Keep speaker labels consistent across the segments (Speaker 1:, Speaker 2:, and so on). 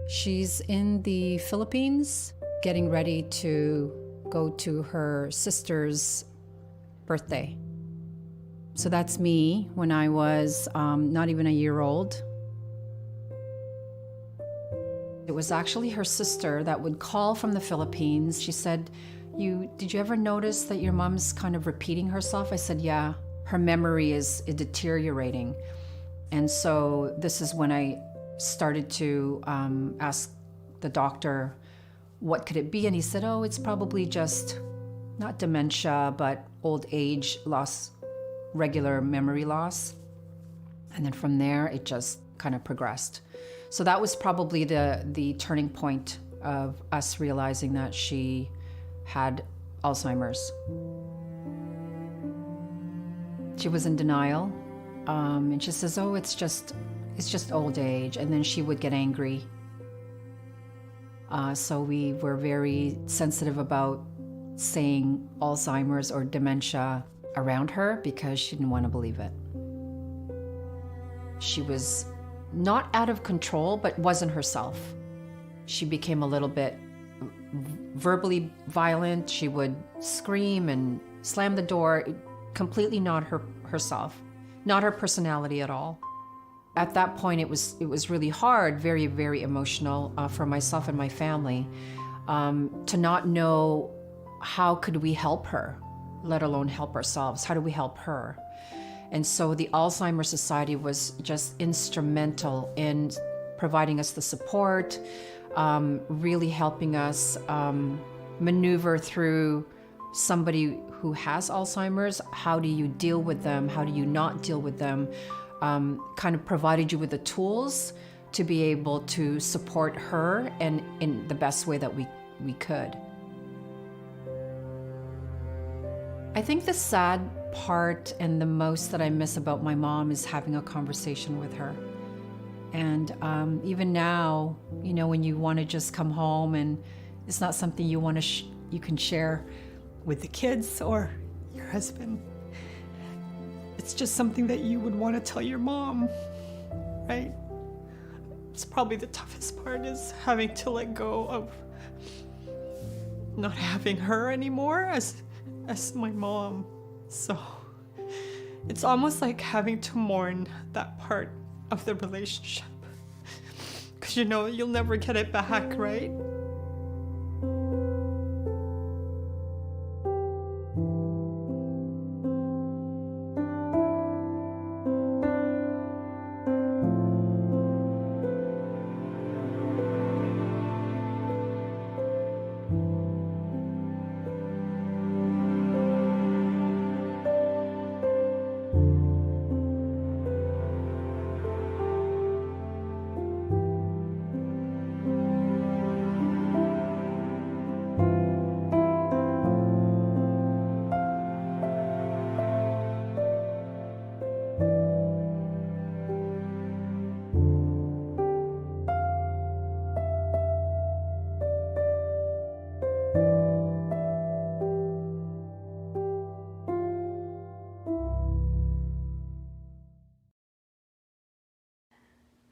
Speaker 1: She's in the Philippines, getting ready to go to her sister's birthday. So that's me when I was not even a year old. It was actually her sister that would call from the Philippines. She said, did you ever notice that your mom's kind of repeating herself? I said, yeah, her memory is deteriorating. And so this is when I started to ask the doctor, what could it be? And he said, oh, it's probably just not dementia, but old age loss, regular memory loss. And then from there, it just kind of progressed. So that was probably the turning point of us realizing that she had Alzheimer's. She was in denial, and she says, oh, it's just old age. And then she would get angry. So we were very sensitive about saying Alzheimer's or dementia around her because she didn't want to believe it. She was not out of control, but wasn't herself. She became a little bit verbally violent. She would scream and slam the door, completely not herself, not her personality at all. At that point, it was really hard, very, very emotional for myself and my family to not know how could we help her, let alone help ourselves. How do we help her? And so the Alzheimer Society was just instrumental in providing us the support, really helping us maneuver through somebody who has Alzheimer's. How do you deal with them? How do you not deal with them? Kind of provided you with the tools to be able to support her and in the best way that we could. I think the sad part and the most that I miss about my mom is having a conversation with her. And even now, when you want to just come home and it's not something you want to you can share with the kids or your husband. It's just something that you would want to tell your mom, right? It's probably the toughest part is having to let go of not having her anymore as my mom. So it's almost like having to mourn that part of the relationship. Because you'll never get it back, right?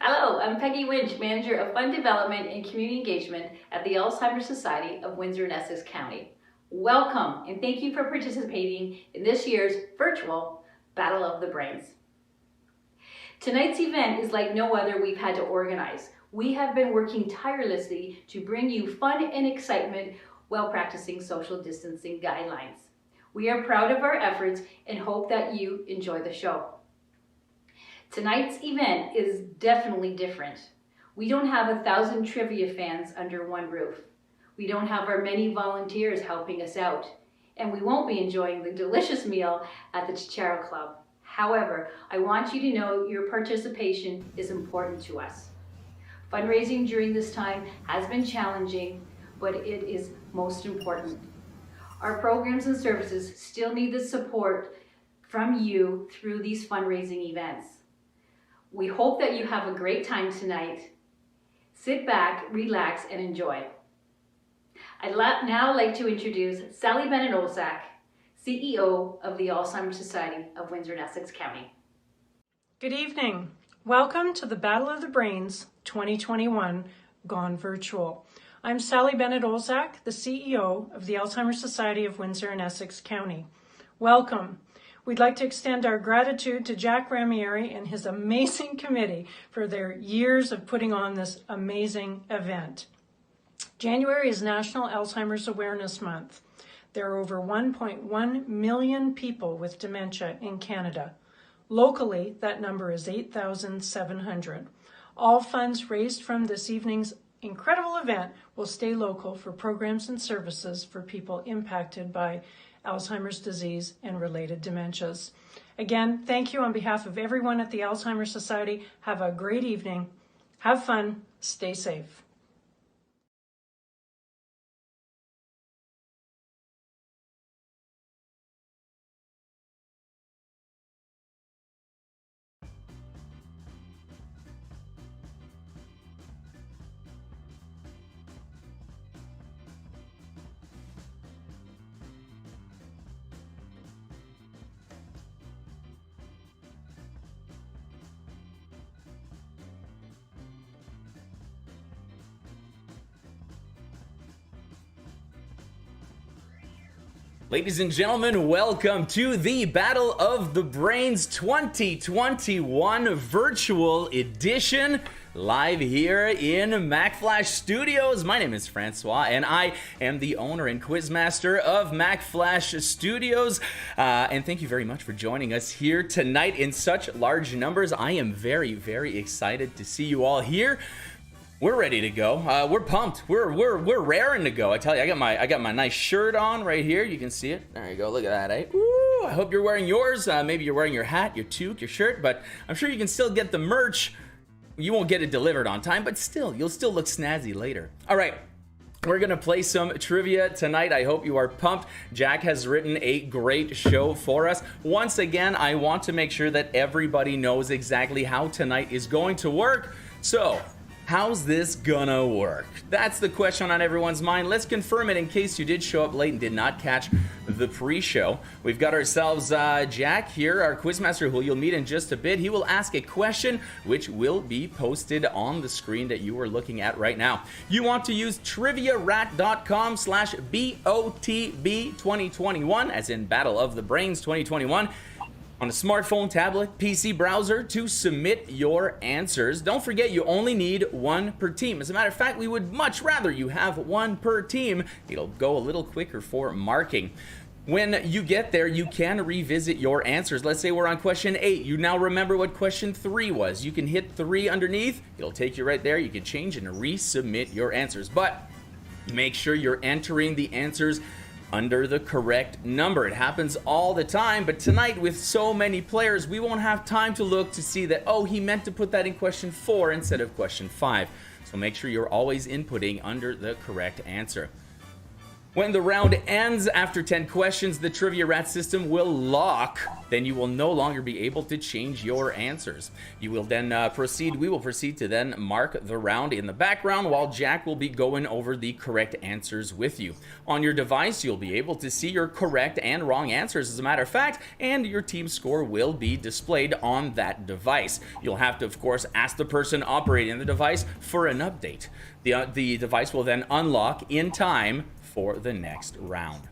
Speaker 2: Hello, I'm Peggy Winch, Manager of Fund Development and Community Engagement at the Alzheimer Society of Windsor-Essex County. Welcome and thank you for participating in this year's virtual Battle of the Brains. Tonight's event is like no other we've had to organize. We have been working tirelessly to bring you fun and excitement while practicing social distancing guidelines. We are proud of our efforts and hope that you enjoy the show. Tonight's event is definitely different. We don't have 1,000 trivia fans under one roof. We don't have our many volunteers helping us out. And we won't be enjoying the delicious meal at the Chicharo Club. However, I want you to know your participation is important to us. Fundraising during this time has been challenging, but it is most important. Our programs and services still need the support from you through these fundraising events. We hope that you have a great time tonight. Sit back, relax, and enjoy. I'd now like to introduce Sally Bennett-Olsak, CEO of the Alzheimer Society of Windsor-Essex County.
Speaker 3: Good evening. Welcome to the Battle of the Brains 2021 gone virtual. I'm Sally Bennett-Olzak, the CEO of the Alzheimer Society of Windsor and Essex County. Welcome. We'd like to extend our gratitude to Jack Ramieri and his amazing committee for their years of putting on this amazing event. January is National Alzheimer's Awareness Month. There are over 1.1 million people with dementia in Canada. Locally, that number is 8,700. All funds raised from this evening's incredible event will stay local for programs and services for people impacted by Alzheimer's disease and related dementias. Again, thank you on behalf of everyone at the Alzheimer's Society. Have a great evening. Have fun. Stay safe.
Speaker 4: Ladies and gentlemen, welcome to the Battle of the Brains 2021 virtual edition, live here in Mack Flash Studios. My name is Francois, and I am the owner and quizmaster of Mack Flash Studios. And thank you very much for joining us here tonight in such large numbers. I am very, very excited to see you all here. We're ready to go. We're pumped. We're raring to go. I tell you, I got my nice shirt on right here. You can see it. There you go. Look at that, eh? Woo! I hope you're wearing yours. Maybe you're wearing your hat, your toque, your shirt, but I'm sure you can still get the merch. You won't get it delivered on time, but still, you'll still look snazzy later. All right. We're going to play some trivia tonight. I hope you are pumped. Jack has written a great show for us. Once again, I want to make sure that everybody knows exactly how tonight is going to work. So, how's this gonna work? That's the question on everyone's mind. Let's confirm it in case you did show up late and did not catch the pre-show. We've got ourselves Jack here, our quizmaster, who you'll meet in just a bit. He will ask a question which will be posted on the screen that you are looking at right now. You want to use triviarat.com/BOTB2021, as in Battle of the Brains 2021. On a smartphone, tablet, PC browser to submit your answers. Don't forget, you only need one per team. As a matter of fact, we would much rather you have one per team. It'll go a little quicker for marking. When you get there, you can revisit your answers. Let's say we're on question 8. You now remember what question 3 was. You can hit 3 underneath. It'll take you right there. You can change and resubmit your answers. But make sure you're entering the answers under the correct number. It happens all the time, but tonight with so many players, we won't have time to look to see that, oh, he meant to put that in question 4 instead of question 5. So make sure you're always inputting under the correct answer. When the round ends after 10 questions, the Trivia Rat system will lock. Then you will no longer be able to change your answers. You will then we will proceed to then mark the round in the background while Jack will be going over the correct answers with you. On your device, you'll be able to see your correct and wrong answers, as a matter of fact, and your team score will be displayed on that device. You'll have to, of course, ask the person operating the device for an update. The device will then unlock in time for the next round.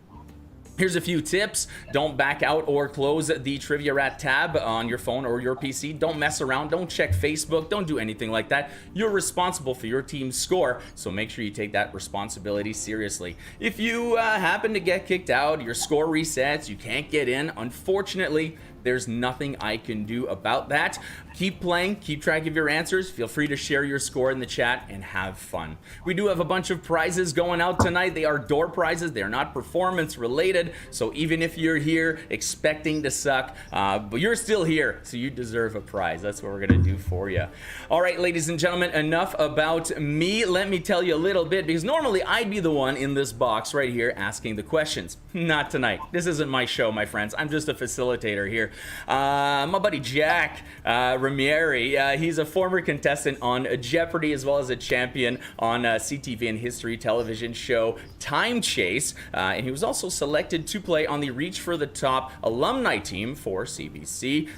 Speaker 4: Here's a few tips. Don't back out or close the Trivia Rat tab on your phone or your PC. Don't mess around. Don't check Facebook. Don't do anything like that. You're responsible for your team's score, so make sure you take that responsibility seriously. If you happen to get kicked out, your score resets, you can't get in, unfortunately, there's nothing I can do about that. Keep playing, keep track of your answers. Feel free to share your score in the chat and have fun. We do have a bunch of prizes going out tonight. They are door prizes. They're not performance related. So even if you're here expecting to suck, but you're still here, so you deserve a prize. That's what we're gonna do for you. All right, ladies and gentlemen, enough about me. Let me tell you a little bit, because normally I'd be the one in this box right here asking the questions. Not tonight. This isn't my show, my friends. I'm just a facilitator here. My buddy Jack Ramieri, he's a former contestant on Jeopardy as well as a champion on CTV and History television show Time Chase. And he was also selected to play on the Reach for the Top alumni team for CBC,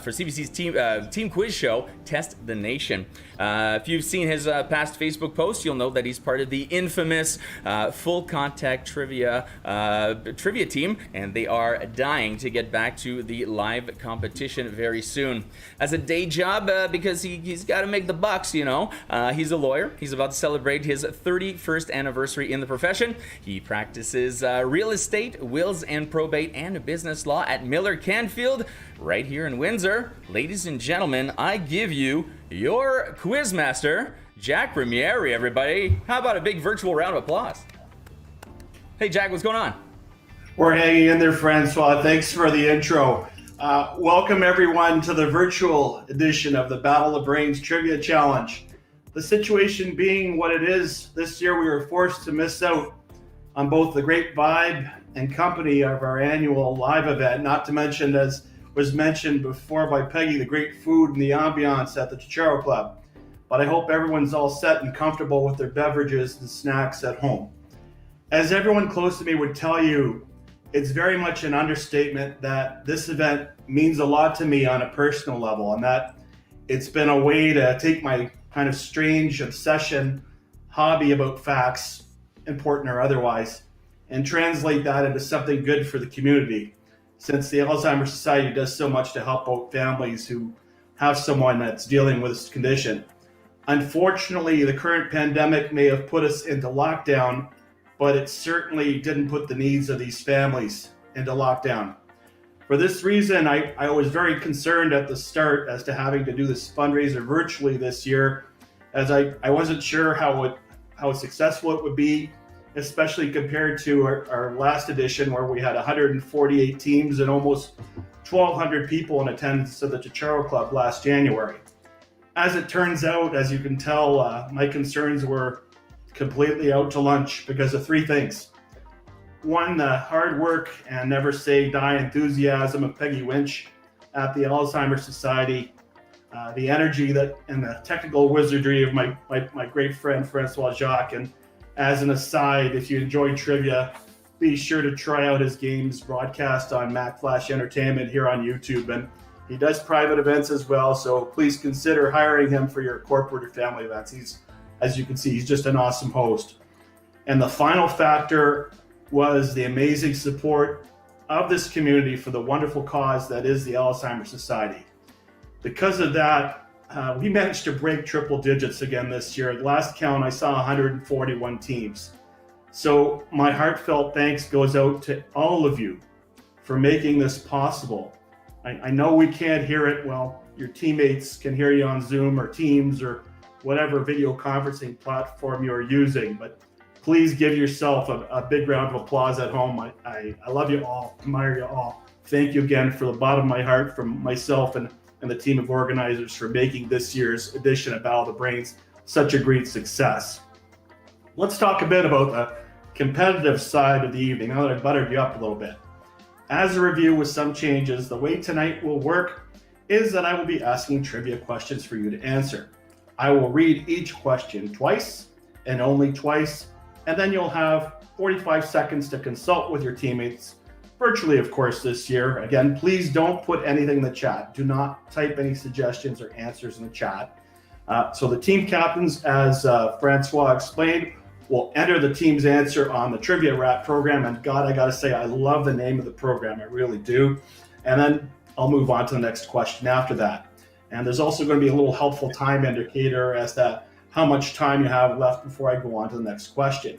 Speaker 4: for CBC's team quiz show, Test the Nation. If you've seen his past Facebook posts, you'll know that he's part of the infamous Full Contact Trivia team, and they are dying to get back to the live competition very soon. As a day job, because he's got to make the bucks, you know, he's a lawyer. He's about to celebrate his 31st anniversary in the profession. He practices real estate, wills and probate, and business law at Miller Canfield right here in Windsor. Ladies and gentlemen, I give you your quizmaster, Jack Ramieri, everybody. How about a big virtual round of applause? Hey, Jack, what's going on?
Speaker 5: We're hanging in there, Francois. Thanks for the intro. Welcome, everyone, to the virtual edition of the Battle of Brains Trivia Challenge. The situation being what it is, this year we were forced to miss out on both the great vibe and company of our annual live event, not to mention, as was mentioned before by Peggy, the great food and the ambiance at the Chicharo Club. But I hope everyone's all set and comfortable with their beverages and snacks at home. As everyone close to me would tell you, it's very much an understatement that this event means a lot to me on a personal level, and that it's been a way to take my kind of strange obsession, hobby about facts, important or otherwise, and translate that into something good for the community, since the Alzheimer Society does so much to help out families who have someone that's dealing with this condition. Unfortunately, the current pandemic may have put us into lockdown, but it certainly didn't put the needs of these families into lockdown. For this reason, I was very concerned at the start as to having to do this fundraiser virtually this year, as I wasn't sure how successful it would be, especially compared to our last edition where we had 148 teams and almost 1,200 people in attendance at the Chicharo Club last January. As it turns out, as you can tell, my concerns were completely out to lunch because of three things. One, the hard work and never say die enthusiasm of Peggy Winch at the Alzheimer Society, the energy that and the technical wizardry of my great friend Francois Jacques. And as an aside, if you enjoy trivia, be sure to try out his games broadcast on Mack Flash Entertainment here on YouTube. And he does private events as well, so please consider hiring him for your corporate or family events. As you can see, he's just an awesome host. And the final factor was the amazing support of this community for the wonderful cause that is the Alzheimer Society. Because of that, we managed to break triple digits again this year. At the last count, I saw 141 teams. So my heartfelt thanks goes out to all of you for making this possible. I know we can't hear it. Well, your teammates can hear you on Zoom or Teams or whatever video conferencing platform you're using, but please give yourself a big round of applause at home. I love you all, admire you all. Thank you again for the bottom of my heart from myself and the team of organizers for making this year's edition of Battle of the Brains such a great success. Let's talk a bit about the competitive side of the evening, now that I've buttered you up a little bit. As a review with some changes, the way tonight will work is that I will be asking trivia questions for you to answer. I will read each question twice and only twice, and then you'll have 45 seconds to consult with your teammates, virtually of course this year. Again, please don't put anything in the chat. Do not type any suggestions or answers in the chat. So the team captains, as Francois explained, will enter the team's answer on the Trivia Rat program. And God, I gotta say, I love the name of the program, I really do. And then I'll move on to the next question after that. And there's also going to be a little helpful time indicator as to how much time you have left before I go on to the next question.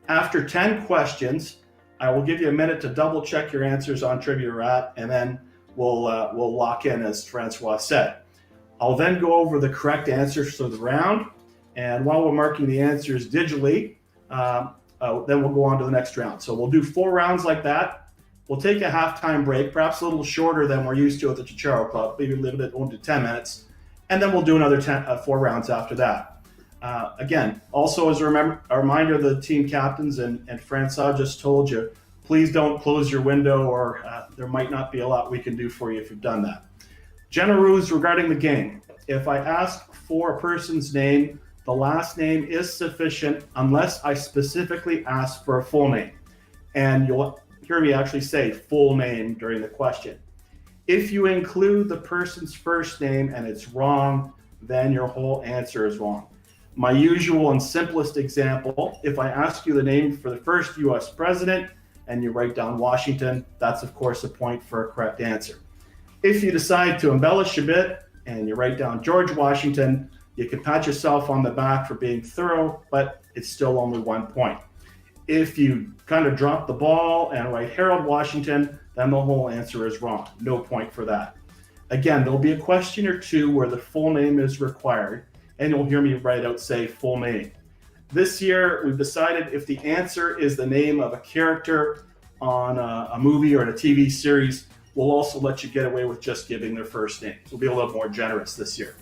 Speaker 5: After 10 questions, I will give you a minute to double check your answers on Trivia Rat, and then we'll lock in, as Francois said. I'll then go over the correct answers for the round, and while we're marking the answers digitally, then we'll go on to the next round. So we'll do 4 rounds like that. We'll take a halftime break, perhaps a little shorter than we're used to at the Chicharo Club, maybe a little bit, 1 to 10 minutes, and then we'll do another 4 rounds after that. Again, also as a reminder, the team captains and Francois just told you, please don't close your window, or there might not be a lot we can do for you if you've done that. General rules regarding the game. If I ask for a person's name, the last name is sufficient unless I specifically ask for a full name. And you'll hear me actually say full name during the question. If you include the person's first name and it's wrong, then your whole answer is wrong. My usual and simplest example, if I ask you the name for the first US president and you write down Washington, that's of course a point for a correct answer. If you decide to embellish a bit and you write down George Washington, you can pat yourself on the back for being thorough, but it's still only 1 point. If you kind of drop the ball and write Harold Washington, then the whole answer is wrong. No point for that. Again, there'll be a question or two where the full name is required, and you'll hear me write out, say, full name. This year, we've decided if the answer is the name of a character on a movie or in a TV series, we'll also let you get away with just giving their first name. We'll be a little more generous this year.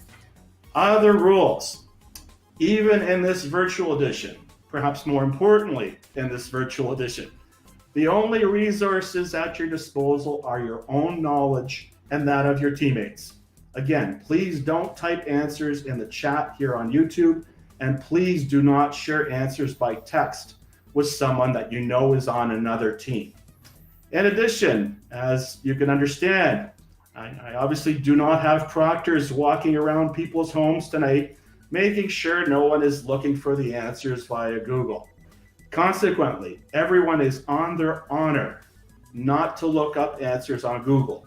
Speaker 5: Other rules. Even in this virtual edition, perhaps more importantly in this virtual edition, the only resources at your disposal are your own knowledge and that of your teammates. Again, please don't type answers in the chat here on YouTube, and please do not share answers by text with someone that you know is on another team. In addition, as you can understand, I obviously do not have proctors walking around people's homes tonight, making sure no one is looking for the answers via Google. Consequently, everyone is on their honor not to look up answers on Google.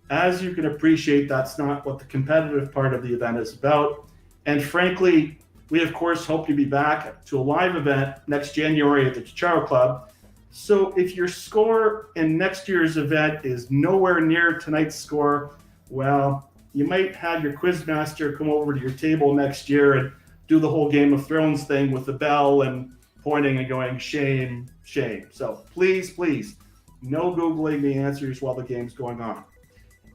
Speaker 5: As you can appreciate, that's not what the competitive part of the event is about. And frankly, we of course hope to be back to a live event next January at the Chicharo Club. So if your score in next year's event is nowhere near tonight's score, well, you might have your quizmaster come over to your table next year and do the whole Game of Thrones thing with the bell and pointing and going, shame, shame. So please, no Googling the answers while the game's going on.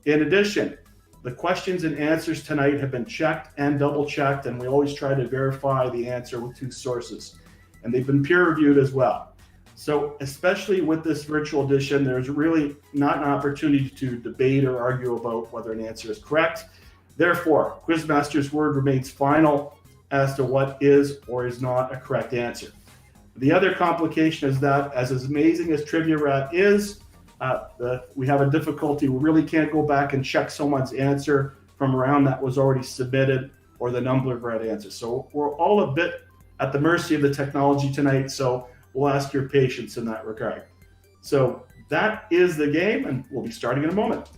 Speaker 5: In addition, the questions and answers tonight have been checked and double checked, and we always try to verify the answer with 2 sources. And they've been peer reviewed as well. So especially with this virtual edition, there's really not an opportunity to debate or argue about whether an answer is correct. Therefore, Quizmaster's word remains final as to what is or is not a correct answer. The other complication is that, as amazing as Trivia Rat is, we have a difficulty. We really can't go back and check someone's answer from a round that was already submitted or the number of right answers. So we're all a bit at the mercy of the technology tonight. So we'll ask your patience in that regard. So that is the game, and we'll be starting in a moment.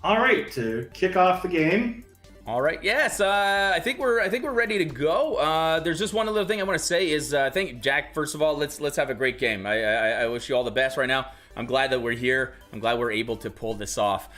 Speaker 5: All right, to kick off the game.
Speaker 4: All right, yes, I think we're ready to go. There's just one other thing I want to say is thank Jack. First of all, let's have a great game. I wish you all the best right now. I'm glad that we're here. I'm glad we're able to pull this off.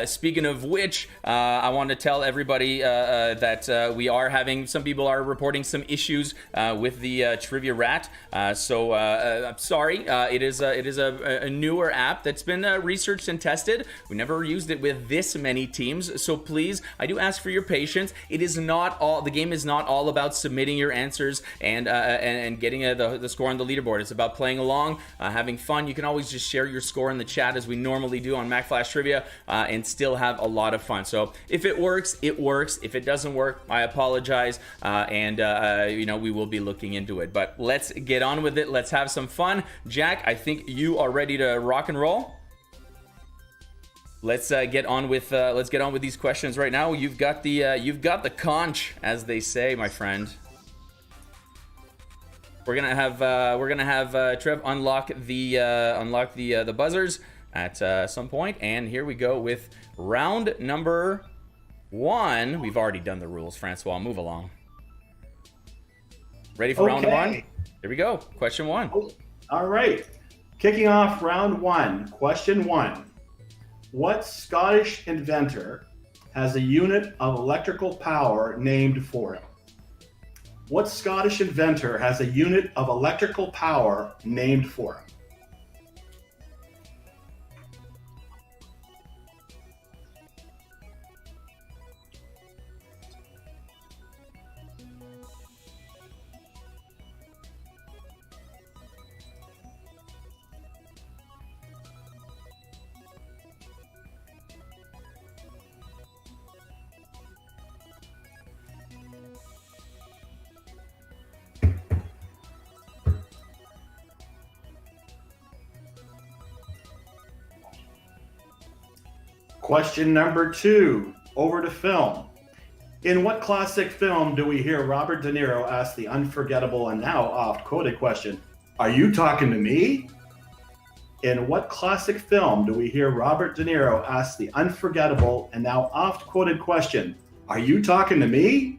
Speaker 4: Speaking of which, I want to tell everybody that we are having, some people are reporting some issues with the Trivia Rat. So I'm sorry. It is a newer app that's been researched and tested. We never used it with this many teams. So please, I do ask for your patience. It is not all, the game is not all about submitting your answers and getting the score on the leaderboard. It's about playing along, having fun. You can always just share your score in the chat as we normally do on Mack Flash Trivia, and still have a lot of fun. So if it works, it works. If it doesn't work, I apologize, and we will be looking into it. But let's get on with it. Let's have some fun. Jack, I think you are ready to rock and roll. Let's get on with these questions right now. You've got the conch, as they say, my friend. We're gonna have Trev unlock the buzzers at some point, and here we go with round number 1. We've already done the rules, Francois. Move along. Ready for round 1? Here we go. Question 1.
Speaker 5: All right. Kicking off round 1. Question 1. What Scottish inventor has a unit of electrical power named for him? What Scottish inventor has a unit of electrical power named for him? Question number 2, over to film. In what classic film do we hear Robert De Niro ask the unforgettable and now oft-quoted question, "Are you talking to me?" In what classic film do we hear Robert De Niro ask the unforgettable and now oft-quoted question, "Are you talking to me?"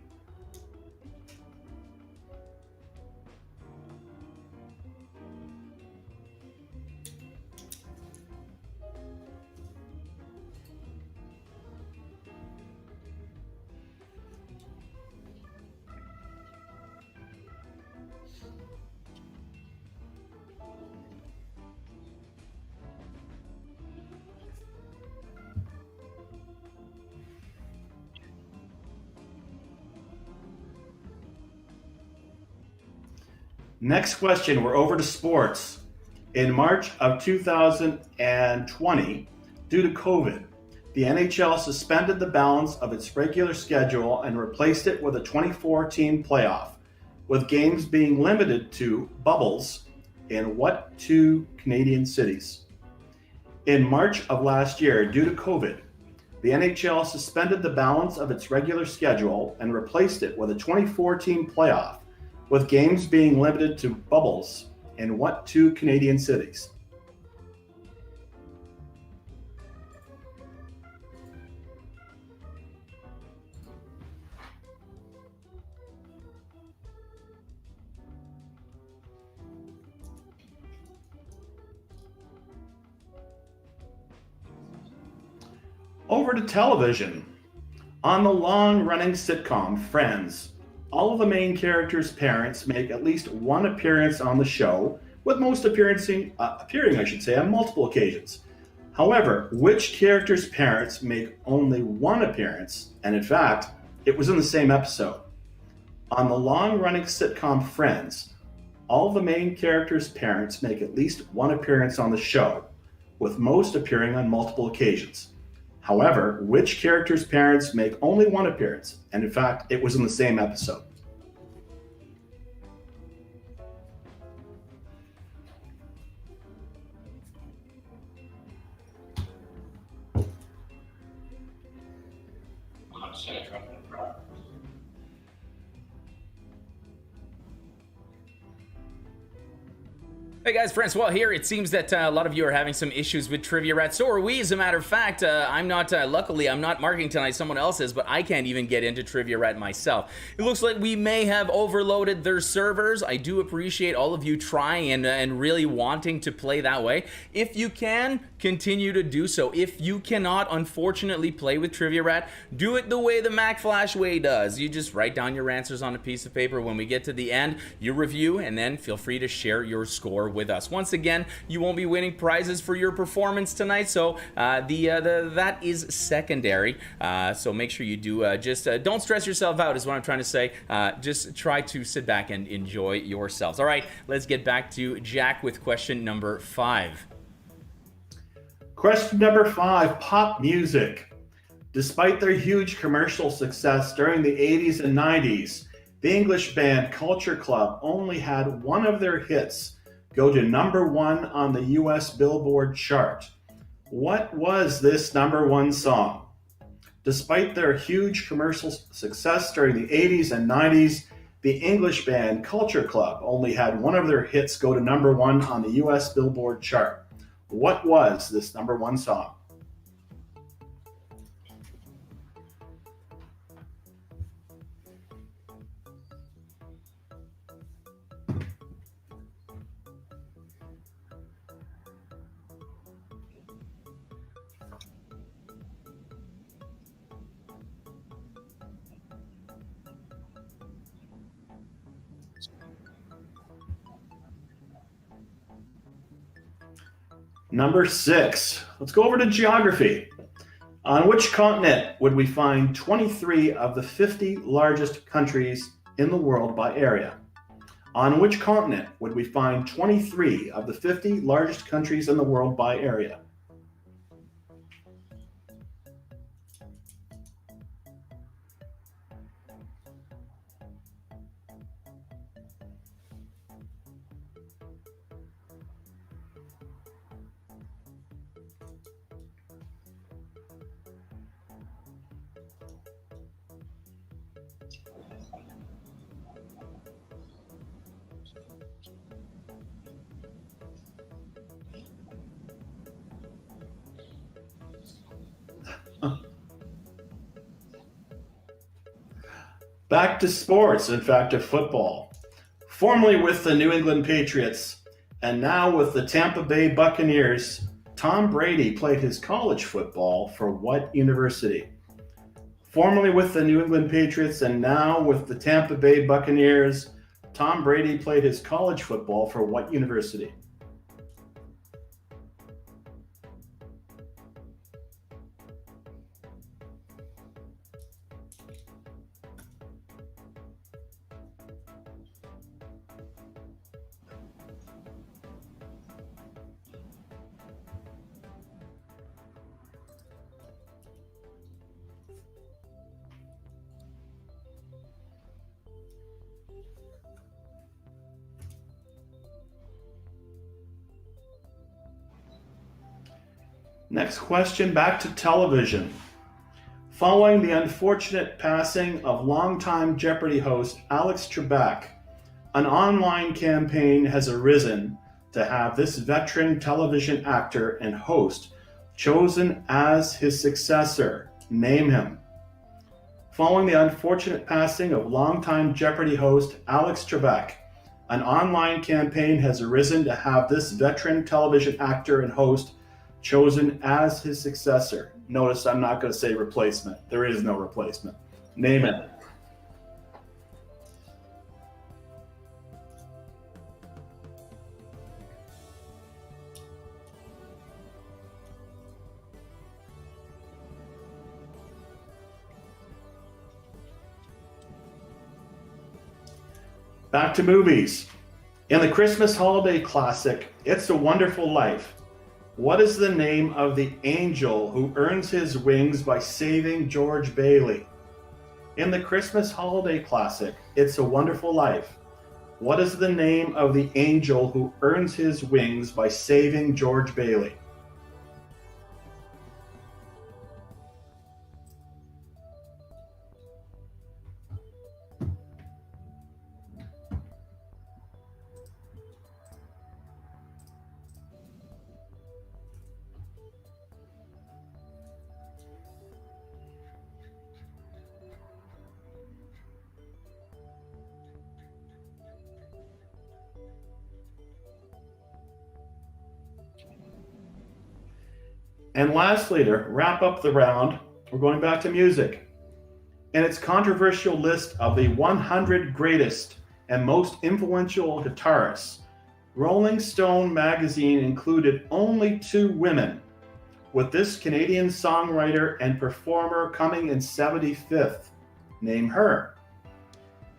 Speaker 5: Next question, we're over to sports. In March of 2020, due to COVID, the NHL suspended the balance of its regular schedule and replaced it with a 24-team playoff, with games being limited to bubbles in what 2 Canadian cities? In March of last year, due to COVID, the NHL suspended the balance of its regular schedule and replaced it with a 24-team playoff, with games being limited to bubbles in what 2 Canadian cities? Over to television. On the long-running sitcom Friends, all of the main characters' parents make at least one appearance on the show, with most appearing on multiple occasions. However, which character's parents make only one appearance, and in fact, it was in the same episode? On the long-running sitcom Friends, all of the main characters' parents make at least one appearance on the show, with most appearing on multiple occasions. However, which character's parents make only one appearance, and in fact, it was in the same episode?
Speaker 4: Hey guys, Francois here. It seems that a lot of you are having some issues with Trivia Rat. So are we, as a matter of fact. Luckily, I'm not marking tonight, someone else is, but I can't even get into Trivia Rat myself. It looks like we may have overloaded their servers. I do appreciate all of you trying and really wanting to play that way. If you can, continue to do so. If you cannot, unfortunately, play with Trivia Rat, do it the way the Mack Flash way does. You just write down your answers on a piece of paper. When we get to the end, you review, and then feel free to share your score with us. Once again, you won't be winning prizes for your performance tonight, so that is secondary. So make sure you do don't stress yourself out, is what I'm trying to say. Just try to sit back and enjoy yourselves. All right, let's get back to Jack with question number 5.
Speaker 5: Question number 5, pop music. Despite their huge commercial success during the 80s and 90s, the English band Culture Club only had one of their hits go to number 1 on the US Billboard chart. What was this number 1 song? Despite their huge commercial success during the 80s and 90s, The English band Culture Club only had one of their hits go to number one on the US Billboard chart. What was this number one song? Number 6. Let's go over to geography. On which continent would we find 23 of the 50 largest countries in the world by area? On which continent would we find 23 of the 50 largest countries in the world by area? Back to sports, in fact, to football. Formerly with the New England Patriots and now with the Tampa Bay Buccaneers, Tom Brady played his college football for what university? Formerly with the New England Patriots and now with the Tampa Bay Buccaneers, Tom Brady played his college football for what university? Next question, back to television. Following the unfortunate passing of longtime Jeopardy host Alex Trebek, an online campaign has arisen to have this veteran television actor and host chosen as his successor. Name him. Following the unfortunate passing of longtime Jeopardy host Alex Trebek, an online campaign has arisen to have this veteran television actor and host chosen as his successor. Notice I'm not going to say replacement. There is no replacement. Name it. Back to movies. In the Christmas holiday classic, It's a Wonderful Life, what is the name of the angel who earns his wings by saving George Bailey? In the Christmas holiday classic, It's a Wonderful Life, what is the name of the angel who earns his wings by saving George Bailey? And lastly, to wrap up the round, we're going back to music. In its controversial list of the 100 greatest and most influential guitarists, Rolling Stone magazine included only 2 women, with this Canadian songwriter and performer coming in 75th. Name her.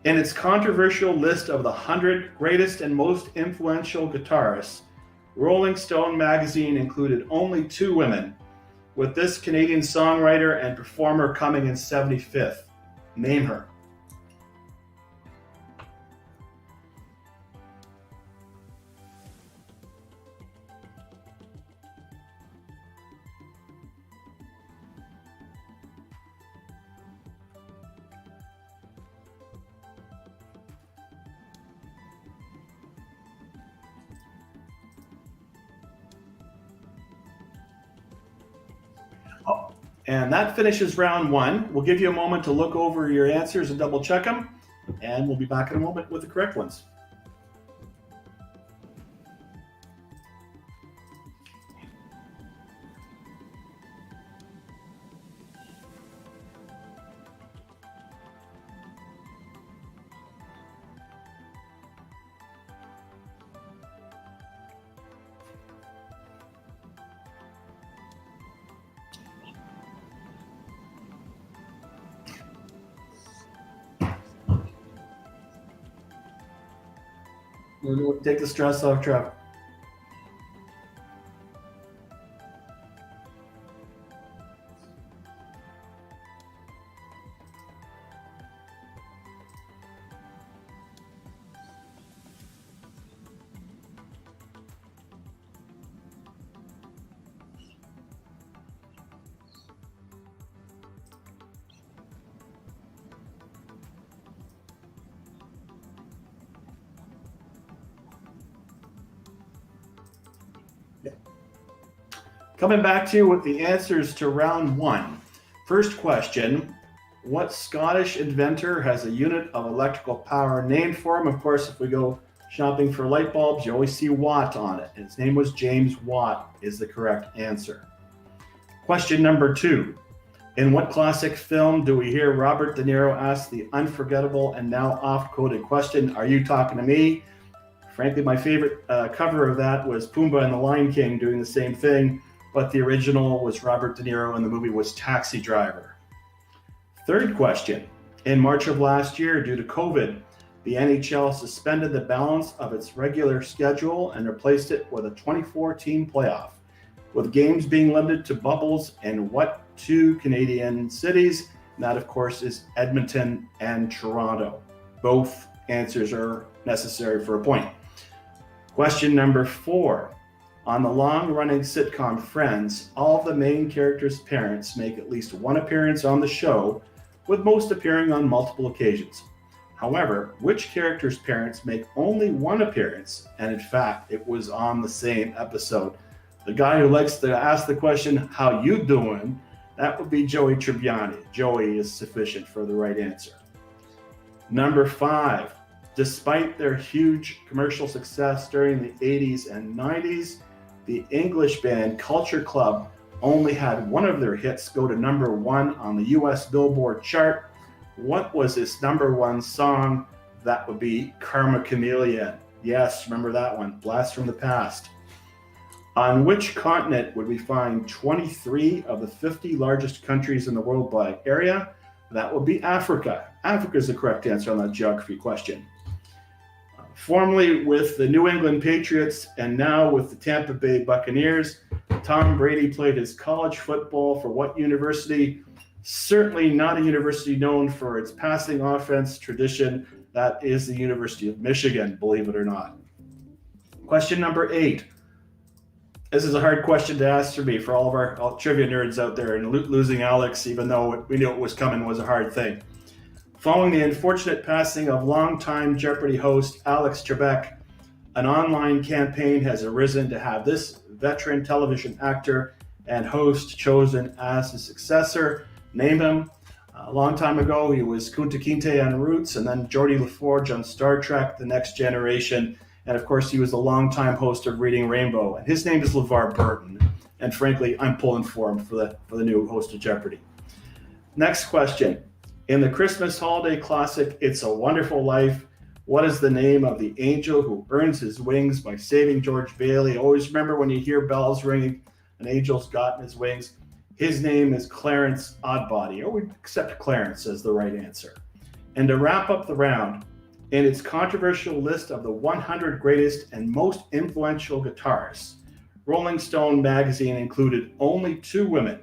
Speaker 5: In its controversial list of the 100 greatest and most influential guitarists, Rolling Stone magazine included only 2 women, with this Canadian songwriter and performer coming in 75th. Name her. Oh, and that finishes round one. We'll give you a moment to look over your answers and double check them, and we'll be back in a moment with the correct ones. We'll take the stress off, Trev. Coming back to you with the answers to round one. First question, what Scottish inventor has a unit of electrical power named for him? Of course, if we go shopping for light bulbs, you always see Watt on it. His name was James Watt is the correct answer. Question number two, in what classic film do we hear Robert De Niro ask the unforgettable and now oft-quoted question, "Are you talking to me?" Frankly, my favorite cover of that was Pumbaa and the Lion King doing the same thing, but the original was Robert De Niro and the movie was Taxi Driver. Third question, in March of last year, due to COVID, the NHL suspended the balance of its regular schedule and replaced it with a 24-team playoff, with games being limited to bubbles in what two Canadian cities? And that, of course, is Edmonton and Toronto. Both answers are necessary for a point. Question number four. On the long-running sitcom Friends, all of the main characters' parents make at least one appearance on the show, with most appearing on multiple occasions. However, which character's parents make only one appearance, and in fact, it was on the same episode? The guy who likes to ask the question, "How you doing?" That would be Joey Tribbiani. Joey is sufficient for the right answer. Number five, despite their huge commercial success during the 80s and 90s, the English band Culture Club only had one of their hits go to number one on the US Billboard chart. What was its number one song? That would be Karma Chameleon. Yes, remember that one, Blast from the Past. On which continent would we find 23 of the 50 largest countries in the world by area? That would be Africa. Africa is the correct answer on that geography question. Formerly with the New England Patriots and now with the Tampa Bay Buccaneers, Tom Brady played his college football for what university? Certainly not a university known for its passing offense tradition. That is the University of Michigan, believe it or not. Question number 8. This is a hard question to ask for me, for all of our trivia nerds out there, and losing Alex, even though we knew it was coming, was a hard thing. Following the unfortunate passing of longtime Jeopardy host Alex Trebek, an online campaign has arisen to have this veteran television actor and host chosen as his successor. Name him. A long time ago, he was Kunta Kinte on Roots, and then Geordie LaForge on Star Trek: The Next Generation. And of course, he was the longtime host of Reading Rainbow. And his name is LeVar Burton. And frankly, I'm pulling for him for the new host of Jeopardy. Next question. In the Christmas holiday classic, It's a Wonderful Life, what is the name of the angel who earns his wings by saving George Bailey? Always remember when you hear bells ringing, an angel's gotten his wings. His name is Clarence Oddbody, or we accept Clarence as the right answer. And to wrap up the round, in its controversial list of the 100 greatest and most influential guitarists, Rolling Stone magazine included only 2 women,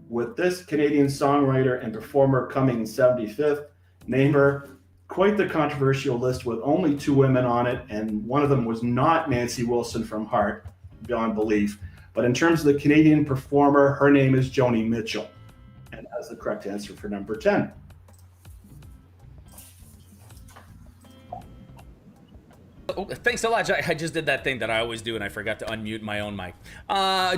Speaker 5: with this Canadian songwriter and performer coming in 75th. Name her. Quite the controversial list with only 2 women on it, and one of them was not Nancy Wilson from Heart, beyond belief. But in terms of the Canadian performer, her name is Joni Mitchell, and that's the correct answer for number 10.
Speaker 4: Oh, thanks a lot, Jack. I just did that thing that I always do, and I forgot to unmute my own mic.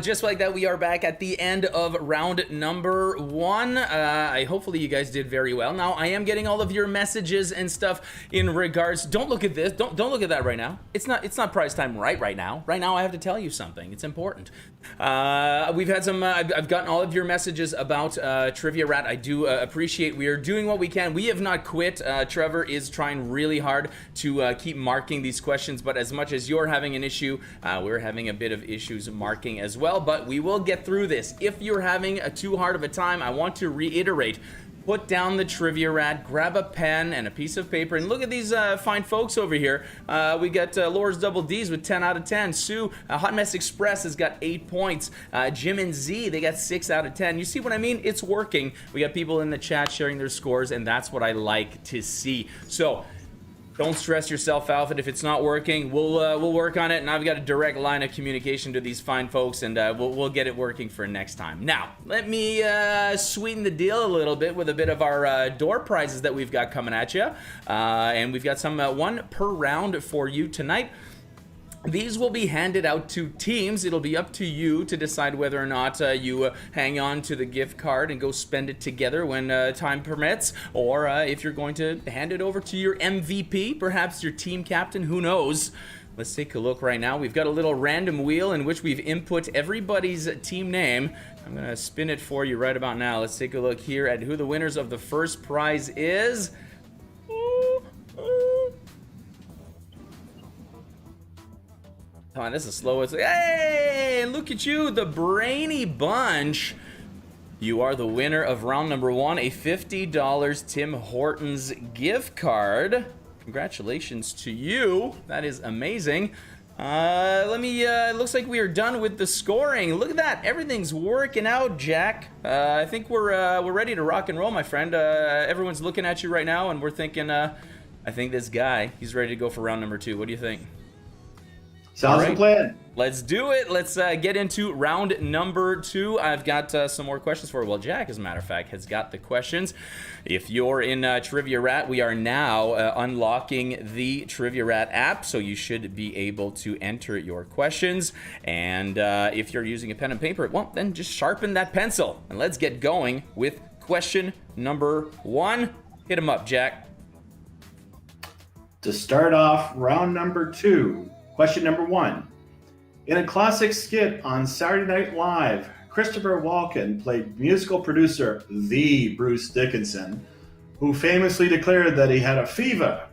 Speaker 4: Just like that, we are back at the end of round number 1. Hopefully you guys did very well. Now, I am getting all of your messages and stuff in regards. Don't look at this. Don't look at that right now. It's not prize time right now. Right now, I have to tell you something. It's important. We've had some. I've gotten all of your messages about Trivia Rat. I do appreciate. We are doing what we can. We have not quit. Trevor is trying really hard to keep marking these questions, but as much as you're having an issue, we're having a bit of issues marking as well, but we will get through this. If you're having too hard of a time, I want to reiterate, put down the Trivia Rat, grab a pen and a piece of paper, and look at these fine folks over here. We got Laura's Double D's with 10 out of 10. Sue, Hot Mess Express has got 8 points. Jim and Z, they got 6 out of 10. You see what I mean? It's working. We got people in the chat sharing their scores, and that's what I like to see. So, don't stress yourself out if it's not working. We'll work on it, and I've got a direct line of communication to these fine folks, and we'll get it working for next time. Now, let me sweeten the deal a little bit with a bit of our door prizes that we've got coming at you, and we've got some one per round for you tonight. These will be handed out to teams. It'll be up to you to decide whether or not you hang on to the gift card and go spend it together when time permits, or if you're going to hand it over to your MVP, perhaps your team captain, who knows. Let's take a look right now. We've got a little random wheel in which we've input everybody's team name. I'm going to spin it for you right about now. Let's take a look here at who the winners of the first prize is. Come on, this is slow. It's like, hey, look at you, the Brainy Bunch. You are the winner of round number 1, a $50 Tim Hortons gift card. Congratulations to you. That is amazing. It looks like we are done with the scoring. Look at that. Everything's working out, Jack. I think we're ready to rock and roll, my friend. Everyone's looking at you right now, and we're thinking, I think this guy, he's ready to go for round number 2. What do you think?
Speaker 5: Sounds like a plan.
Speaker 4: Let's do it. Let's get into round number 2. I've got some more questions for you. Well, Jack, as a matter of fact, has got the questions. If you're in Trivia Rat, we are now unlocking the Trivia Rat app, so you should be able to enter your questions. And if you're using a pen and paper, well, then just sharpen that pencil. And let's get going with question number 1. Hit him up, Jack.
Speaker 5: To start off round number 2, question number 1. In a classic skit on Saturday Night Live, Christopher Walken played musical producer the Bruce Dickinson, who famously declared that he had a fever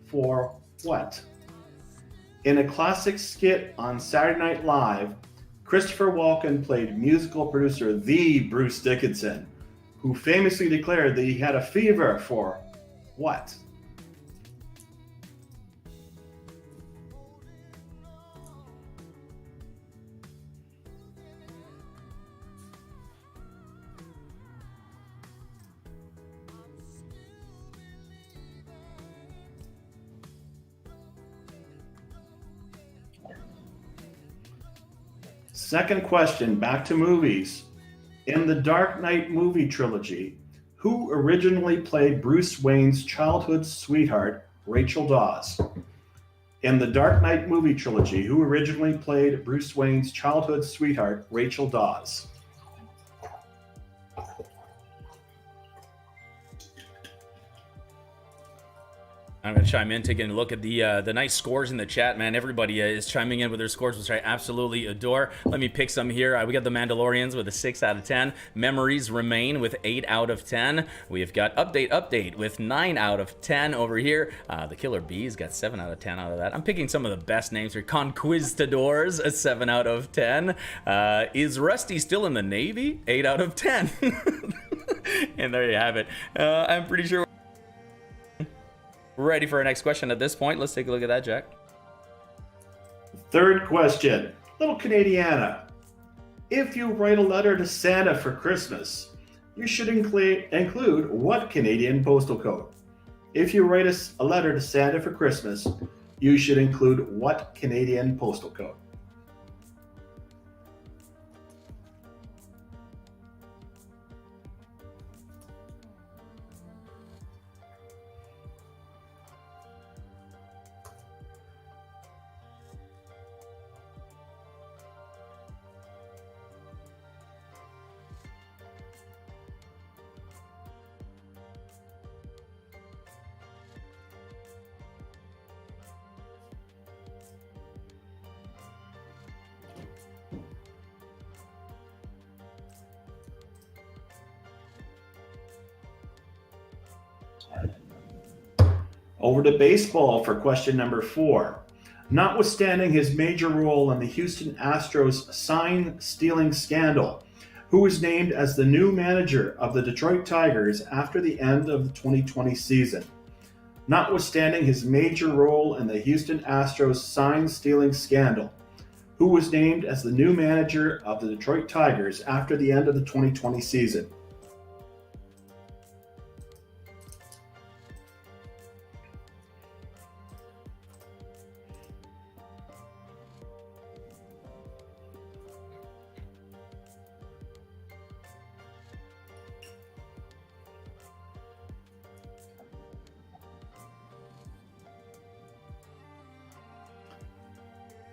Speaker 5: for what? In a classic skit on Saturday Night Live, Christopher Walken played musical producer the Bruce Dickinson, who famously declared that he had a fever for what? Second question, back to movies. In the Dark Knight movie trilogy, who originally played Bruce Wayne's childhood sweetheart, Rachel Dawes? In the Dark Knight movie trilogy, who originally played Bruce Wayne's childhood sweetheart, Rachel Dawes?
Speaker 4: I'm going to chime in, taking a look at the nice scores in the chat, man. Everybody is chiming in with their scores, which I absolutely adore. Let me pick some here. We got the Mandalorians with a 6 out of 10. Memories Remain with 8 out of 10. We've got Update with 9 out of 10 over here. The Killer Bees got 7 out of 10 out of that. I'm picking some of the best names here. Conquistadors, a 7 out of 10. Is Rusty still in the Navy? 8 out of 10. And there you have it. I'm pretty sure we're ready for our next question at this point. Let's take a look at that, Jack.
Speaker 5: Third question, little Canadiana. If you write a letter to Santa for Christmas, you should include what Canadian postal code? If you write a letter to Santa for Christmas, you should include what Canadian postal code? Over to baseball for question number 4. Notwithstanding his major role in the Houston Astros sign-stealing scandal, who was named as the new manager of the Detroit Tigers after the end of the 2020 season. Notwithstanding his major role in the Houston Astros sign-stealing scandal, who was named as the new manager of the Detroit Tigers after the end of the 2020 season.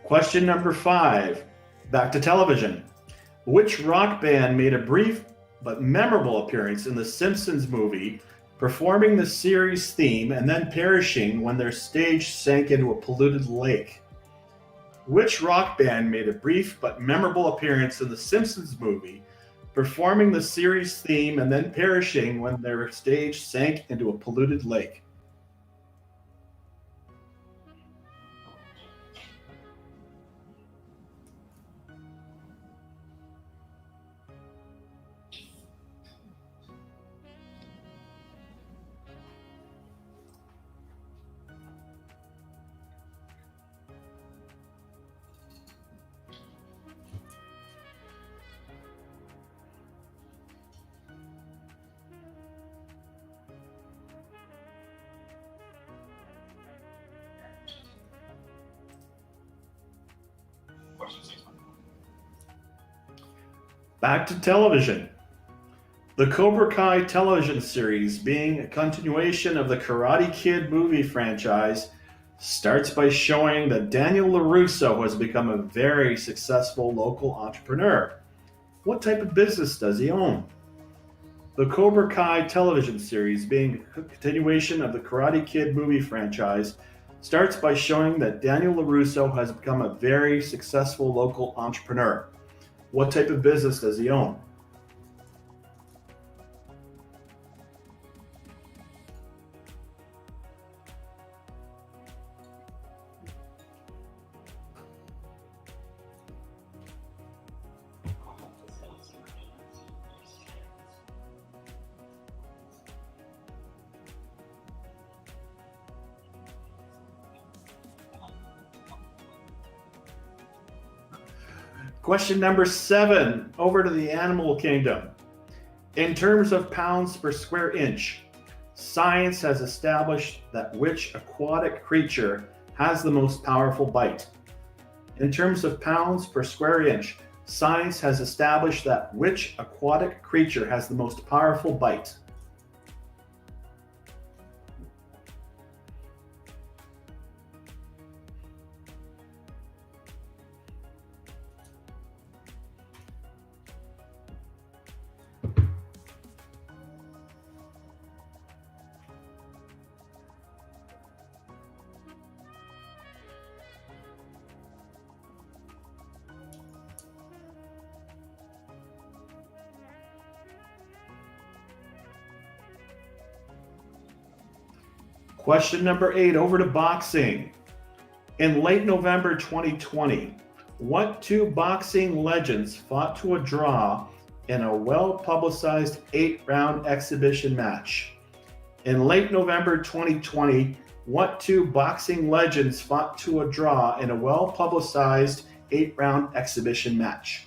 Speaker 5: Question number 5, back to television. Which rock band made a brief but memorable appearance in the Simpsons movie, performing the series theme and then perishing when their stage sank into a polluted lake? Which rock band made a brief but memorable appearance in the Simpsons movie, performing the series theme and then perishing when their stage sank into a polluted lake? Back to television. The Cobra Kai television series, being a continuation of the Karate Kid movie franchise, starts by showing that Daniel LaRusso has become a very successful local entrepreneur. What type of business does he own? The Cobra Kai television series, being a continuation of the Karate Kid movie franchise, starts by showing that Daniel LaRusso has become a very successful local entrepreneur. What type of business does he own? Question number 7, over to the animal kingdom. In terms of pounds per square inch, science has established that which aquatic creature has the most powerful bite? In terms of pounds per square inch, science has established that which aquatic creature has the most powerful bite? Question number 8, over to boxing. In late November 2020, what 2 boxing legends fought to a draw in a well-publicized 8-round exhibition match? In late November 2020, what 2 boxing legends fought to a draw in a well-publicized 8-round exhibition match?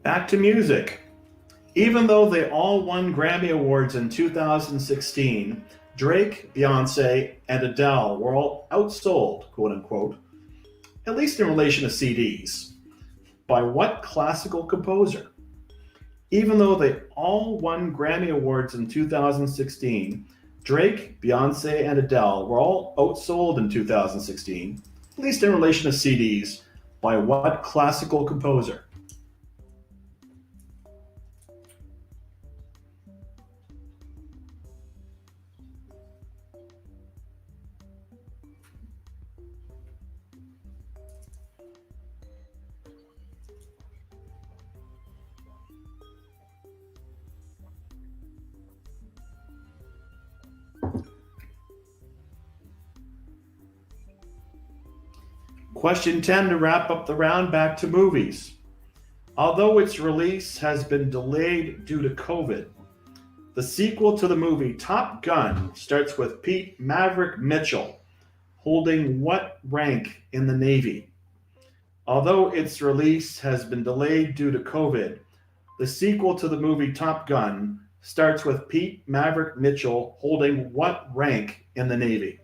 Speaker 5: Back to music. Even though they all won Grammy Awards in 2016, Drake, Beyonce, and Adele were all outsold, quote unquote, at least in relation to CDs, by what classical composer? Even though they all won Grammy Awards in 2016, Drake, Beyonce, and Adele were all outsold in 2016, at least in relation to CDs, by what classical composer? Question 10 to wrap up the round, back to movies. Although its release has been delayed due to COVID, the sequel to the movie Top Gun starts with Pete Maverick Mitchell holding what rank in the Navy? Although its release has been delayed due to COVID, the sequel to the movie Top Gun starts with Pete Maverick Mitchell holding what rank in the Navy?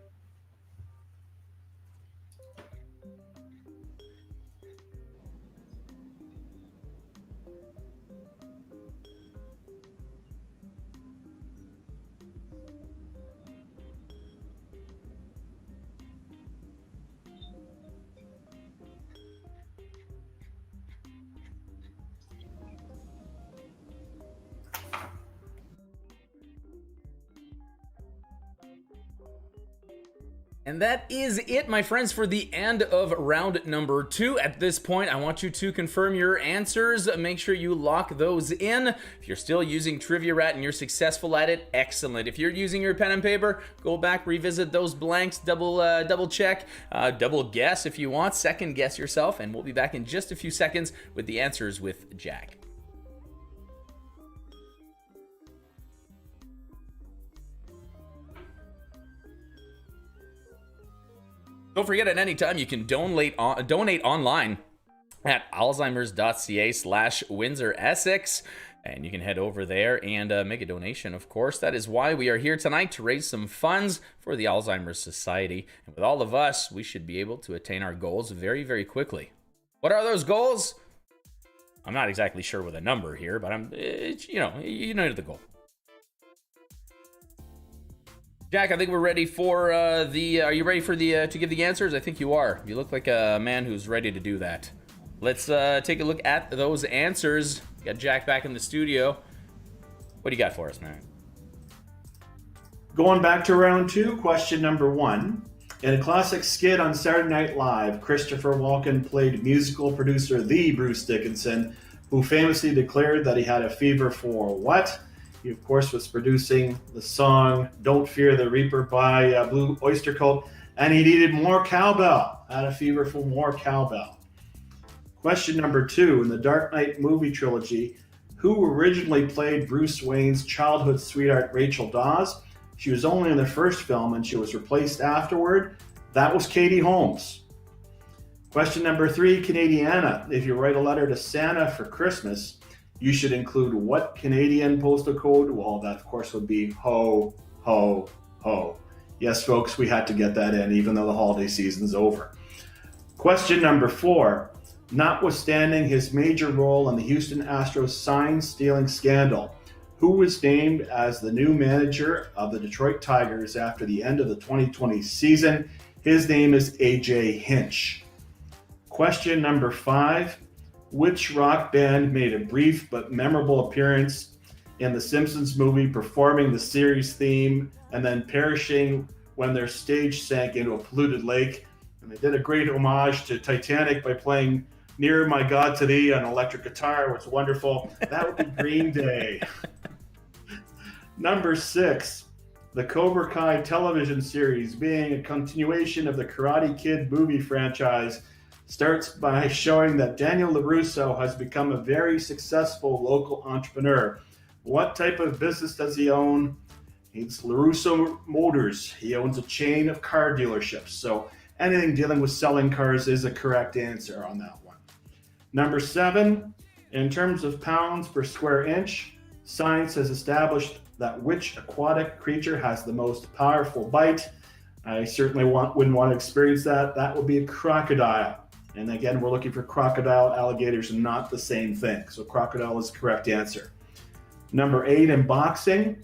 Speaker 4: And that is it, my friends, for the end of round number 2. At this point, I want you to confirm your answers. Make sure you lock those in. If you're still using Trivia Rat and you're successful at it, excellent. If you're using your pen and paper, go back, revisit those blanks, double check, double guess if you want, second guess yourself, and we'll be back in just a few seconds with the answers with Jack. Don't forget, at any time you can donate online at alzheimers.ca/Windsor-Essex. And you can head over there and make a donation, of course. That is why we are here tonight, to raise some funds for the Alzheimer's Society. And with all of us, we should be able to attain our goals very, very quickly. What are those goals? I'm not exactly sure with a number here, but you know the goal. Jack, I think we're ready for are you ready for to give the answers? I think you are. You look like a man who's ready to do that. Let's take a look at those answers. Got Jack back in the studio. What do you got for us, man?
Speaker 5: Going back to round 2, question number 1. In a classic skit on Saturday Night Live, Christopher Walken played musical producer the Bruce Dickinson, who famously declared that he had a fever for what? He, of course, was producing the song Don't Fear the Reaper by Blue Oyster Cult, and he needed more cowbell. Had a fever for more cowbell. Question number 2. In the Dark Knight movie trilogy, who originally played Bruce Wayne's childhood sweetheart Rachel Dawes? She was only in the first film and she was replaced afterward. That was Katie Holmes. Question number 3. Canadiana. If you write a letter to Santa for Christmas, you should include what Canadian postal code? Well, that, of course, would be ho, ho, ho. Yes, folks, we had to get that in, even though the holiday season's over. Question number 4. Notwithstanding his major role in the Houston Astros sign-stealing scandal, who was named as the new manager of the Detroit Tigers after the end of the 2020 season? His name is A.J. Hinch. Question number 5. Which rock band made a brief but memorable appearance in the Simpsons movie, performing the series theme and then perishing when their stage sank into a polluted lake? And they did a great homage to Titanic by playing Near My God to Thee on electric guitar, which is wonderful. That would be Green Day. Number 6, the Cobra Kai television series, being a continuation of the Karate Kid movie franchise, starts by showing that Daniel LaRusso has become a very successful local entrepreneur. What type of business does he own? It's LaRusso Motors. He owns a chain of car dealerships. So anything dealing with selling cars is a correct answer on that one. Number 7, in terms of pounds per square inch, science has established that which aquatic creature has the most powerful bite. I certainly wouldn't want to experience that. That would be a crocodile. And again, we're looking for crocodile, alligators, and not the same thing. So crocodile is the correct answer. Number 8 in boxing.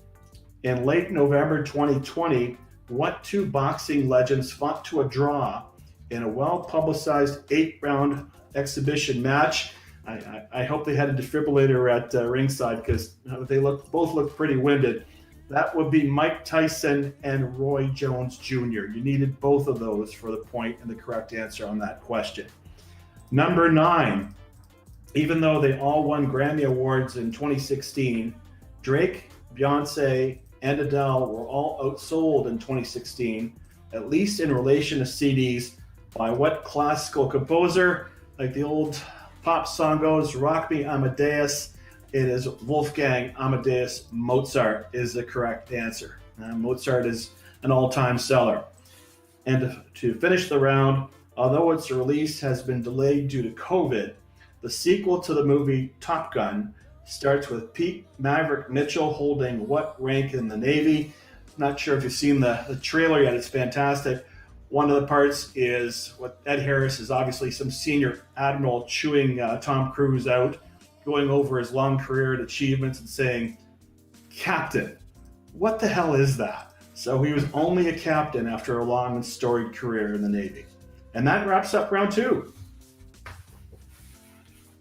Speaker 5: In late November 2020, what two boxing legends fought to a draw in a well-publicized 8-round exhibition match? I hope they had a defibrillator at ringside because they both looked pretty winded. That would be Mike Tyson and Roy Jones Jr. You needed both of those for the point and the correct answer on that question. Number 9, even though they all won Grammy Awards in 2016, Drake, Beyonce, and Adele were all outsold in 2016, at least in relation to CDs, by what classical composer? Like the old pop song goes, Rock Me Amadeus. It is Wolfgang Amadeus Mozart is the correct answer. Mozart is an all-time seller. And to finish the round, although its release has been delayed due to COVID, the sequel to the movie Top Gun starts with Pete Maverick Mitchell holding what rank in the Navy? Not sure if you've seen the trailer yet. It's fantastic. One of the parts is what Ed Harris is obviously some senior admiral chewing Tom Cruise out, going over his long career and achievements and saying, "Captain, what the hell is that?" So he was only a captain after a long and storied career in the Navy. And that wraps up round 2.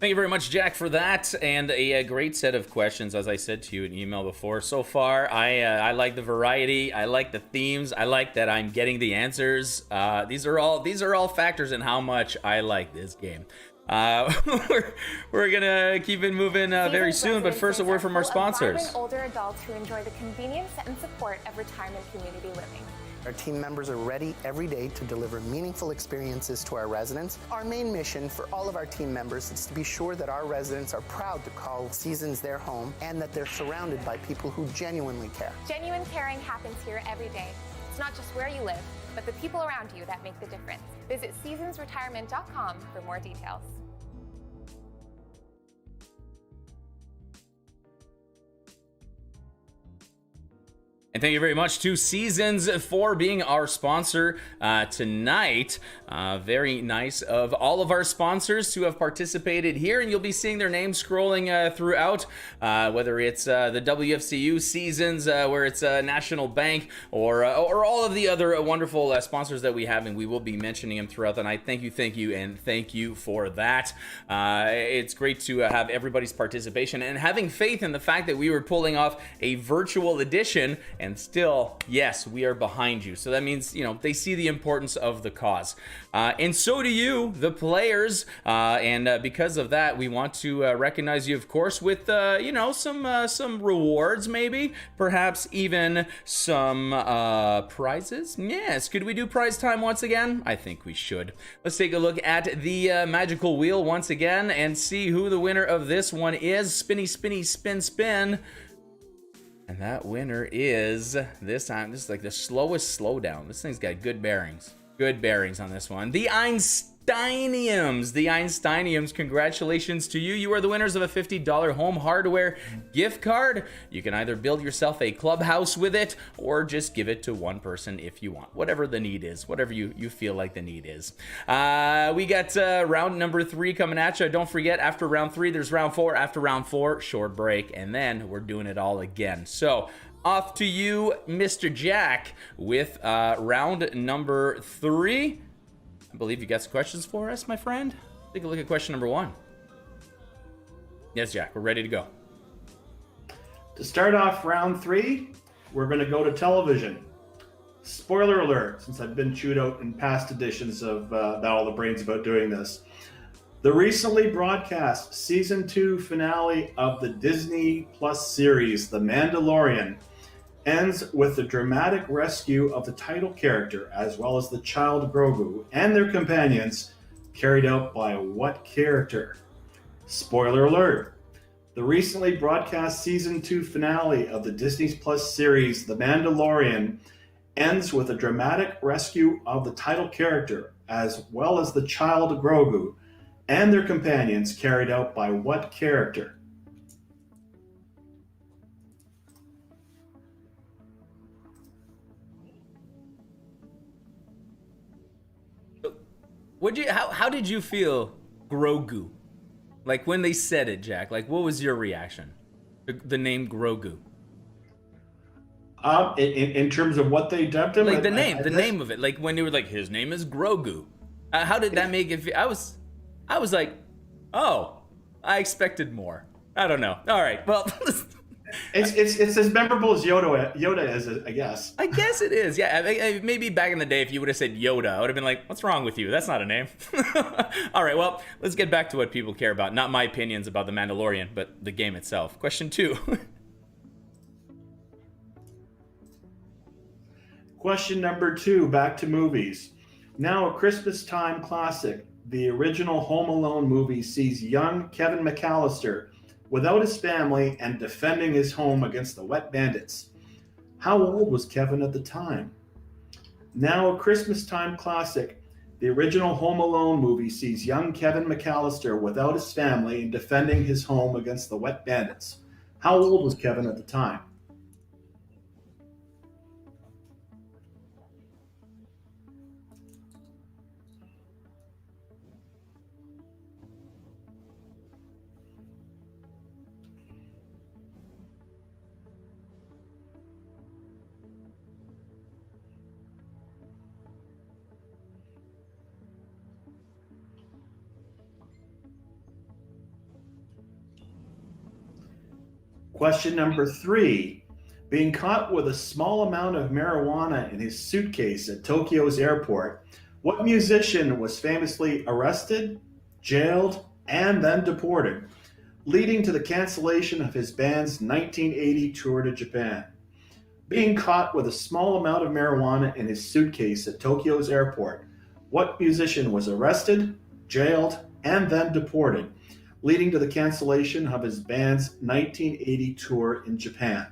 Speaker 4: Thank you very much, Jack, for that, and a great set of questions, as I said to you in email before. So far, I like the variety, I like the themes, I like that I'm getting the answers. These are all factors in how much I like this game. We're gonna keep it moving very soon, but first a word from our sponsors.
Speaker 6: Older adults who enjoy the convenience and support of retirement community living.
Speaker 7: Our team members are ready every day to deliver meaningful experiences to our residents. Our main mission for all of our team members is to be sure that our residents are proud to call Seasons their home and that they're surrounded by people who genuinely care.
Speaker 6: Genuine caring happens here every day. It's not just where you live, but the people around you that make the difference. Visit seasonsretirement.com for more details.
Speaker 4: And thank you very much to Seasons for being our sponsor tonight. Very nice of all of our sponsors to have participated here, and you'll be seeing their names scrolling throughout, whether it's the WFCU Seasons, where it's National Bank, or all of the other wonderful sponsors that we have, and we will be mentioning them throughout the night. Thank you, and thank you for that. It's great to have everybody's participation and having faith in the fact that we were pulling off a virtual edition. And still, yes, we are behind you. So that means, they see the importance of the cause. And so do you, the players. And because of that, we want to recognize you, of course, with, some rewards, maybe. Perhaps even some prizes. Yes, could we do prize time once again? I think we should. Let's take a look at the magical wheel once again and see who the winner of this one is. Spinny, spinny, spin, spin. And that winner is, this time, this is like the slowest slowdown. This thing's got good bearings. Good bearings on this one. The Einsteiniums. The Einsteiniums, congratulations to you. You are the winners of a $50 home hardware gift card. You can either build yourself a clubhouse with it or just give it to one person if you want. Whatever the need is. Whatever you feel like the need is. We got round number 3 coming at you. Don't forget, after round 3, there's round 4. After round 4, short break. And then we're doing it all again. So, off to you, Mr. Jack, with round number 3. I believe you got some questions for us, my friend. Take a look at question number 1. Yes, Jack, we're ready to go.
Speaker 5: To start off round 3, we're going to go to television. Spoiler alert, since I've been chewed out in past editions of Battle of the Brains about doing this. The recently broadcast Season 2 finale of the Disney Plus series, The Mandalorian, ends with the dramatic rescue of the title character, as well as the child Grogu and their companions, carried out by what character? Spoiler alert. The recently broadcast Season 2 finale of the Disney Plus series, The Mandalorian, ends with a dramatic rescue of the title character, as well as the child Grogu and their companions, carried out by what character?
Speaker 4: How did you feel, Grogu? Like when they said it, Jack, what was your reaction? The name Grogu.
Speaker 5: In terms of what they dubbed him,
Speaker 4: Like the name of it. Like when they were like, his name is Grogu. How did that make it feel? I was like, oh, I expected more. I don't know. All right, well,
Speaker 5: it's as memorable as Yoda is, I guess.
Speaker 4: I guess it is. Yeah, maybe back in the day, if you would have said Yoda, I would have been like, what's wrong with you? That's not a name. All right, well, let's get back to what people care about. Not my opinions about The Mandalorian, but the game itself. Question 2.
Speaker 5: Question number 2, back to movies. Now a Christmas time classic, the original Home Alone movie sees young Kevin McAllister without his family and defending his home against the wet bandits. How old was Kevin at the time? Now a Christmas time classic, the original Home Alone movie sees young Kevin McAllister without his family and defending his home against the wet bandits. How old was Kevin at the time? Question number 3. Being caught with a small amount of marijuana in his suitcase at Tokyo's airport, what musician was famously arrested, jailed, and then deported, leading to the cancellation of his band's 1980 tour to Japan? Being caught with a small amount of marijuana in his suitcase at Tokyo's airport, what musician was arrested, jailed, and then deported, leading to the cancellation of his band's 1980 tour in Japan?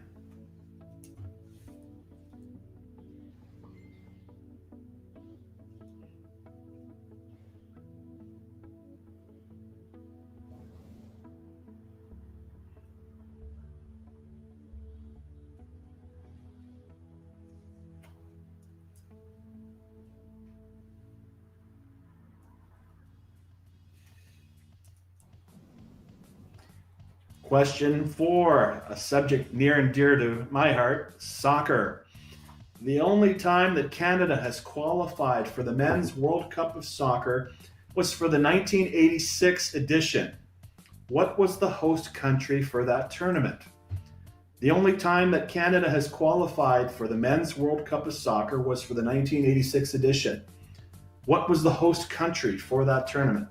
Speaker 5: Question 4, a subject near and dear to my heart, soccer. The only time that Canada has qualified for the Men's World Cup of Soccer was for the 1986 edition. What was the host country for that tournament? The only time that Canada has qualified for the Men's World Cup of Soccer was for the 1986 edition. What was the host country for that tournament?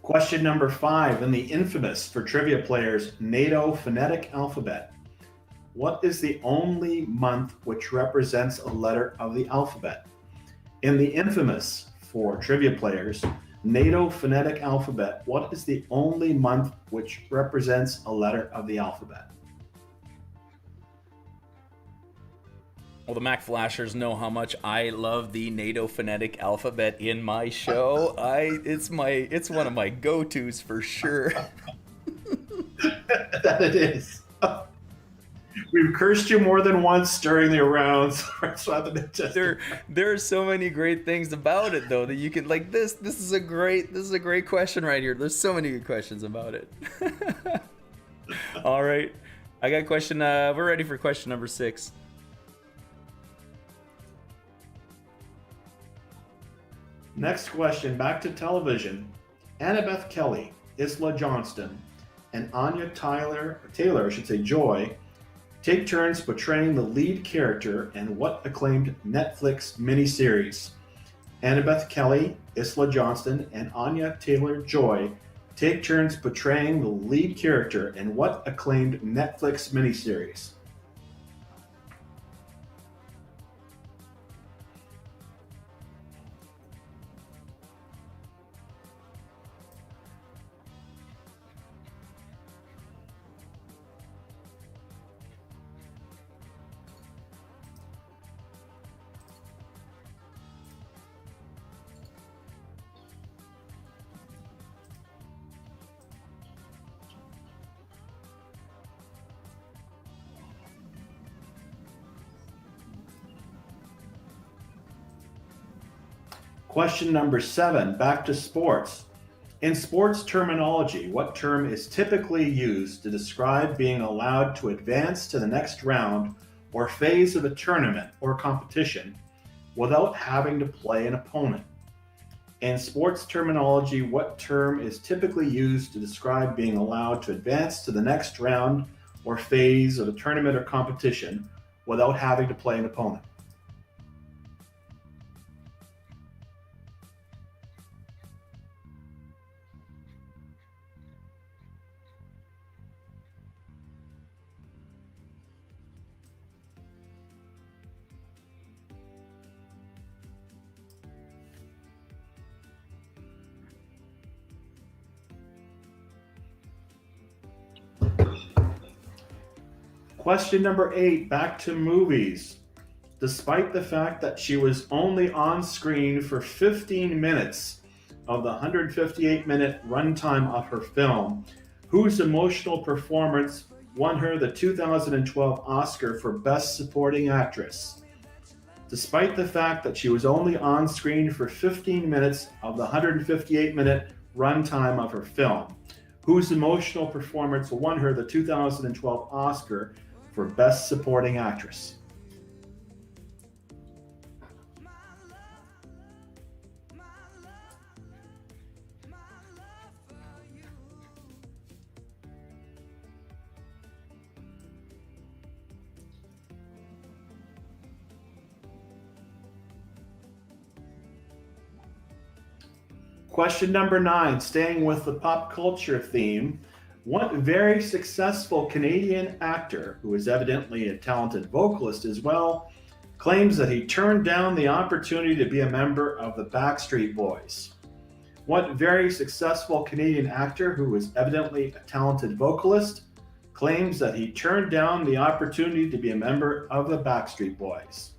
Speaker 5: Question number 5, in the infamous, for trivia players, NATO phonetic alphabet. What is the only month which represents a letter of the alphabet? In the infamous, for trivia players, NATO phonetic alphabet, what is the only month which represents a letter of the alphabet?
Speaker 4: Well, the Mac Flashers know how much I love the NATO phonetic alphabet in my show. It's one of my go-tos for sure.
Speaker 5: That it is. We've cursed you more than once during the rounds.
Speaker 4: There are so many great things about it, though, that you can like this. This is a great question right here. There's so many good questions about it. All right, I got a question. We're ready for question number 6.
Speaker 5: Next question, back to television. Annabeth Kelly, Isla Johnston, and Anya Taylor, Joy, take turns portraying the lead character in what acclaimed Netflix miniseries? Annabeth Kelly, Isla Johnston, and Anya Taylor-Joy take turns portraying the lead character in what acclaimed Netflix miniseries? Question number 7, back to sports. In sports terminology, what term is typically used to describe being allowed to advance to the next round or phase of a tournament or competition without having to play an opponent? In sports terminology, what term is typically used to describe being allowed to advance to the next round or phase of a tournament or competition without having to play an opponent? Question number 8, back to movies. Despite the fact that she was only on screen for 15 minutes of the 158-minute runtime of her film, whose emotional performance won her the 2012 Oscar for Best Supporting Actress? Despite the fact that she was only on screen for 15 minutes of the 158-minute runtime of her film, whose emotional performance won her the 2012 Oscar for Best Supporting Actress? Question number 9, staying with the pop culture theme. What very successful Canadian actor, who is evidently a talented vocalist as well, claims that he turned down the opportunity to be a member of the Backstreet Boys? What very successful Canadian actor, who is evidently a talented vocalist, claims that he turned down the opportunity to be a member of the Backstreet Boys?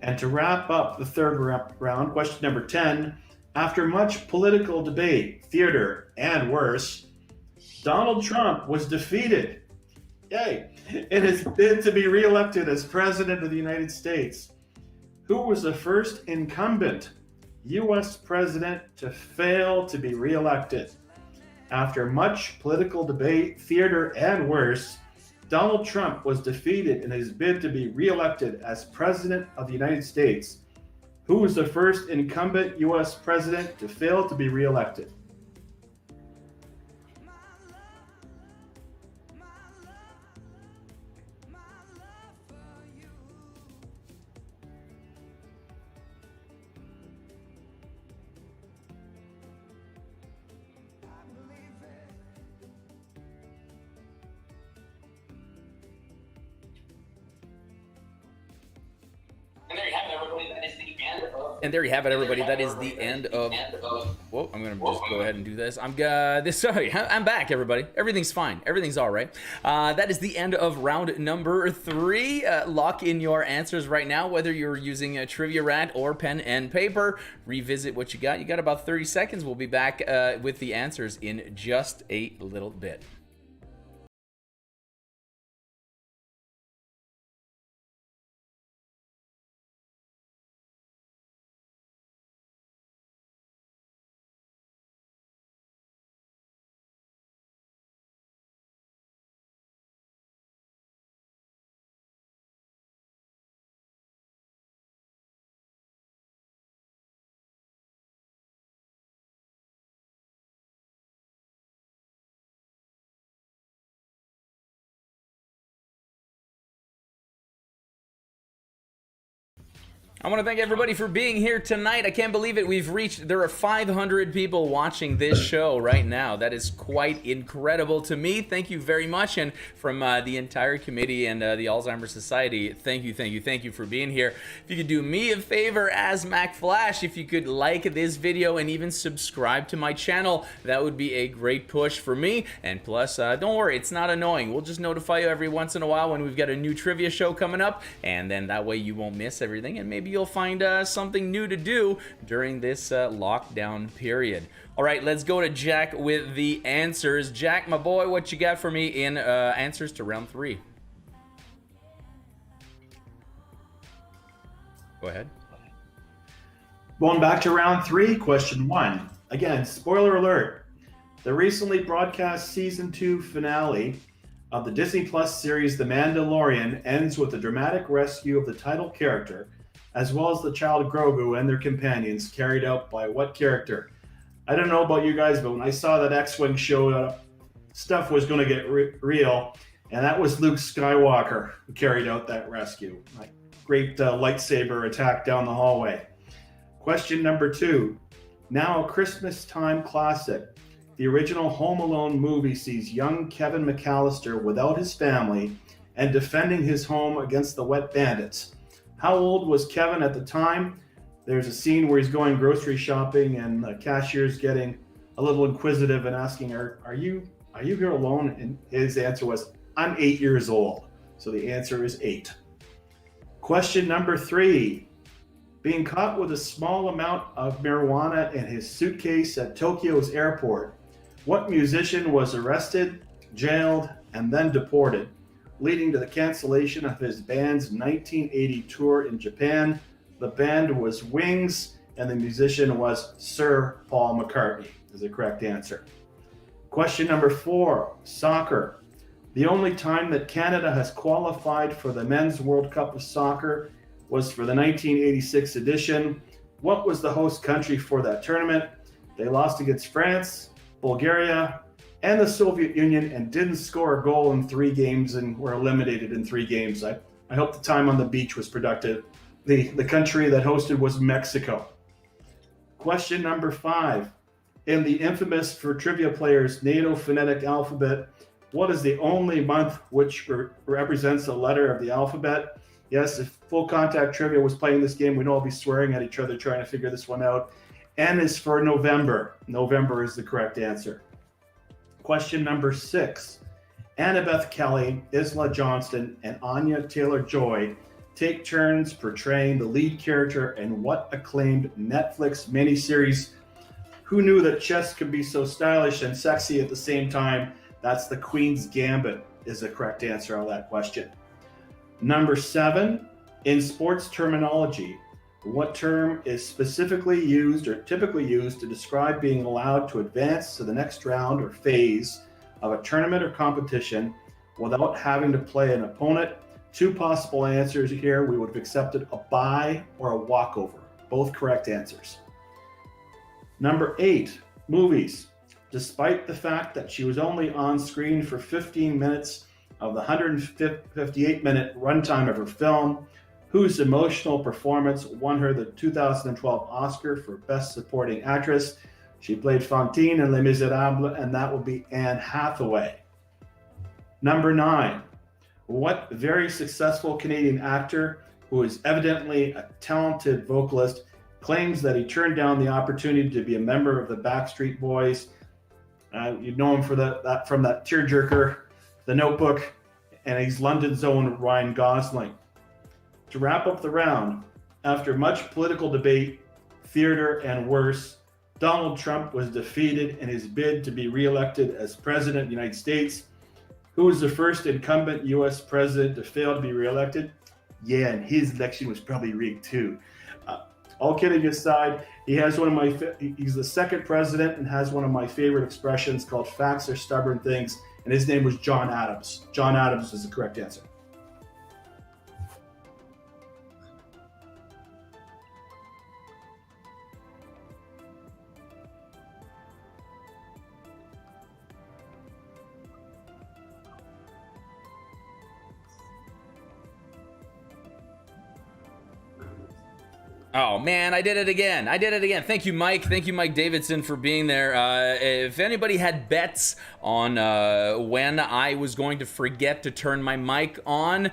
Speaker 5: And to wrap up the third round, question number 10, after much political debate, theater, and worse, Donald Trump was defeated, yay, in his bid to be reelected as President of the United States. Who was the first incumbent U.S. president to fail to be reelected? After much political debate, theater, and worse, Donald Trump was defeated in his bid to be reelected as President of the United States. Who was the first incumbent U.S. president to fail to be reelected?
Speaker 4: And there you have it, everybody. That is the end of. Whoa! I'm gonna just go ahead and do this. Sorry, I'm back, everybody. Everything's fine. Everything's all right. That is the end of round number 3. Lock in your answers right now, whether you're using a trivia rat or pen and paper. Revisit what you got. You got about 30 seconds. We'll be back with the answers in just a little bit. I want to thank everybody for being here tonight. I can't believe it. There are 500 people watching this show right now. That is quite incredible to me. Thank you very much. And from the entire committee and the Alzheimer Society, thank you for being here. If you could do me a favor as Mac Flash, if you could like this video and even subscribe to my channel, that would be a great push for me. And plus, don't worry, it's not annoying. We'll just notify you every once in a while when we've got a new trivia show coming up, and then that way you won't miss everything, and maybe you'll find something new to do during this lockdown period. All right, let's go to Jack with the answers. Jack, my boy, what you got for me in answers to round 3? Go ahead.
Speaker 5: Going back to round 3, question 1. Again, spoiler alert. The recently broadcast season 2 finale of the Disney Plus series The Mandalorian ends with the dramatic rescue of the title character, as well as the child Grogu and their companions, carried out by what character? I don't know about you guys, but when I saw that X-Wing show up, stuff was going to get real, and that was Luke Skywalker who carried out that rescue. Great lightsaber attack down the hallway. Question number 2. Now a Christmas time classic. The original Home Alone movie sees young Kevin McAllister without his family and defending his home against the wet bandits. How old was Kevin at the time? There's a scene where he's going grocery shopping and the cashier's getting a little inquisitive and asking, are you here alone? And his answer was, I'm 8 years old. So the answer is 8. Question number 3. Being caught with a small amount of marijuana in his suitcase at Tokyo's airport, what musician was arrested, jailed, and then deported, leading to the cancellation of his band's 1980 tour in Japan? The band was Wings, and the musician was Sir Paul McCartney, is the correct answer. Question number 4, soccer. The only time that Canada has qualified for the Men's World Cup of Soccer was for the 1986 edition. What was the host country for that tournament? They lost against France, Bulgaria, and the Soviet Union, and didn't score a goal in 3 games and were eliminated in 3 games. I hope the time on the beach was productive. The country that hosted was Mexico. Question number 5. In the infamous, for trivia players, NATO phonetic alphabet, what is the only month which represents a letter of the alphabet? Yes, if Full Contact Trivia was playing this game, we'd all be swearing at each other trying to figure this one out. N is for November. November is the correct answer. Question number 6. Annabeth Kelly, Isla Johnston, and Anya Taylor-Joy take turns portraying the lead character in what acclaimed Netflix miniseries? Who knew that chess could be so stylish and sexy at the same time? That's The Queen's Gambit is the correct answer on that question. Number 7, in sports terminology, what term is specifically used or typically used to describe being allowed to advance to the next round or phase of a tournament or competition without having to play an opponent? 2 possible answers here. We would have accepted a bye or a walkover. Both correct answers. Number 8, movies. Despite the fact that she was only on screen for 15 minutes of the 158-minute runtime of her film, whose emotional performance won her the 2012 Oscar for Best Supporting Actress? She played Fantine in Les Miserables, and that would be Anne Hathaway. Number 9, what very successful Canadian actor, who is evidently a talented vocalist, claims that he turned down the opportunity to be a member of the Backstreet Boys? You know him from that tearjerker, The Notebook, and he's London's own Ryan Gosling. To wrap up the round, after much political debate, theater, and worse, Donald Trump was defeated in his bid to be reelected as President of the United States. Who was the first incumbent U.S. president to fail to be reelected? Yeah, and his election was probably rigged too. All kidding aside, he's the second president and has one of my favorite expressions called "facts are stubborn things," and his name was John Adams. John Adams is the correct answer.
Speaker 4: Oh man, I did it again. Thank you, Mike. Thank you, Mike Davidson, for being there. If anybody had bets on when I was going to forget to turn my mic on,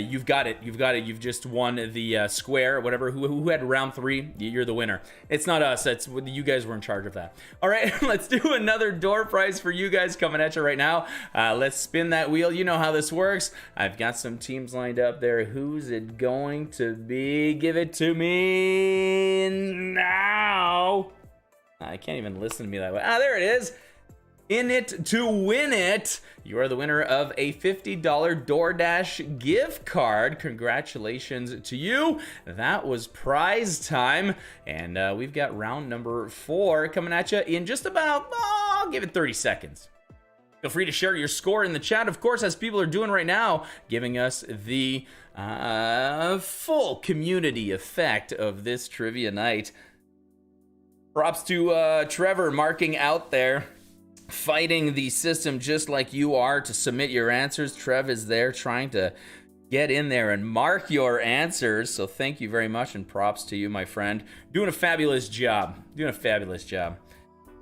Speaker 4: you've got it. You've just won the square, whatever. Who had round 3? You're the winner. It's not us. It's you guys were in charge of that. All right, let's do another door prize for you guys coming at you right now. Let's spin that wheel. You know how this works. I've got some teams lined up there. Who's it going to be? Give it to me now. I can't even listen to me that way. There it is. In it to win it. You are the winner of a $50 DoorDash gift card. Congratulations to you. That was prize time. And we've got round number 4 coming at you in just about, I'll give it 30 seconds. Feel free to share your score in the chat, of course, as people are doing right now, giving us the full community effect of this trivia night. Props to Trevor marking out there, fighting the system just like you are to submit your answers. Trev is there trying to get in there and mark your answers. So thank you very much and props to you, my friend. Doing a fabulous job.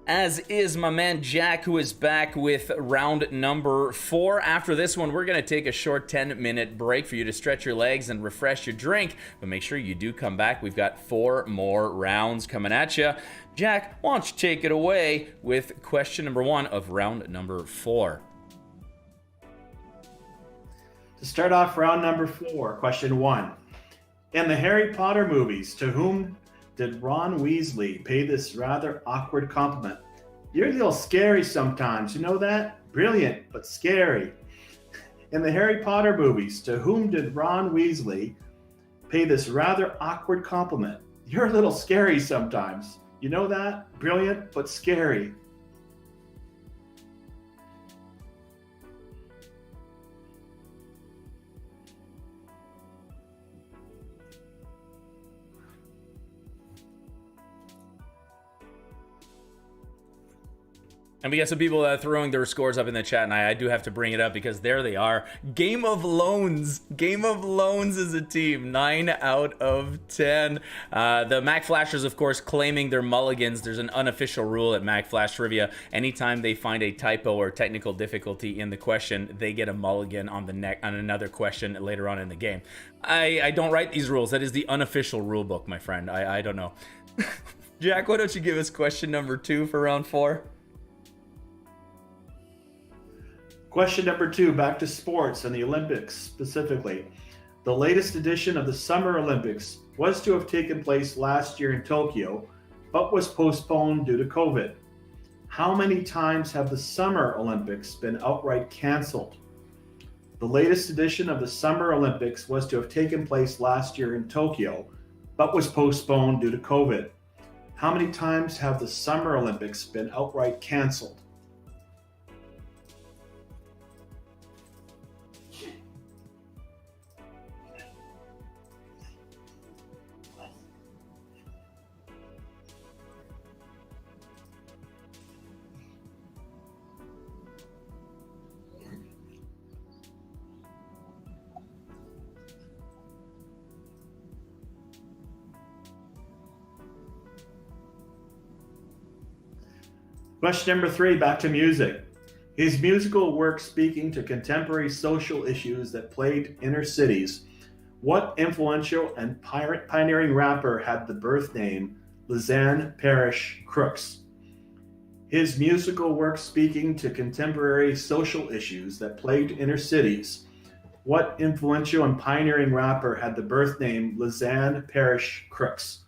Speaker 4: As is my man Jack, who is back with round number 4. After this one, we're going to take a short 10-minute break for you to stretch your legs and refresh your drink. But make sure you do come back. We've got 4 more rounds coming at you. Jack, why don't you take it away with question number 1 of round number 4.
Speaker 5: To start off round number 4, question 1. In the Harry Potter movies, to whom did Ron Weasley pay this rather awkward compliment? You're a little scary sometimes, you know that? Brilliant, but scary. In the Harry Potter movies, to whom did Ron Weasley pay this rather awkward compliment? You're a little scary sometimes, you know that? Brilliant, but scary.
Speaker 4: And we got some people throwing their scores up in the chat, and I do have to bring it up because there they are. Game of Loans. Game of Loans is a team. 9 out of 10. The Mack Flashers, of course, claiming their mulligans. There's an unofficial rule at Mack Flash Trivia. Anytime they find a typo or technical difficulty in the question, they get a mulligan on another question later on in the game. I don't write these rules. That is the unofficial rule book, my friend. I don't know. Jack, why don't you give us question number 2 for round 4?
Speaker 5: Question number 2, back to sports and the Olympics specifically. The latest edition of the Summer Olympics was to have taken place last year in Tokyo, but was postponed due to COVID. How many times have the Summer Olympics been outright canceled? The latest edition of the Summer Olympics was to have taken place last year in Tokyo, but was postponed due to COVID. How many times have the Summer Olympics been outright canceled? Question number 3, back to music. His musical work speaking to contemporary social issues that plagued inner cities. What influential and pioneering rapper had the birth name Lisanne Parish Crooks? His musical work speaking to contemporary social issues that plagued inner cities. What influential and pioneering rapper had the birth name Lisanne Parish Crooks?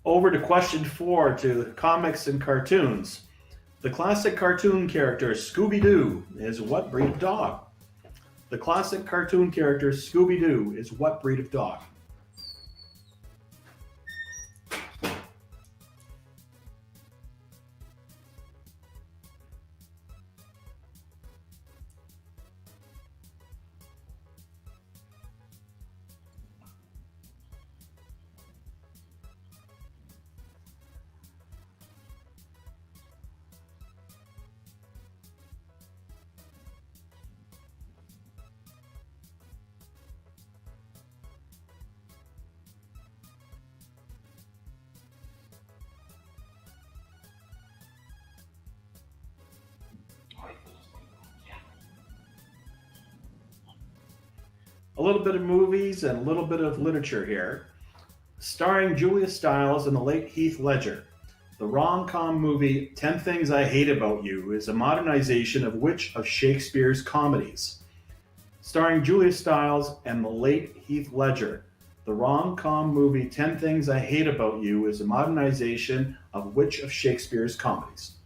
Speaker 5: Over to question 4, to comics and cartoons. The classic cartoon character Scooby-Doo is what breed of dog? The classic cartoon character Scooby-Doo is what breed of dog? a little bit of movies and a little bit of literature here. Starring Julia Stiles and the late Heath Ledger, the rom-com movie 10 Things I Hate About You is a modernization of which of Shakespeare's comedies? Starring Julia Stiles and the late Heath Ledger, the rom-com movie 10 Things I Hate About You is a modernization of which of Shakespeare's comedies?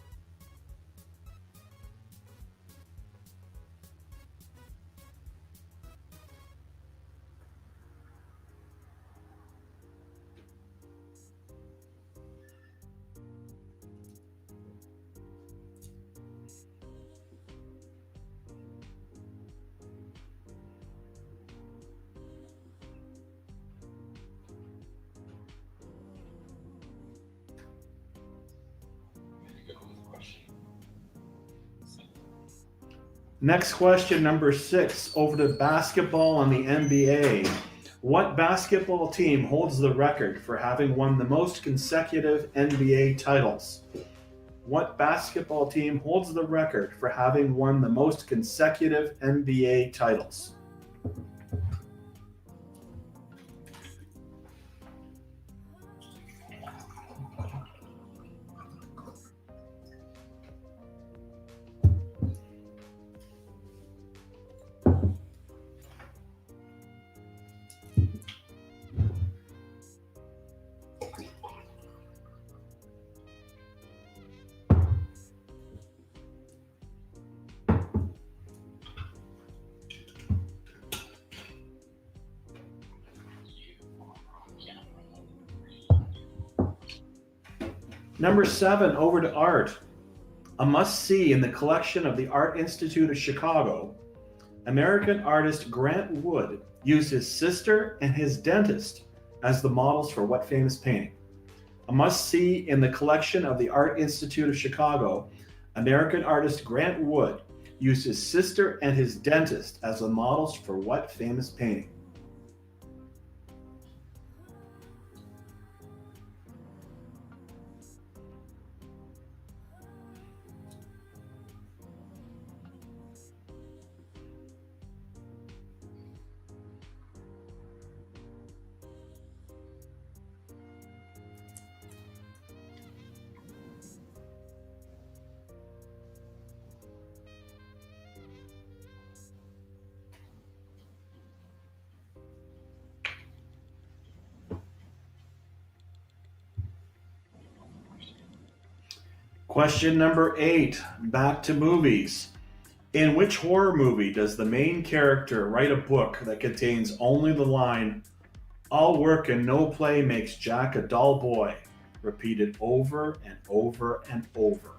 Speaker 5: Next question, number 6, over to basketball on the NBA. What basketball team holds the record for having won the most consecutive NBA titles? What basketball team holds the record for having won the most consecutive NBA titles? Number 7, over to art. A must-see in the collection of the Art Institute of Chicago, American artist Grant Wood used his sister and his dentist as the models for what famous painting? A must-see in the collection of the Art Institute of Chicago, American artist Grant Wood used his sister and his dentist as the models for what famous painting? Question number 8, back to movies. In which horror movie does the main character write a book that contains only the line, "All work and no play makes Jack a dull boy," repeated over and over and over?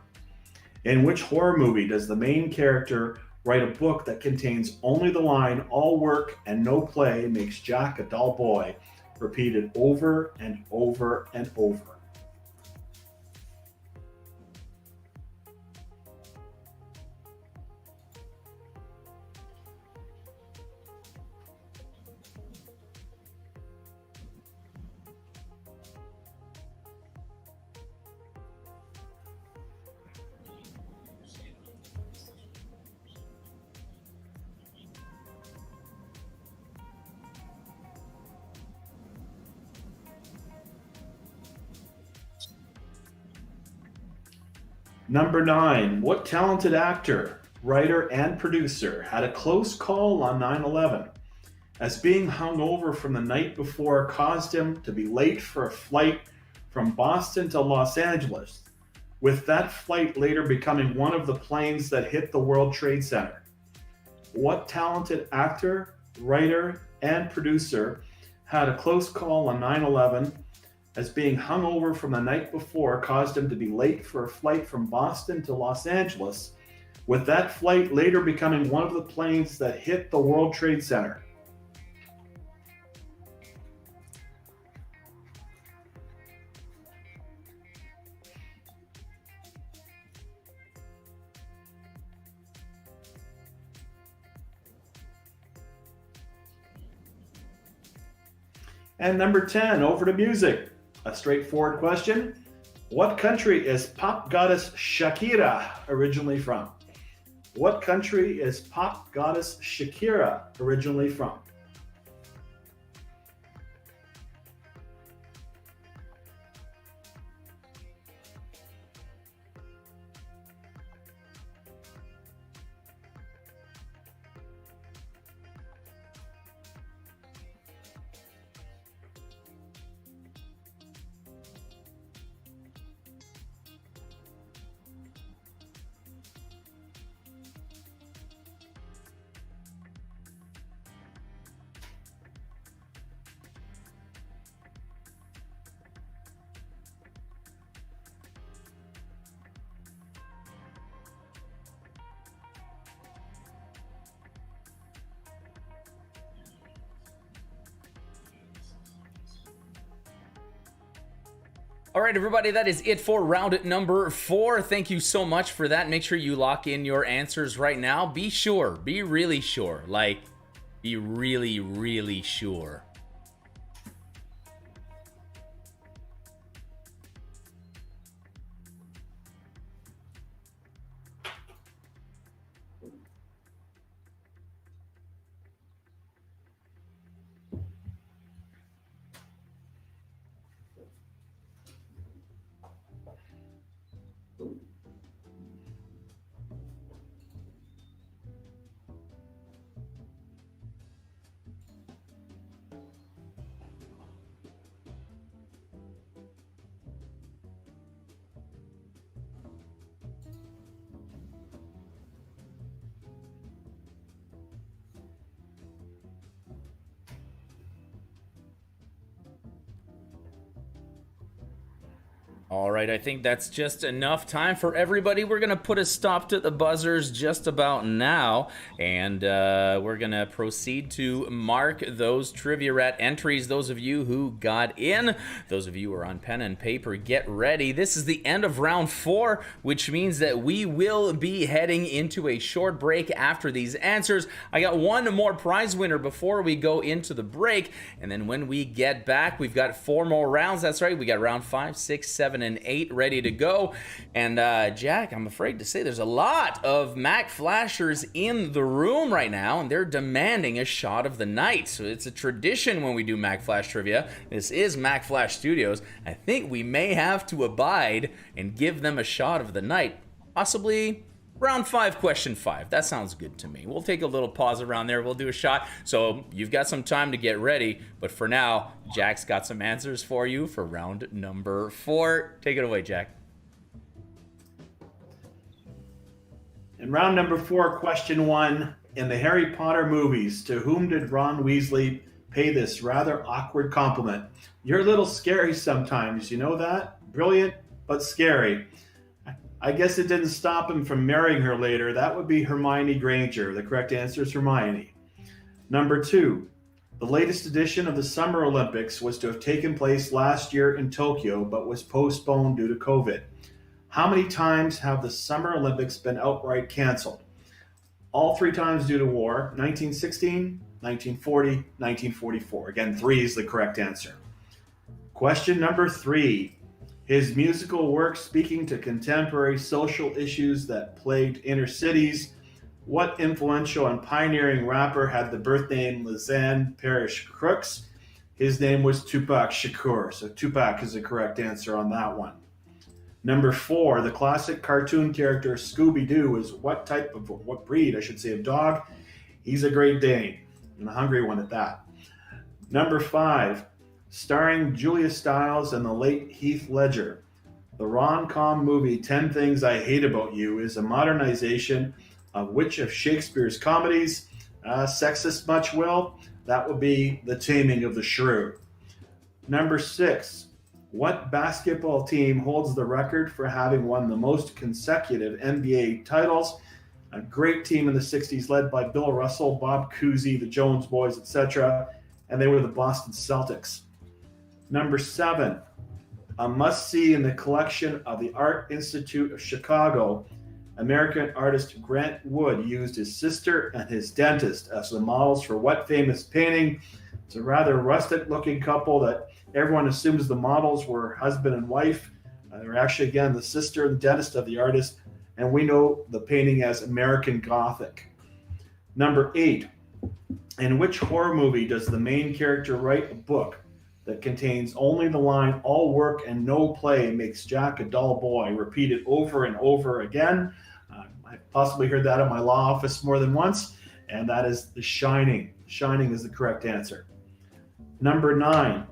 Speaker 5: In which horror movie does the main character write a book that contains only the line, "All work and no play makes Jack a dull boy," repeated over and over and over? Number 9, what talented actor, writer, and producer had a close call on 9/11, as being hungover from the night before caused him to be late for a flight from Boston to Los Angeles, with that flight later becoming one of the planes that hit the World Trade Center? What talented actor, writer, and producer had a close call on 9/11, as being hungover from the night before caused him to be late for a flight from Boston to Los Angeles, with that flight later becoming one of the planes that hit the World Trade Center? And number 10, over to music. A straightforward question. What country is pop goddess Shakira originally from? What country is pop goddess Shakira originally from?
Speaker 4: All right, everybody, that is it for round number 4. Thank you so much for that. Make sure you lock in your answers right now. Be really sure, like, be really, really sure. All right, I think that's just enough time for everybody. We're going to put a stop to the buzzers just about now, and we're going to proceed to mark those Trivia Rat entries. Those of you who got in, those of you who are on pen and paper, get ready. This is the end of round 4, which means that we will be heading into a short break after these answers. I got one more prize winner before we go into the break, and then when we get back, we've got 4 more rounds. That's right, we got round 5, 6, 7, and 8 ready to go. And Jack, I'm afraid to say there's a lot of Mack flashers in the room right now, and they're demanding a shot of the night. So it's a tradition when we do Mack Flash trivia. This is Mack Flash Studios. I think we may have to abide and give them a shot of the night. Possibly round 5, question 5. That sounds good to me. We'll take a little pause around there. We'll do a shot. So you've got some time to get ready. But for now, Jack's got some answers for you for round number 4. Take it away, Jack.
Speaker 5: In round number 4, question 1. In the Harry Potter movies, to whom did Ron Weasley pay this rather awkward compliment? You're a little scary sometimes, you know that? Brilliant, but scary. I guess it didn't stop him from marrying her later. That would be Hermione Granger. The correct answer is Hermione. Number 2. The latest edition of the Summer Olympics was to have taken place last year in Tokyo, but was postponed due to COVID. How many times have the Summer Olympics been outright canceled? All 3 times due to war: 1916, 1940, 1944. Again, 3 is the correct answer. Question number 3. His musical work speaking to contemporary social issues that plagued inner cities. What influential and pioneering rapper had the birth name Lisanne Parish Crooks? His name was Tupac Shakur. So Tupac is the correct answer on that one. Number 4, the classic cartoon character Scooby-Doo is what breed, of dog? He's a Great Dane, and a hungry one at that. Number 5, starring Julia Stiles and the late Heath Ledger. The rom-com movie 10 Things I Hate About You is a modernization of which of Shakespeare's comedies? Sexist much, Will? That would be The Taming of the Shrew. Number 6, what basketball team holds the record for having won the most consecutive NBA titles? A great team in the 60s led by Bill Russell, Bob Cousy, the Jones Boys, etc. And they were the Boston Celtics. Number 7, a must-see in the collection of the Art Institute of Chicago. American artist Grant Wood used his sister and his dentist as the models for what famous painting? It's a rather rustic-looking couple that everyone assumes the models were husband and wife. They're actually, again, the sister and dentist of the artist, and we know the painting as American Gothic. Number 8, in which horror movie does the main character write a book that contains only the line, all work and no play makes Jack a dull boy, repeated over and over again? I've possibly heard that in my law office more than once, and that is The Shining. Shining is the correct answer. Number 9,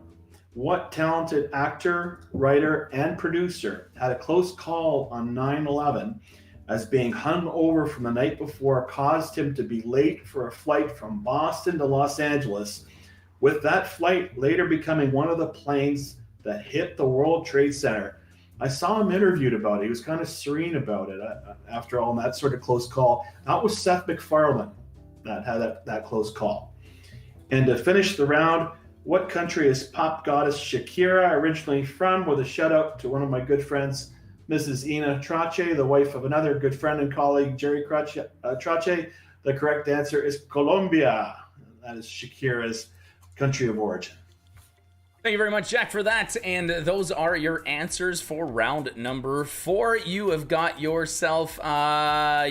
Speaker 5: what talented actor, writer, and producer had a close call on 9/11 as being hung over from the night before caused him to be late for a flight from Boston to Los Angeles, with that flight later becoming one of the planes that hit the World Trade Center? I saw him interviewed about it. He was kind of serene about it after all, that sort of close call. That was Seth MacFarlane that had that close call. And to finish the round, What country is pop goddess Shakira originally from? With a shout out to one of my good friends, Mrs. Ina Trache, the wife of another good friend and colleague, Jerry Trache. The correct answer is Colombia. That is Shakira's country of origin.
Speaker 4: Thank you very much, Jack, for that. And those are your answers for round number 4. You have got yourself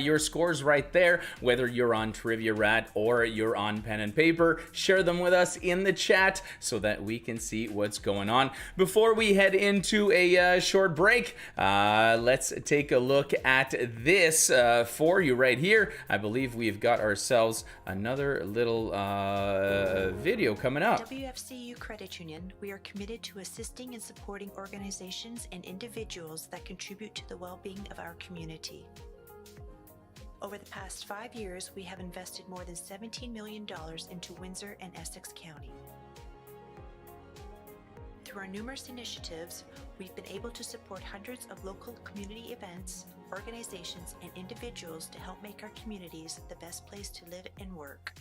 Speaker 4: your scores right there, whether you're on Trivia Rat or you're on pen and paper. Share them with us in the chat so that we can see what's going on. Before we head into a short break, let's take a look at this for you right here. I believe we've got ourselves another little video coming up.
Speaker 8: WFCU Credit Union, we are committed to assisting and supporting organizations and individuals that contribute to the well-being of our community. Over the past 5 years, we have invested more than $17 million into Windsor and Essex County. Through our numerous initiatives, we've been able to support hundreds of local community events, organizations, and individuals to help make our communities the best place to live and work.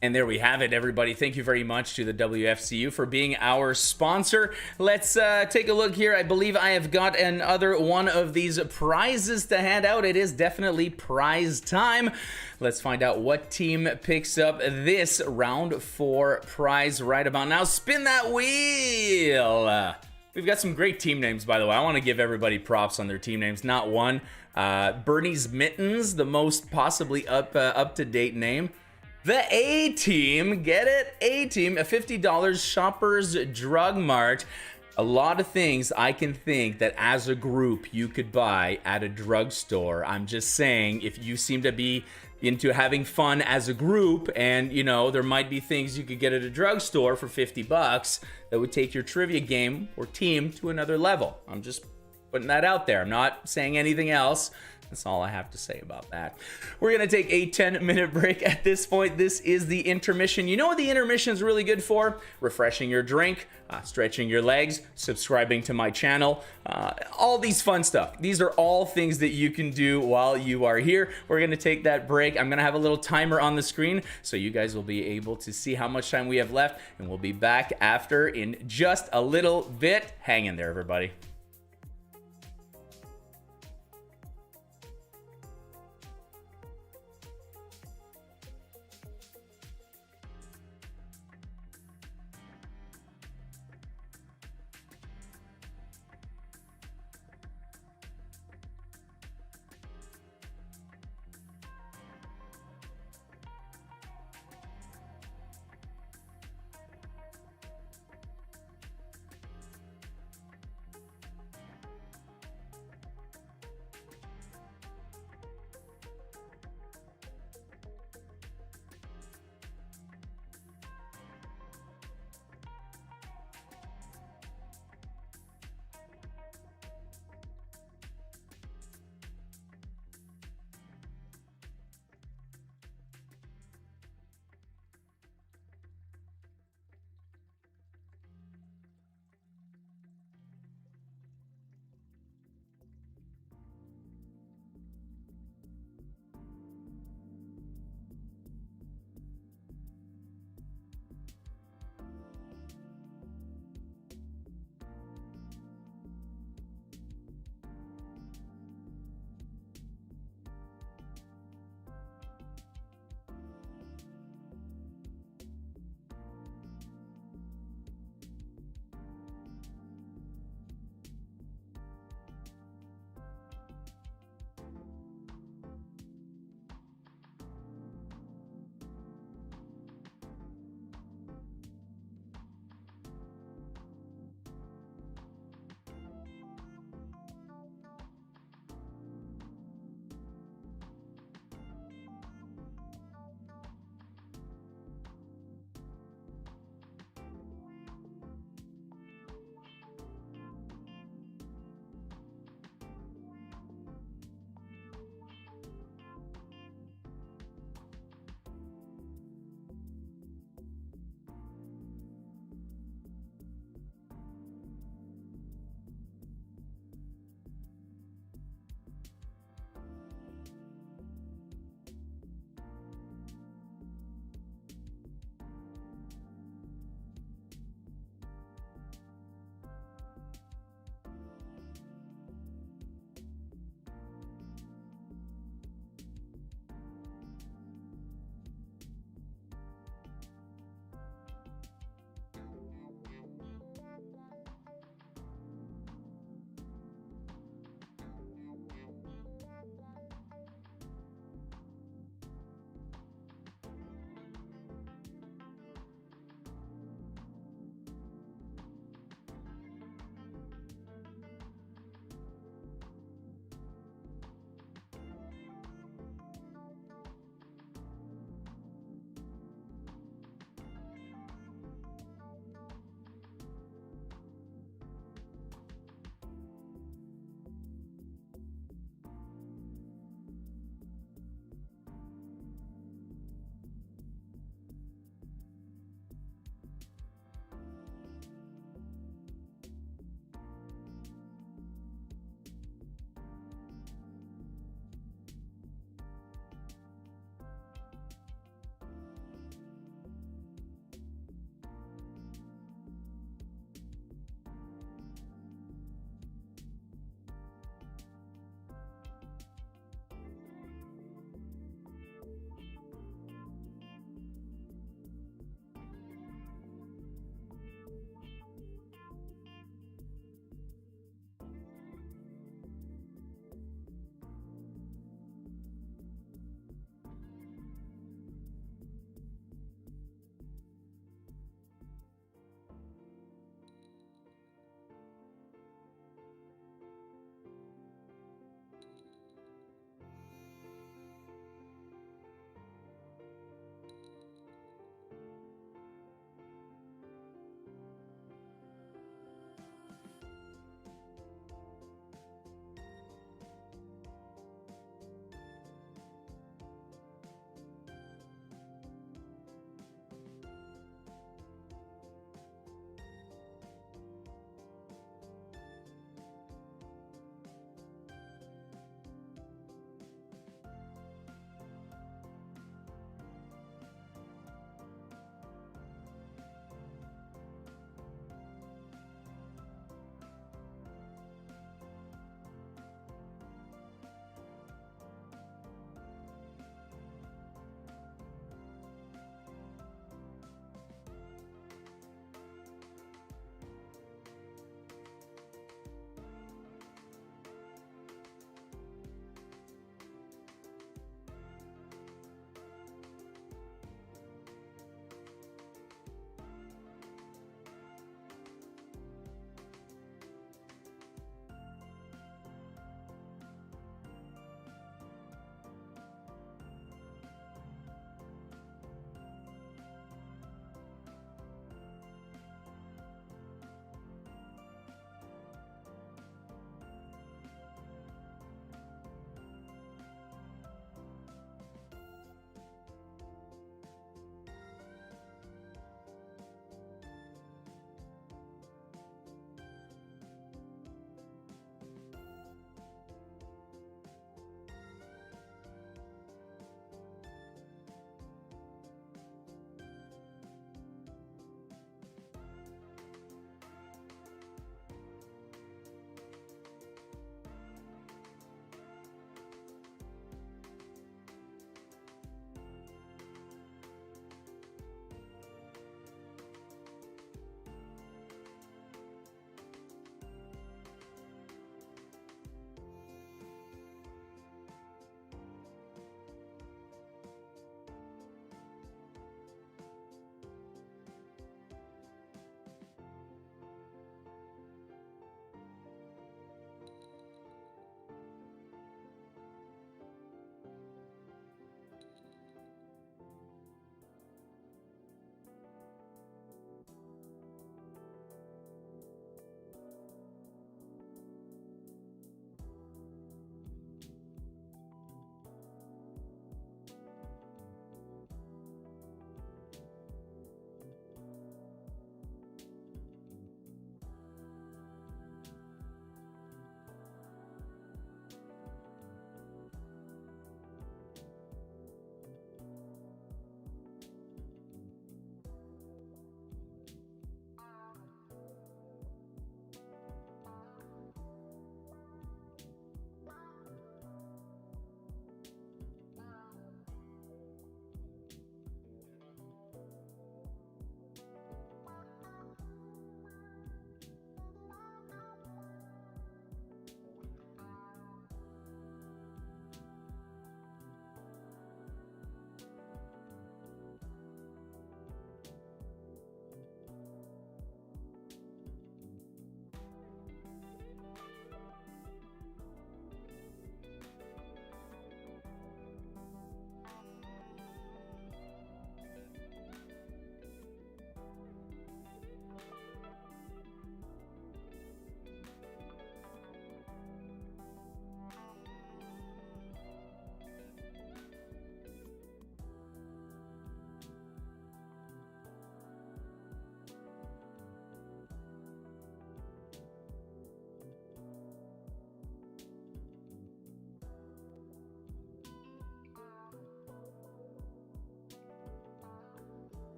Speaker 4: And there we have it, everybody. Thank you very much to the WFCU for being our sponsor. Let's take a look here. I believe I have got another one of these prizes to hand out. It is definitely prize time. Let's find out what team picks up this round 4 prize right about now. Spin that wheel. We've got some great team names, by the way. I want to give everybody props on their team names. Not one. Bernie's Mittens, the most possibly up-to-date name. The A-Team, get it? A-Team, a $50 Shoppers Drug Mart. A lot of things I can think that as a group you could buy at a drugstore. I'm just saying, if you seem to be into having fun as a group, and you know, there might be things you could get at a drugstore for $50 that would take your trivia game or team to another level. I'm just putting that out there. I'm not saying anything else. That's all I have to say about that. We're going to take a 10-minute break at this point. This is the intermission. You know what the intermission is really good for? Refreshing your drink, stretching your legs, subscribing to my channel, all these fun stuff. These are all things that you can do while you are here. We're going to take that break. I'm going to have a little timer on the screen so you guys will be able to see how much time we have left, and we'll be back after in just a little bit. Hang in there, everybody.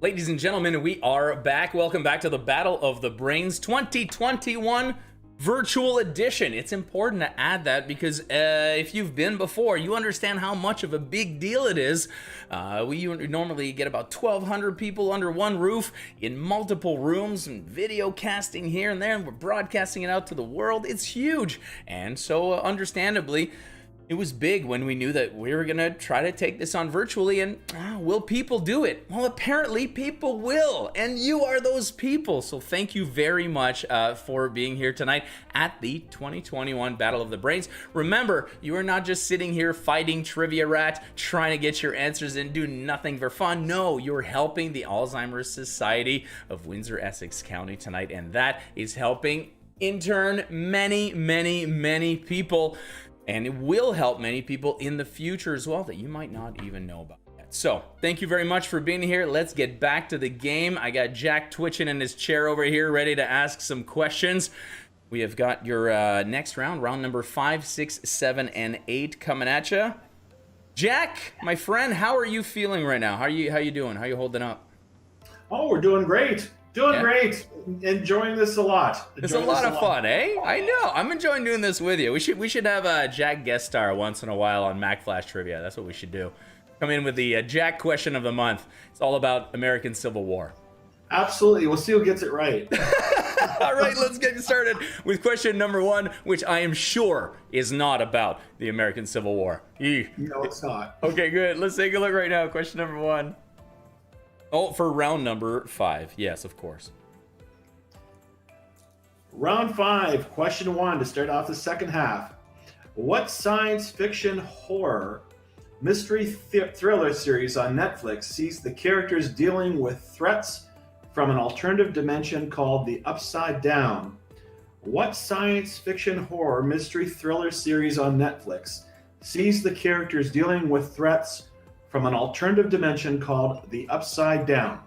Speaker 4: Ladies and gentlemen, we are back. Welcome back to the Battle of the Brains 2021 virtual edition. It's important to add that because if you've been before, you understand how much of a big deal it is. We normally get about 1,200 people under one roof in multiple rooms and video casting here and there, and we're broadcasting it out to the world. It's huge. And so understandably, it was big when we knew that we were going to try to take this on virtually, and will people do it? Well, apparently people will, and you are those people. So thank you very much for being here tonight at the 2021 Battle of the Brains. Remember, you are not just sitting here fighting Trivia Rat, trying to get your answers and do nothing for fun. No, you're helping the Alzheimer's Society of Windsor-Essex County tonight, and that is helping, in turn, many, many, many people. And it will help many people in the future as well that you might not even know about yet. So, thank you very much for being here. Let's get back to the game. I got Jack twitching in his chair over here, ready to ask some questions. We have got your next round, round number 5, 6, 7, and 8 coming at you. Jack, my friend, how are you feeling right now? How you doing? How are you holding up?
Speaker 5: Oh, we're doing great. Great. Enjoying this a lot.
Speaker 4: It's a lot of fun, eh? I know. I'm enjoying doing this with you. We should have a Jack guest star once in a while on Mack Flash Trivia. That's what we should do. Come in with the Jack question of the month. It's all about American Civil War.
Speaker 5: Absolutely. We'll see who gets it right.
Speaker 4: All right, let's get started with question number 1, which I am sure is not about the American Civil War.
Speaker 5: No, it's not.
Speaker 4: Okay, good. Let's take a look right now. Question number 1. Oh, for round number 5. Yes, of course.
Speaker 5: Round 5, question 1 to start off the second half. What science fiction horror mystery thriller series on Netflix sees the characters dealing with threats from an alternative dimension called the Upside Down? What science fiction horror mystery thriller series on Netflix sees the characters dealing with threats from an alternative dimension called the Upside Down?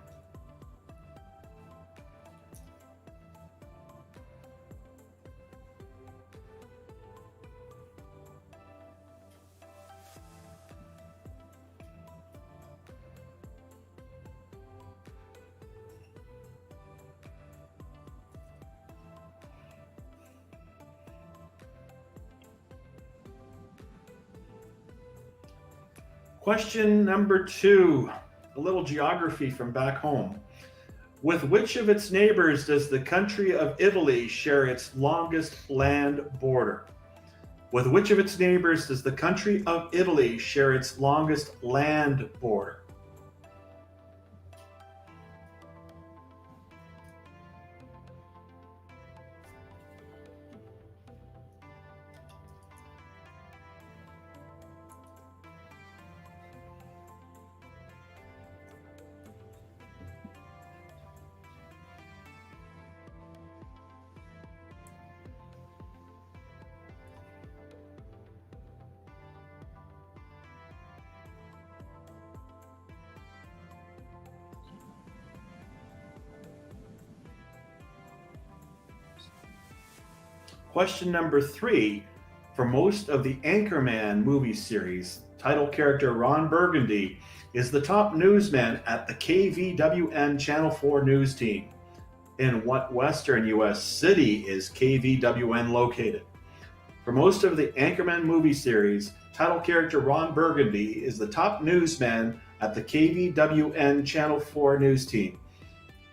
Speaker 5: Question number 2, a little geography from back home. With which of its neighbors does the country of Italy share its longest land border? With which of its neighbors does the country of Italy share its longest land border? Question number 3. For most of the Anchorman movie series, title character Ron Burgundy is the top newsman at the KVWN Channel 4 news team. In what western U.S. city is KVWN located? For most of the Anchorman movie series, title character Ron Burgundy is the top newsman at the KVWN Channel 4 news team.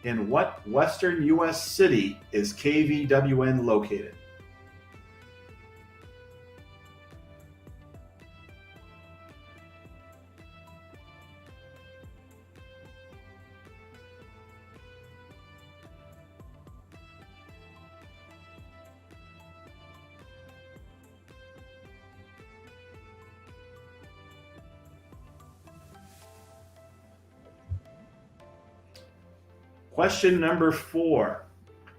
Speaker 5: In what western U.S. city is KVWN located? Question number 4.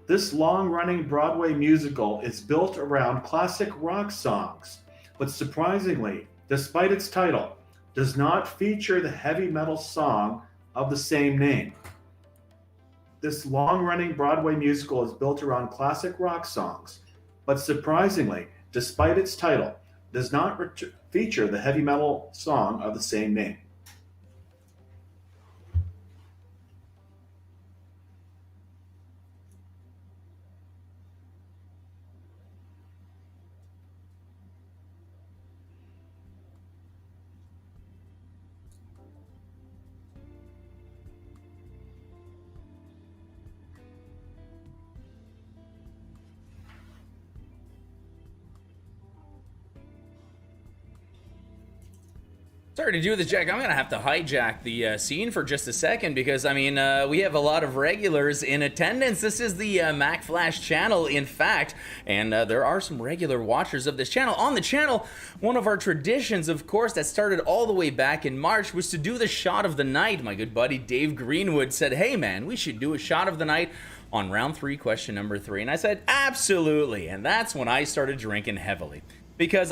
Speaker 5: This long-running Broadway musical is built around classic rock songs, but surprisingly, despite its title, does not feature the heavy metal song of the same name. This long-running Broadway musical is built around classic rock songs, but surprisingly, despite its title, does not feature the heavy metal song of the same name.
Speaker 4: Sorry to do this, Jack. I'm going to have to hijack the scene for just a second because, I mean, we have a lot of regulars in attendance. This is the Mack Flash channel, in fact, and there are some regular watchers of this channel. On the channel, one of our traditions, of course, that started all the way back in March was to do the shot of the night. My good buddy Dave Greenwood said, hey, man, we should do a shot of the night on round 3, question number 3. And I said, absolutely. And that's when I started drinking heavily. Because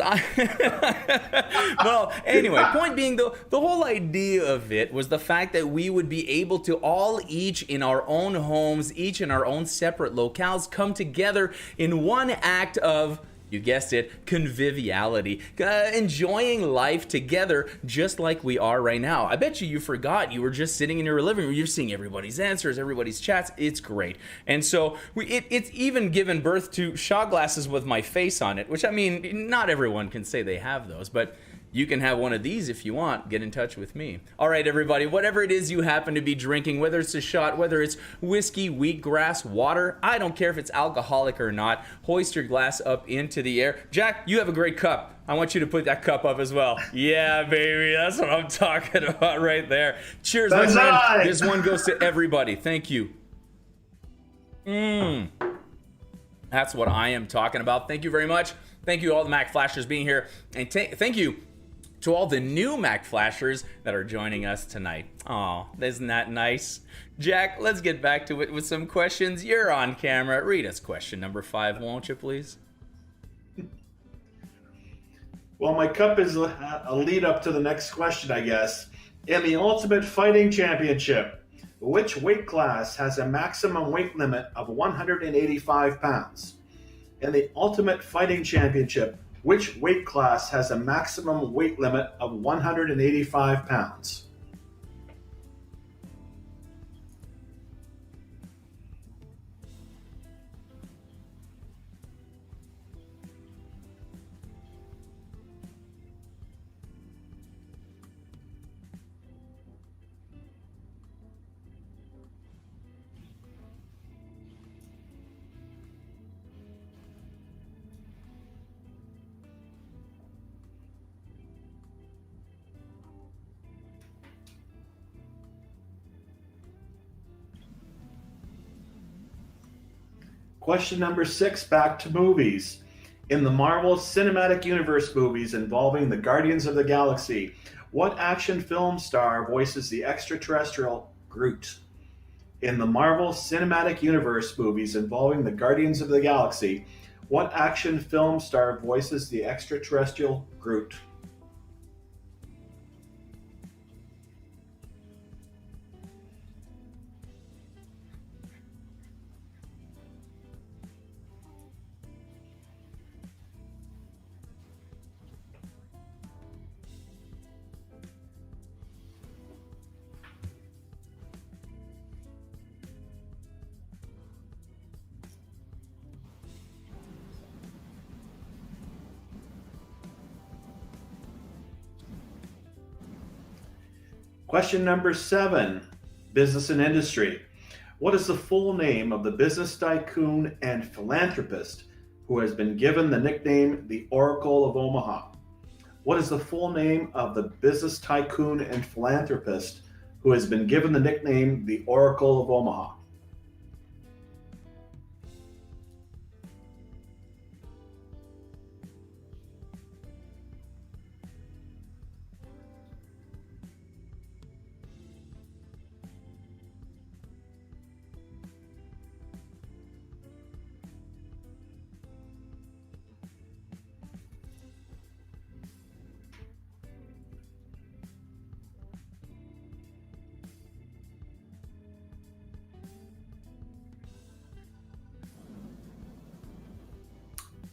Speaker 4: well, anyway, point being, the whole idea of it was the fact that we would be able to all, each in our own homes, each in our own separate locales, come together in one act of, you guessed it, conviviality, enjoying life together just like we are right now. I bet you forgot you were just sitting in your living room. You're seeing everybody's answers, everybody's chats. It's great. And so it's even given birth to shot glasses with my face on it, which, I mean, not everyone can say they have those, but you can have one of these if you want. Get in touch with me. All right, everybody, whatever it is you happen to be drinking, whether it's a shot, whether it's whiskey, wheatgrass, water, I don't care if it's alcoholic or not, hoist your glass up into the air. Jack, you have a great cup. I want you to put that cup up as well. Yeah, baby, that's what I'm talking about right there. Cheers, my friend. This one goes to everybody. Thank you. That's what I am talking about. Thank you very much. Thank you all the Mack Flashers being here. And thank you to all the new Mack Flashers that are joining us tonight. Oh, isn't that nice? Jack, let's get back to it with some questions. You're on camera. Read us question number 5, won't you, please?
Speaker 5: Well, my cup is a lead up to the next question, I guess. In the Ultimate Fighting Championship, which weight class has a maximum weight limit of 185 pounds? In the Ultimate Fighting Championship, which weight class has a maximum weight limit of 185 pounds? Question number 6, back to movies. In the Marvel Cinematic Universe movies involving the Guardians of the Galaxy, what action film star voices the extraterrestrial Groot? In the Marvel Cinematic Universe movies involving the Guardians of the Galaxy, what action film star voices the extraterrestrial Groot? Question number 7, business and industry. What is the full name of the business tycoon and philanthropist who has been given the nickname the Oracle of Omaha? What is the full name of the business tycoon and philanthropist who has been given the nickname the Oracle of Omaha?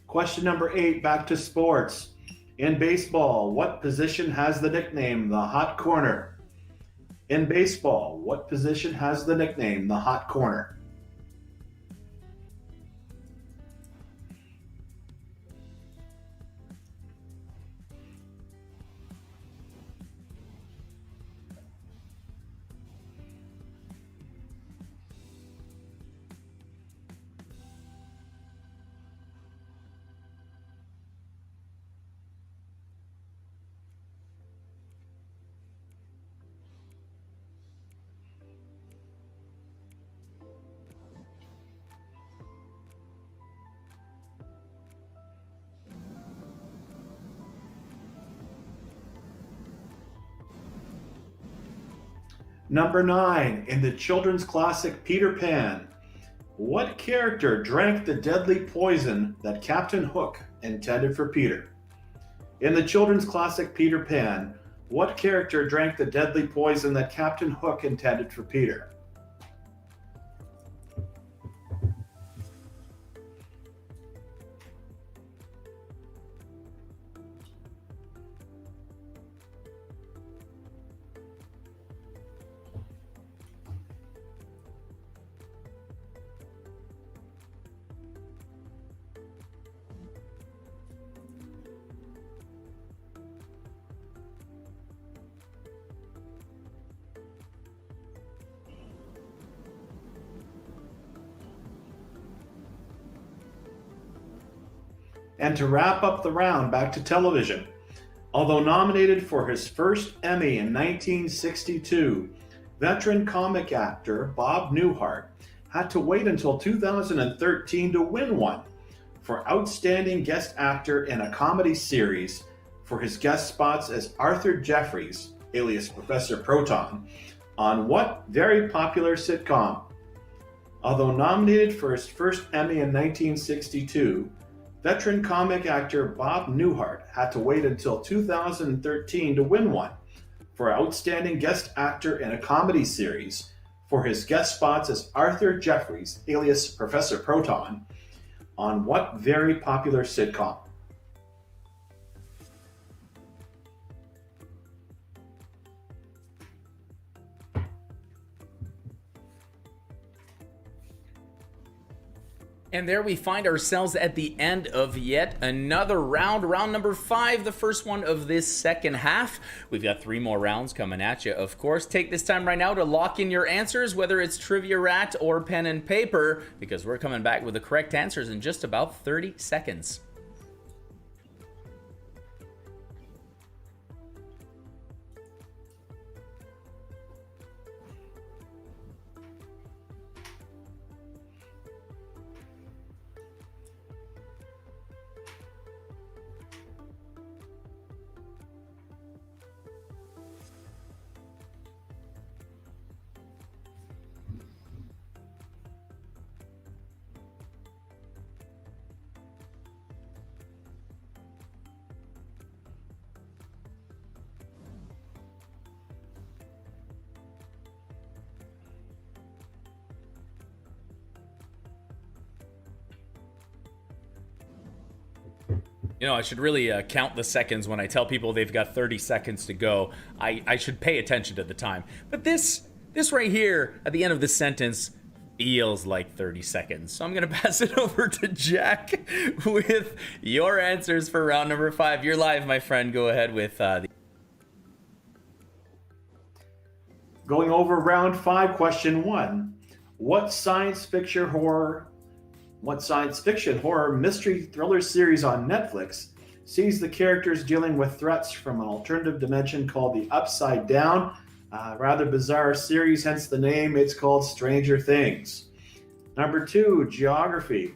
Speaker 5: Question number 8, back to sports. In baseball, what position has the nickname the hot corner? In baseball, what position has the nickname the hot corner? Number 9, in the children's classic Peter Pan, what character drank the deadly poison that Captain Hook intended for Peter? In the children's classic Peter Pan, what character drank the deadly poison that Captain Hook intended for Peter? And to wrap up the round, back to television. Although nominated for his first Emmy in 1962, veteran comic actor Bob Newhart had to wait until 2013 to win one for Outstanding Guest Actor in a Comedy Series for his guest spots as Arthur Jeffries, alias Professor Proton, on what very popular sitcom? Although nominated for his first Emmy in 1962, veteran comic actor Bob Newhart had to wait until 2013 to win one for Outstanding Guest Actor in a Comedy Series for his guest spots as Arthur Jeffries, alias Professor Proton, on what very popular sitcom?
Speaker 4: And there we find ourselves at the end of yet another round, round number 5, the first one of this second half. We've got 3 more rounds coming at you, of course. Take this time right now to lock in your answers, whether it's Trivia Rat or pen and paper, because we're coming back with the correct answers in just about 30 seconds. You know, I should really count the seconds when I tell people they've got 30 seconds to go. I should pay attention to the time. But this right here, at the end of this sentence, feels like 30 seconds. So I'm going to pass it over to Jack with your answers for round number 5. You're live, my friend. Go ahead with the...
Speaker 5: Going over round 5, question 1. What science fiction horror mystery thriller series on Netflix sees the characters dealing with threats from an alternative dimension called the Upside Down? Rather bizarre series, hence the name. It's called Stranger Things. Number 2, geography.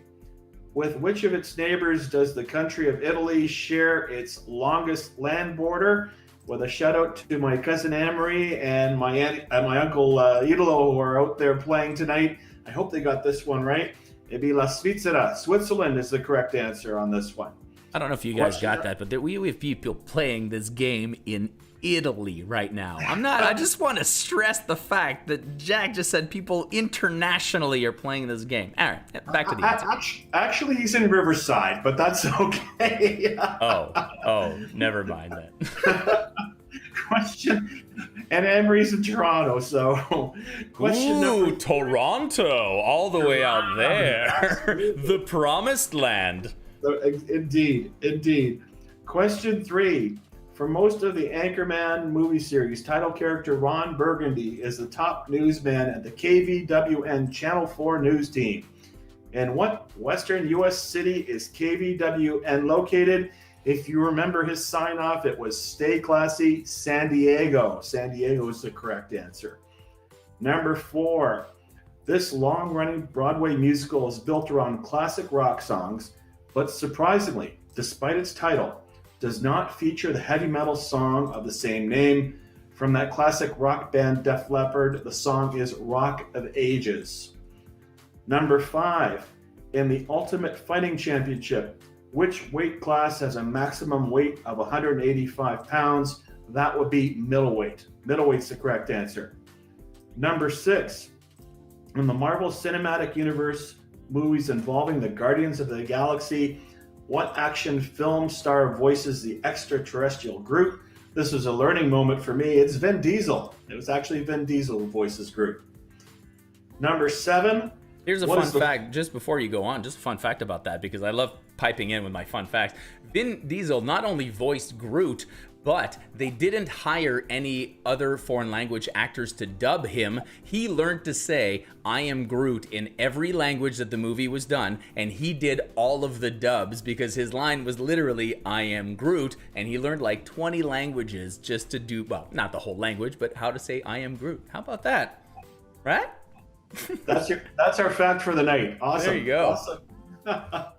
Speaker 5: With which of its neighbors does the country of Italy share its longest land border? With a shout out to my cousin Anne-Marie and my uncle Idolo, who are out there playing tonight. I hope they got this one right. It'd be La Svizzera. Switzerland is the correct answer on this one.
Speaker 4: I don't know if you guys got that, but we have people playing this game in Italy right now. I just want to stress the fact that Jack just said people internationally are playing this game. All right, back to the answer.
Speaker 5: Actually, he's in Riverside, but that's okay.
Speaker 4: oh, never mind that.
Speaker 5: Question, and Anne-Marie's in Toronto, so question number...
Speaker 4: Toronto, all the way out there. The promised land. Indeed.
Speaker 5: Question 3. For most of the Anchorman movie series, title character Ron Burgundy is the top newsman at the KVWN Channel 4 news team. In what western U.S. city is KVWN located? If you remember his sign-off, it was Stay Classy, San Diego. San Diego is the correct answer. Number 4. This long-running Broadway musical is built around classic rock songs, but surprisingly, despite its title, does not feature the heavy metal song of the same name From that classic rock band Def Leppard, the song is Rock of Ages. Number 5, in the Ultimate Fighting Championship, which weight class has a maximum weight of 185 pounds? That would be middleweight. Middleweight's the correct answer. Number 6, in the Marvel Cinematic Universe movies involving the Guardians of the Galaxy, what action film star voices the extraterrestrial Groot? This was a learning moment for me. It's Vin Diesel. It was actually Vin Diesel who voices Groot. Number 7.
Speaker 4: Here's a fun fact, just before you go on, just a fun fact about that, because I love piping in with my fun facts. Vin Diesel not only voiced Groot, but they didn't hire any other foreign language actors to dub him. He learned to say, I am Groot, in every language that the movie was done, and he did all of the dubs because his line was literally, I am Groot, and he learned like 20 languages just to do, well, not the whole language, but how to say I am Groot. How about that? Right?
Speaker 5: That's our fact for the night. Awesome.
Speaker 4: There you go.
Speaker 5: Awesome.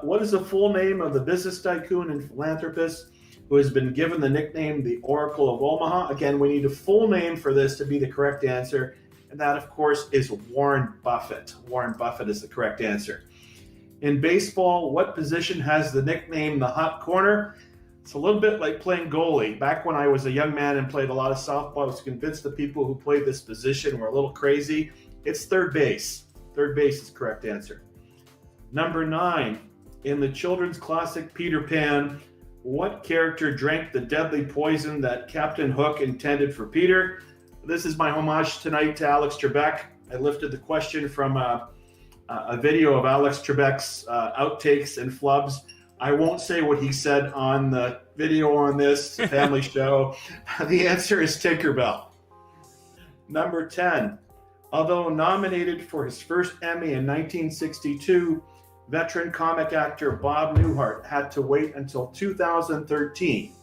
Speaker 5: What is the full name of the business tycoon and philanthropist who has been given the nickname the Oracle of Omaha? Again, we need a full name for this to be the correct answer, and that, of course, is Warren Buffett. Warren Buffett is the correct answer. In baseball, what position has the nickname the hot corner? It's a little bit like playing goalie. Back when I was a young man and played a lot of softball, I was convinced the people who played this position were a little crazy. It's third base. Third base is the correct answer. Number 9, in the children's classic Peter Pan, what character drank the deadly poison that Captain Hook intended for Peter? This is my homage tonight to Alex Trebek. I lifted the question from a video of Alex Trebek's outtakes and flubs. I won't say what he said on the video on this family show. The answer is Tinkerbell. Number 10, although nominated for his first Emmy in 1962, veteran comic actor Bob Newhart had to wait until 2013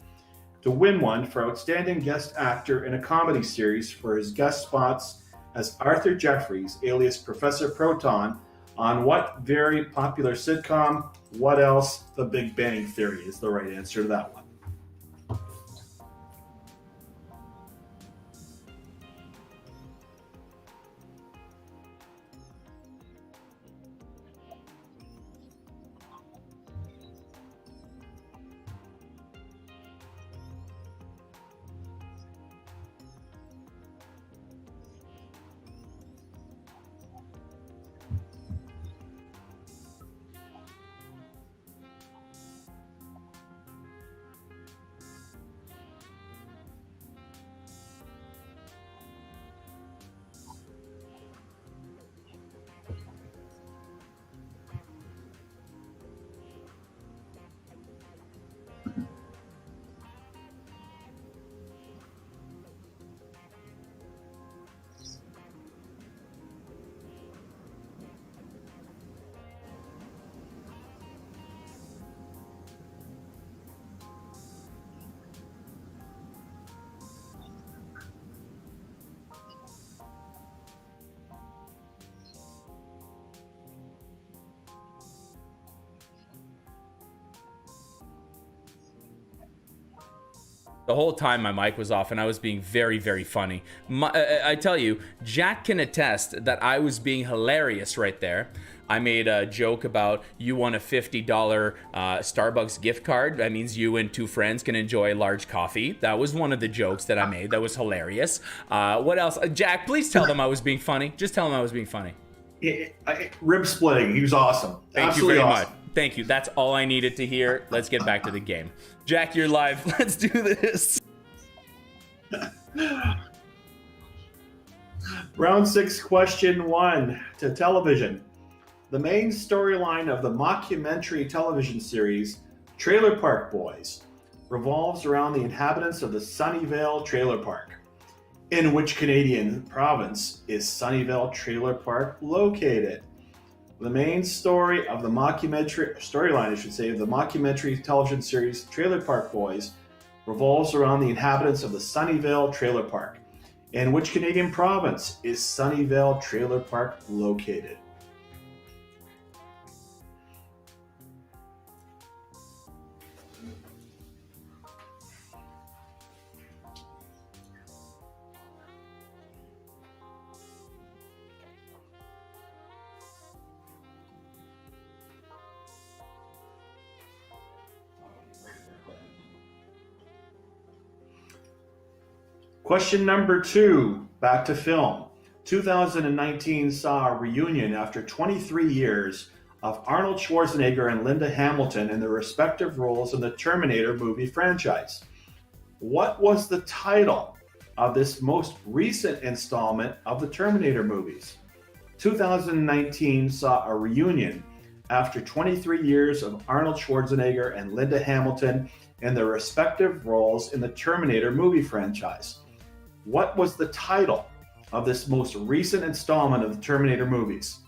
Speaker 5: to win one for Outstanding Guest Actor in a Comedy Series for his guest spots as Arthur Jeffries, alias Professor Proton, on what very popular sitcom? What else? The Big Bang Theory is the right answer to that one.
Speaker 4: The whole time my mic was off and I was being very, very funny. I tell you, Jack can attest that I was being hilarious right there. I made a joke about you won a $50 Starbucks gift card. That means you and 2 friends can enjoy a large coffee. That was one of the jokes that I made. That was hilarious. What else? Jack, please tell them I was being funny. Just tell them I was being funny.
Speaker 5: Rib splitting. He was awesome.
Speaker 4: Thank
Speaker 5: Absolutely
Speaker 4: you very
Speaker 5: awesome.
Speaker 4: much. Thank you. That's all I needed to hear. Let's get back to the game. Jack, you're live. Let's do this.
Speaker 5: Round 6, question 1 to television. The main storyline of the mockumentary television series Trailer Park Boys revolves around the inhabitants of the Sunnyvale Trailer Park. In which Canadian province is Sunnyvale Trailer Park located? The main story of the storyline, of the mockumentary television series Trailer Park Boys revolves around the inhabitants of the Sunnyvale Trailer Park. In which Canadian province is Sunnyvale Trailer Park located? Question number 2, back to film. 2019 saw a reunion after 23 years of Arnold Schwarzenegger and Linda Hamilton in their respective roles in the Terminator movie franchise. What was the title of this most recent installment of the Terminator movies? 2019 saw a reunion after 23 years of Arnold Schwarzenegger and Linda Hamilton in their respective roles in the Terminator movie franchise. What was the title of this most recent installment of the Terminator movies?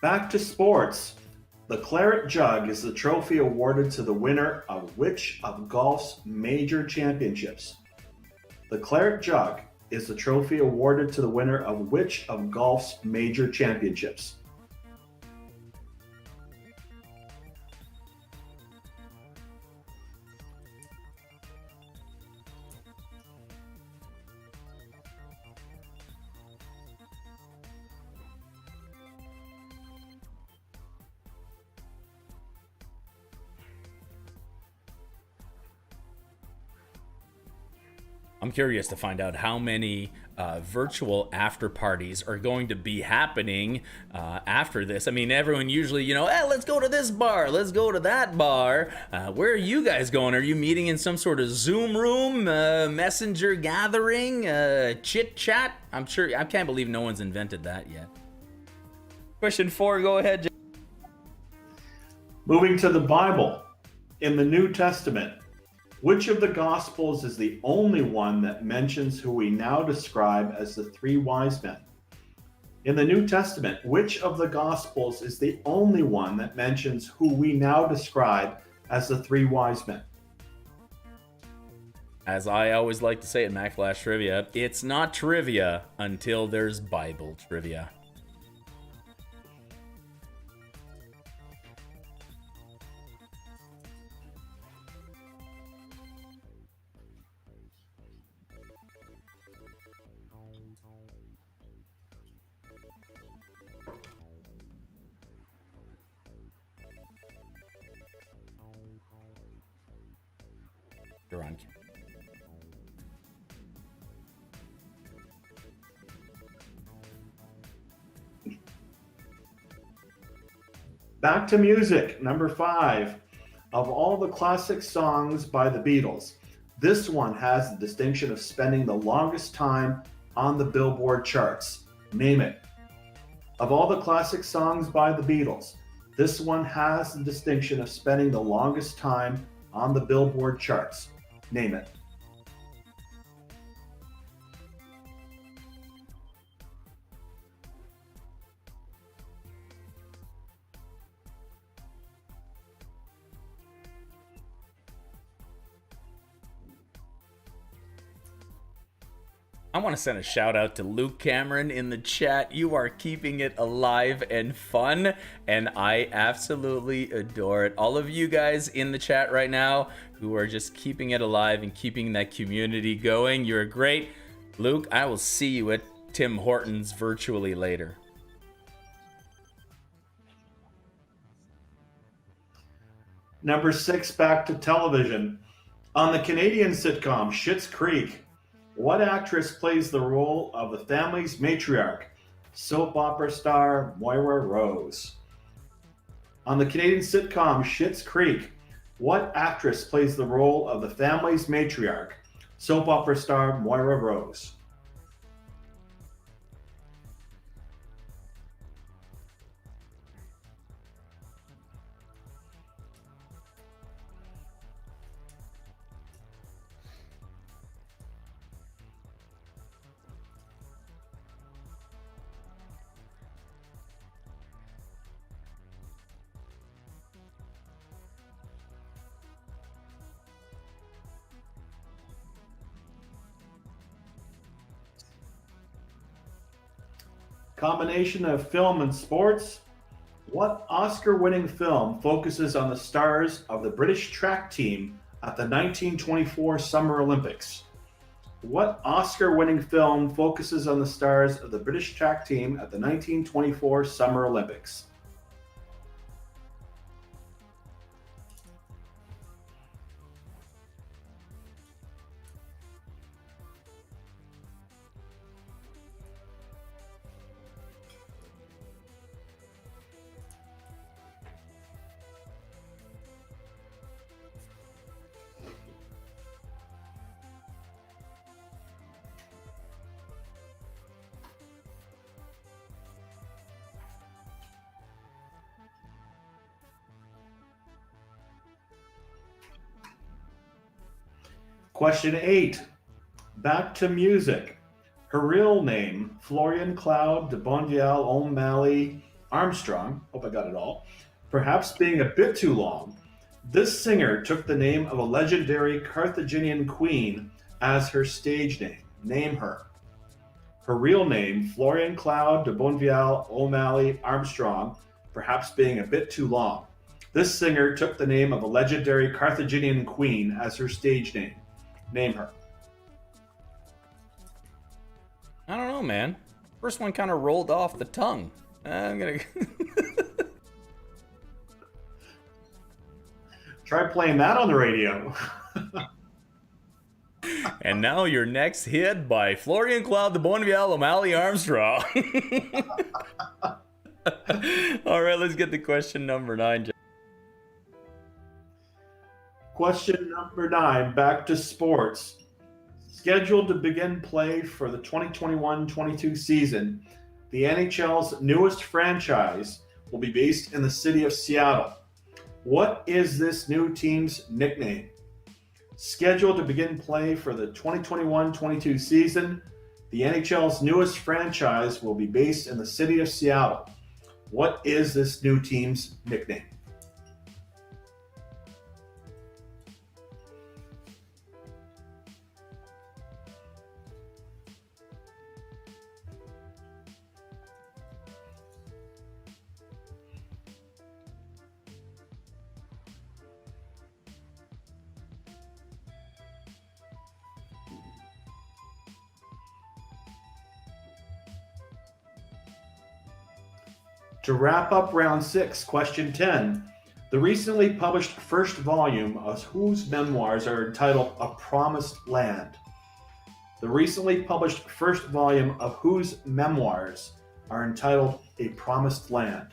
Speaker 5: Back to sports. The Claret Jug is the trophy awarded to the winner of which of golf's major championships? The Claret Jug is the trophy awarded to the winner of which of golf's major championships?
Speaker 4: I'm curious to find out how many virtual after parties are going to be happening after this. I mean, everyone usually, hey, let's go to this bar, let's go to that bar. Where are you guys going? Are you meeting in some sort of Zoom room, messenger gathering, chit chat? I can't believe no one's invented that yet. Question 4, go ahead, Jay.
Speaker 5: Moving to the Bible. In the New Testament, which of the Gospels is the only one that mentions who we now describe as the 3 wise men? In the New Testament, which of the Gospels is the only one that mentions who we now describe as the 3 wise men?
Speaker 4: As I always like to say at Mack Flash Trivia, it's not trivia until there's Bible trivia. You're on.
Speaker 5: Back to music, number 5. Of all the classic songs by the Beatles, this one has the distinction of spending the longest time on the Billboard charts. Name it. Of all the classic songs by the Beatles, this one has the distinction of spending the longest time on the Billboard charts. Name it.
Speaker 4: I want to send a shout out to Luke Cameron in the chat. You are keeping it alive and fun, and I absolutely adore it. All of you guys in the chat right now who are just keeping it alive and keeping that community going, you're great. Luke, I will see you at Tim Hortons virtually later.
Speaker 5: Number 6, back to television. On the Canadian sitcom Schitt's Creek, what actress plays the role of the family's matriarch? Soap opera star Moira Rose. On the Canadian sitcom Schitt's Creek, what actress plays the role of the family's matriarch? Soap opera star Moira Rose. Combination of film and sports. What Oscar-winning film focuses on the stars of the British track team at the 1924 Summer Olympics? What Oscar-winning film focuses on the stars of the British track team at the 1924 Summer Olympics? Question 8. Back to music. Her real name, Florian Cloud de Bondial O'Malley Armstrong, hope I got it all, perhaps being a bit too long, this singer took the name of a legendary Carthaginian queen as her stage name. Name her. Her real name, Florian Cloud de Bondial O'Malley Armstrong, perhaps being a bit too long. This singer took the name of a legendary Carthaginian queen as her stage name. Name her.
Speaker 4: I don't know, man. First one kind of rolled off the tongue. I'm gonna
Speaker 5: Try playing that on the radio.
Speaker 4: And now your next hit by Florian Cloud de Bonnevielle O'Malley Armstrong. All right, let's get to question number 9.
Speaker 5: Question number 9, back to sports. Scheduled to begin play for the 2021-22 season, the NHL's newest franchise will be based in the city of Seattle. What is this new team's nickname? Scheduled to begin play for the 2021-22 season, the NHL's newest franchise will be based in the city of Seattle. What is this new team's nickname? To wrap up round 6, question 10. The recently published first volume of whose memoirs are entitled A Promised Land? The recently published first volume of whose memoirs are entitled A Promised Land?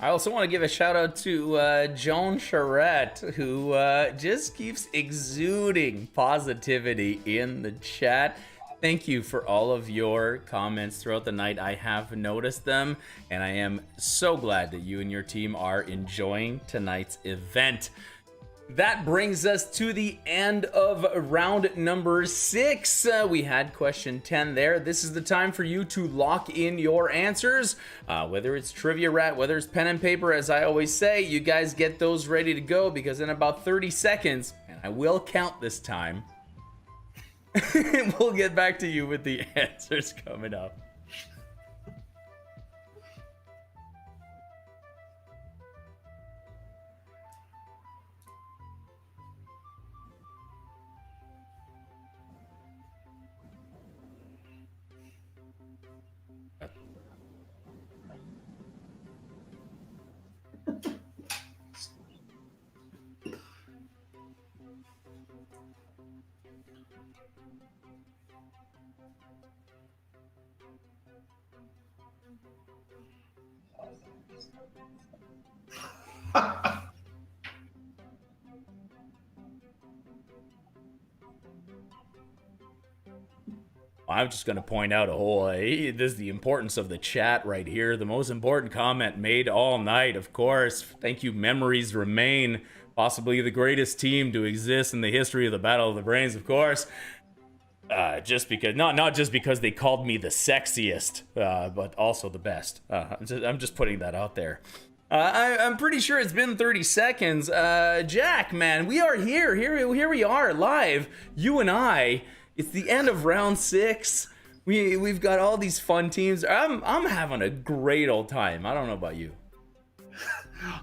Speaker 4: I also want to give a shout out to Joan Charette, who just keeps exuding positivity in the chat. Thank you for all of your comments throughout the night. I have noticed them, and I am so glad that you and your team are enjoying tonight's event. That brings us to the end of round number 6. We had question 10 there. This is the time for you to lock in your answers. Whether it's Trivia Rat, whether it's pen and paper, as I always say, you guys get those ready to go, because in about 30 seconds, and I will count this time, we'll get back to you with the answers coming up. I'm just going to point out this is the importance of the chat right here. The most important comment made all night, of course. Thank you, Memories Remain. Possibly the greatest team to exist in the history of the Battle of the Brains, of course. Just because, not just because they called me the sexiest, but also the best. I'm just putting that out there. I'm pretty sure it's been 30 seconds. Jack, man, we are here. Here we are, live. You and I. It's the end of round 6. We've got all these fun teams. I'm having a great old time. I don't know about you.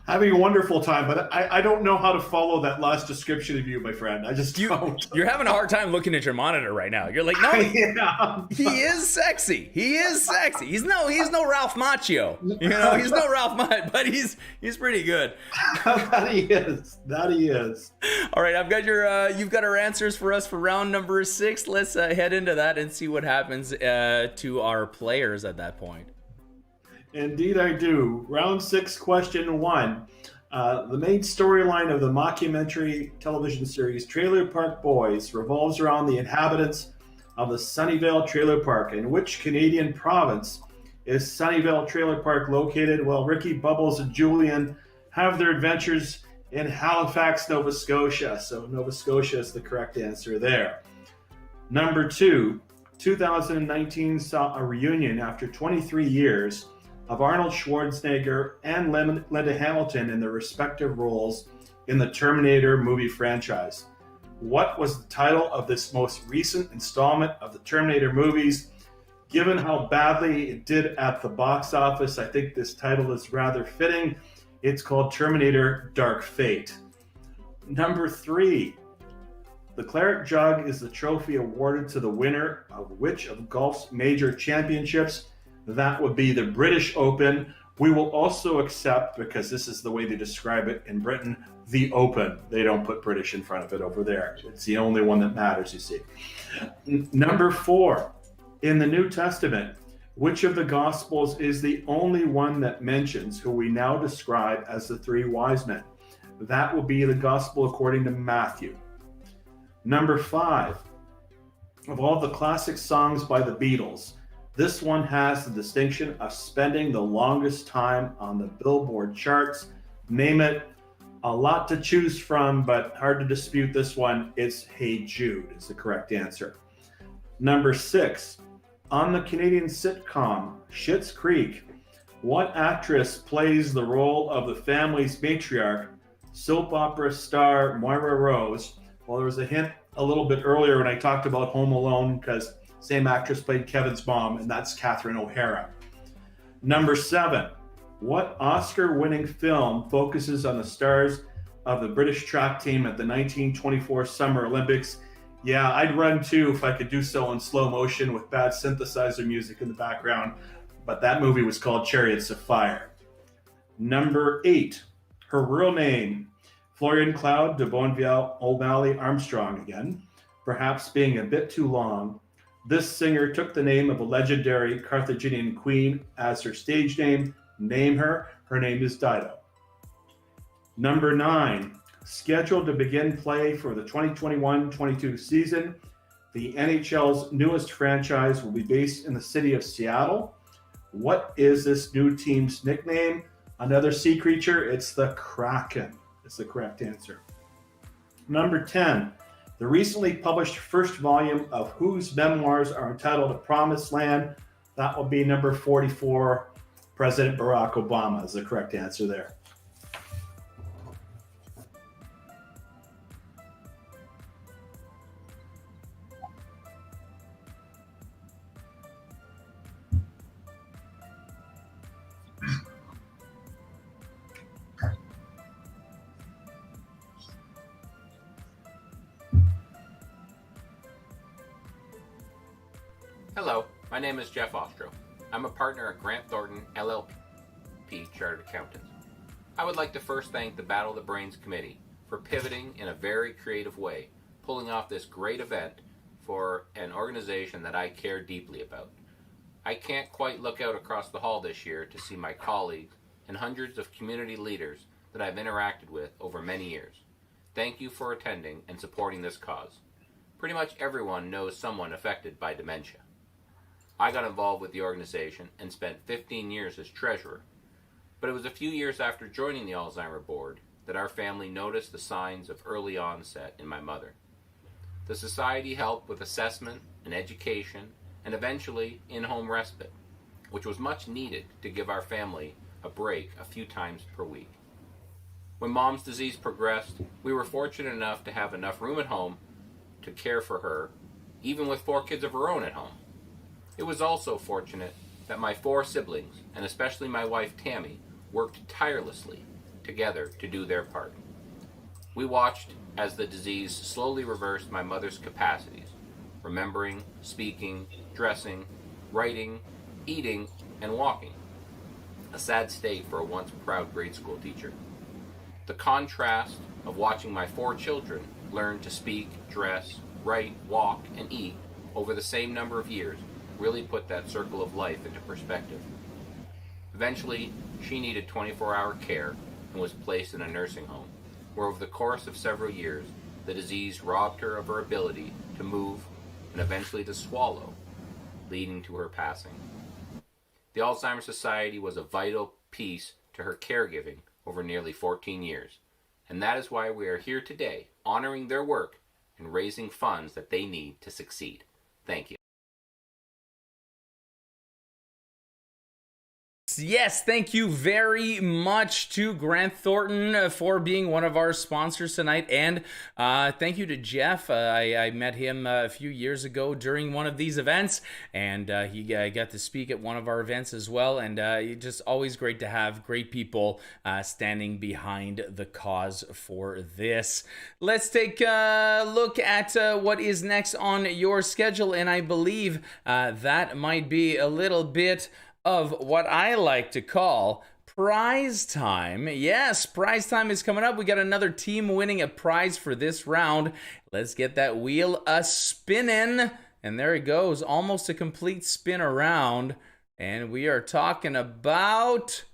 Speaker 5: Having a wonderful time, but I don't know how to follow that last description of you, my friend. I just don't.
Speaker 4: You're having a hard time looking at your monitor right now. You're like, no,
Speaker 5: Yeah.
Speaker 4: he is sexy. He is sexy. He's no Ralph Macchio. You know, he's no Ralph Macchio, but he's pretty good.
Speaker 5: That he is.
Speaker 4: All right, I've got you've got our answers for us for round number 6. Let's head into that and see what happens to our players at that point.
Speaker 5: Indeed, I do. Round 6, question 1. The main storyline of the mockumentary television series Trailer Park Boys revolves around the inhabitants of the Sunnyvale Trailer Park. In which Canadian province is Sunnyvale Trailer Park located? Well, Ricky, Bubbles, and Julian have their adventures in Halifax, Nova Scotia. So Nova Scotia is the correct answer there. Number 2, 2019 saw a reunion after 23 years of Arnold Schwarzenegger and Linda Hamilton in their respective roles in the Terminator movie franchise. What was the title of this most recent installment of the Terminator movies? Given how badly it did at the box office, I think this title is rather fitting. It's called Terminator Dark Fate. Number 3, the Claret Jug is the trophy awarded to the winner of which of golf's major championships? That would be the British Open. We will also accept, because this is the way they describe it in Britain, the Open. They don't put British in front of it over there. It's the only one that matters, you see. Number 4, in the New Testament, which of the Gospels is the only one that mentions who we now describe as the 3 wise men? That will be the Gospel according to Matthew. Number 5, of all the classic songs by the Beatles, this one has the distinction of spending the longest time on the Billboard charts. Name it. A lot to choose from, but hard to dispute this one. It's Hey Jude is the correct answer. Number 6, on the Canadian sitcom Schitt's Creek, what actress plays the role of the family's matriarch, soap opera star Moira Rose? Well, there was a hint a little bit earlier when I talked about Home Alone, because same actress played Kevin's mom, and that's Catherine O'Hara. Number 7, what Oscar-winning film focuses on the stars of the British track team at the 1924 Summer Olympics? Yeah, I'd run too if I could do so in slow motion with bad synthesizer music in the background, but that movie was called Chariots of Fire. Number 8, her real name, Florian Cloud de Bonnevielle O'Malley Armstrong again, perhaps being a bit too long. This singer took the name of a legendary Carthaginian queen as her stage name. Name her. Her name is Dido. Number 9, scheduled to begin play for the 2021-22 season, the NHL's newest franchise will be based in the city of Seattle. What is this new team's nickname? Another sea creature. It's the Kraken. It's the correct answer. Number 10, the recently published first volume of whose memoirs are entitled A Promised Land? That will be number 44. President Barack Obama is the correct answer there.
Speaker 9: Hello, my name is Jeff Ostro. I'm a partner at Grant Thornton LLP Chartered Accountants. I would like to first thank the Battle of the Brains Committee for pivoting in a very creative way, pulling off this great event for an organization that I care deeply about. I can't quite look out across the hall this year to see my colleagues and hundreds of community leaders that I've interacted with over many years. Thank you for attending and supporting this cause. Pretty much everyone knows someone affected by dementia. I got involved with the organization and spent 15 years as treasurer, but it was a few years after joining the Alzheimer board that our family noticed the signs of early onset in my mother. The society helped with assessment and education and eventually in-home respite, which was much needed to give our family a break a few times per week. When Mom's disease progressed, we were fortunate enough to have enough room at home to care for her, even with 4 kids of her own at home. It was also fortunate that my 4 siblings, and especially my wife Tammy, worked tirelessly together to do their part. We watched as the disease slowly reversed my mother's capacities, remembering, speaking, dressing, writing, eating, and walking. A sad state for a once proud grade school teacher. The contrast of watching my 4 children learn to speak, dress, write, walk, and eat over the same number of years really put that circle of life into perspective. Eventually, she needed 24-hour care and was placed in a nursing home, where over the course of several years, the disease robbed her of her ability to move and eventually to swallow, leading to her passing. The Alzheimer Society was a vital piece to her caregiving over nearly 14 years, and that is why we are here today, honoring their work and raising funds that they need to succeed. Thank you.
Speaker 4: Yes, thank you very much to Grant Thornton for being one of our sponsors tonight, and thank you to Jeff. I met him a few years ago during one of these events, and he got to speak at one of our events as well, and it's just always great to have great people standing behind the cause for this. Let's take a look at what is next on your schedule, and I believe that might be a little bit of what I like to call prize time. Yes, prize time is coming up. We got another team winning a prize for this round. Let's get that wheel a-spinning. And there it goes, almost a complete spin around. And we are talking about...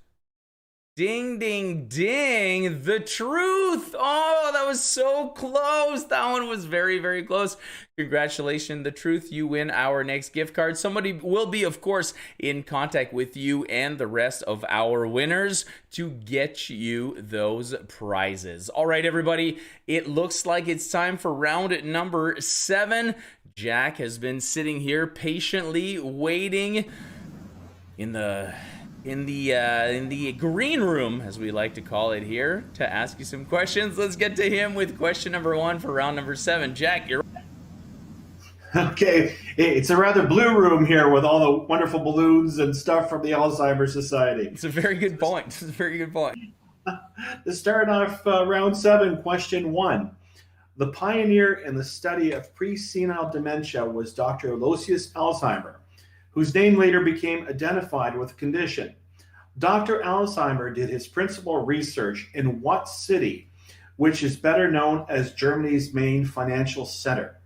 Speaker 4: Ding, ding, ding, the truth. Oh, that was so close. That one was very, very close. Congratulations, the truth. You win our next gift card. Somebody will be, of course, in contact with you and the rest of our winners to get you those prizes. All right, everybody, it looks like it's time for round number 7. Jack has been sitting here patiently waiting in the green room, as we like to call it here, to ask you some questions. Let's get to him with question number 1 for round number 7. Jack, you're...
Speaker 5: Okay, it's a rather blue room here with all the wonderful balloons and stuff from the Alzheimer Society.
Speaker 4: It's a very good point. It's a very good point.
Speaker 5: To start off round 7, question 1. The pioneer in the study of pre-senile dementia was Dr. Aloysius Alzheimer, whose name later became identified with the condition. Dr. Alzheimer did his principal research in what city, which is better known as Germany's main financial center?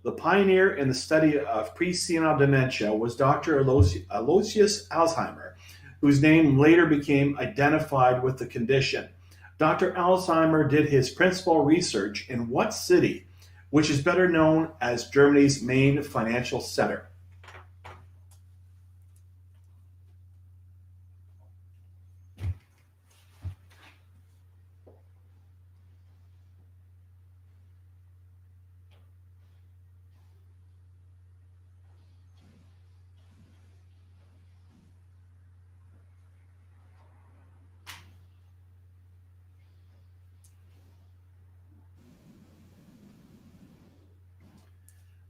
Speaker 5: The pioneer in the study of pre-senile dementia was Dr. Aloysius Alzheimer, whose name later became identified with the condition. Dr. Alzheimer did his principal research in what city, which is better known as Germany's main financial center?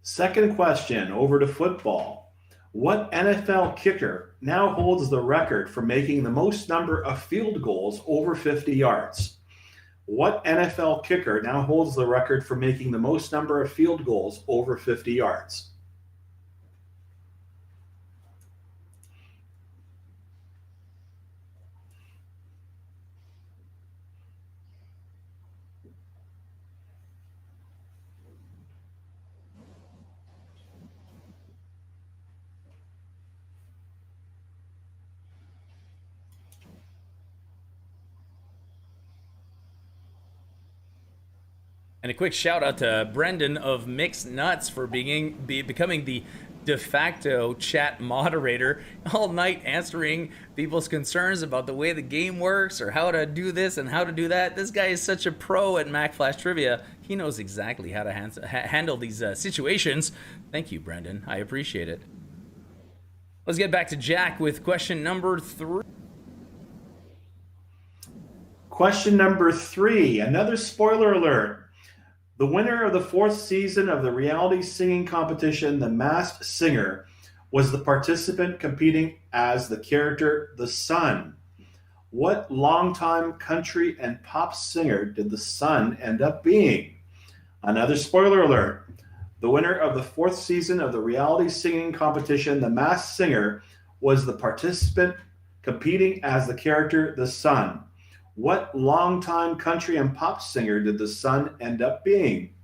Speaker 5: Second question, over to football. What NFL kicker now holds the record for making the most number of field goals over 50 yards? What NFL kicker now holds the record for making the most number of field goals over 50 yards?
Speaker 4: And a quick shout out to Brendan of Mixed Nuts for becoming the de facto chat moderator all night answering people's concerns about the way the game works or how to do this and how to do that. This guy is such a pro at Mack Flash Trivia. He knows exactly how to handle these situations. Thank you, Brendan. I appreciate it. Let's get back to Jack with question number 3.
Speaker 5: Question number 3, another spoiler alert. The winner of the 4th season of the reality singing competition, The Masked Singer, was the participant competing as the character The Sun. What longtime country and pop singer did The Sun end up being? Another spoiler alert. The winner of the 4th season of the reality singing competition, The Masked Singer, was the participant competing as the character The Sun. What longtime country and pop singer did The Sun end up being?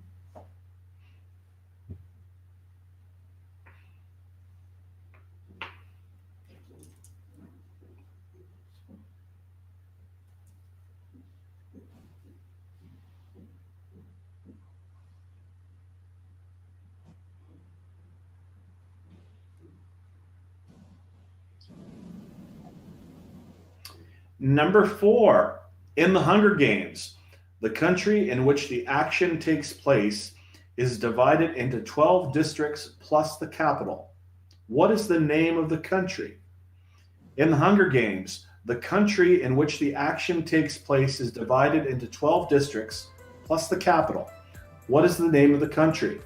Speaker 5: Number 4, in the Hunger Games, the country in which the action takes place is divided into 12 districts plus the capital. What is the name of the country? In the Hunger Games, the country in which the action takes place is divided into 12 districts plus the capital. What is the name of the country?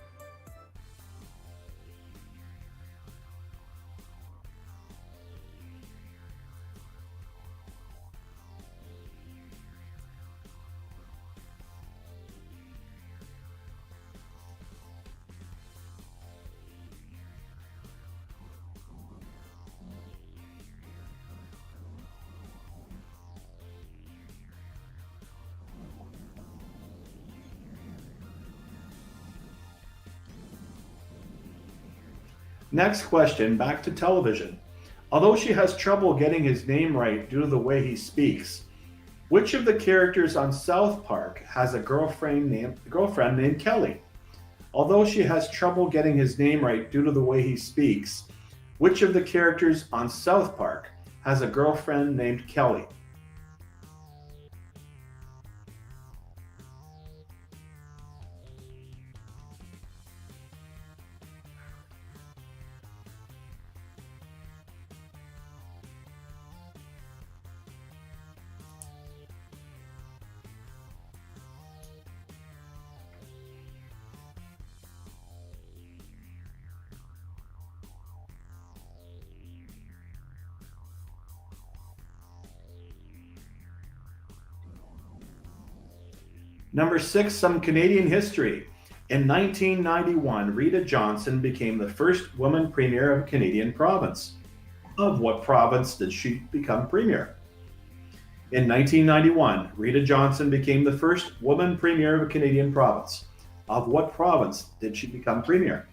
Speaker 5: Next question, back to television. Although she has trouble getting his name right due to the way he speaks, which of the characters on South Park has a girlfriend named Kelly? Although she has trouble getting his name right due to the way he speaks, which of the characters on South Park has a girlfriend named Kelly? Number 6, some Canadian history. In 1991, Rita Johnson became the first woman premier of a Canadian province. Of what province did she become premier? In 1991, Rita Johnson became the first woman premier of a Canadian province. Of what province did she become premier?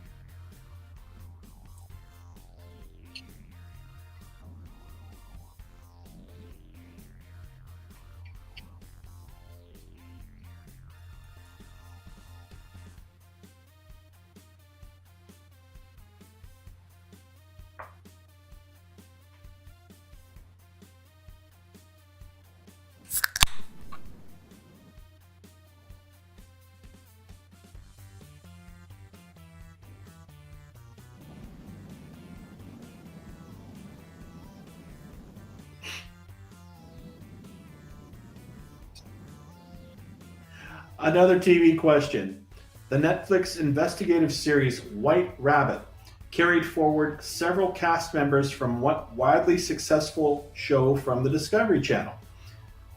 Speaker 5: Another TV question. The Netflix investigative series White Rabbit carried forward several cast members from what widely successful show from the Discovery Channel?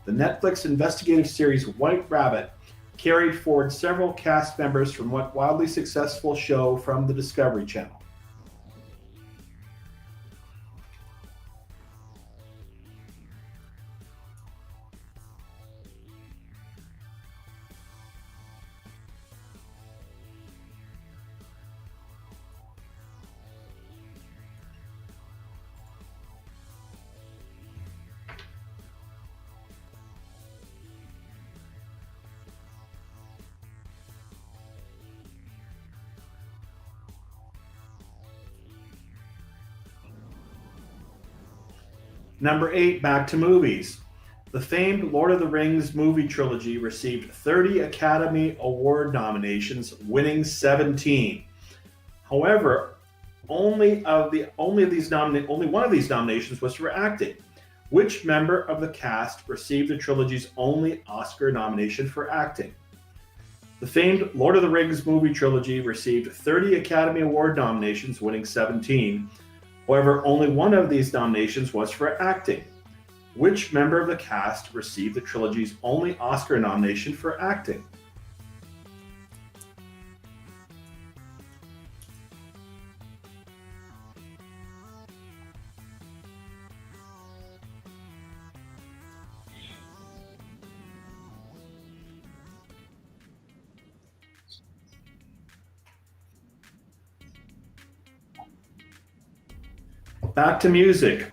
Speaker 5: The Netflix investigative series White Rabbit carried forward several cast members from what wildly successful show from the Discovery Channel? Number 8, back to movies. The famed Lord of the Rings movie trilogy received 30 Academy Award nominations, winning 17. However, only one of these nominations was for acting. Which member of the cast received the trilogy's only Oscar nomination for acting? The famed Lord of the Rings movie trilogy received 30 Academy Award nominations, winning 17. However, only one of these nominations was for acting. Which member of the cast received the trilogy's only Oscar nomination for acting? Back to music.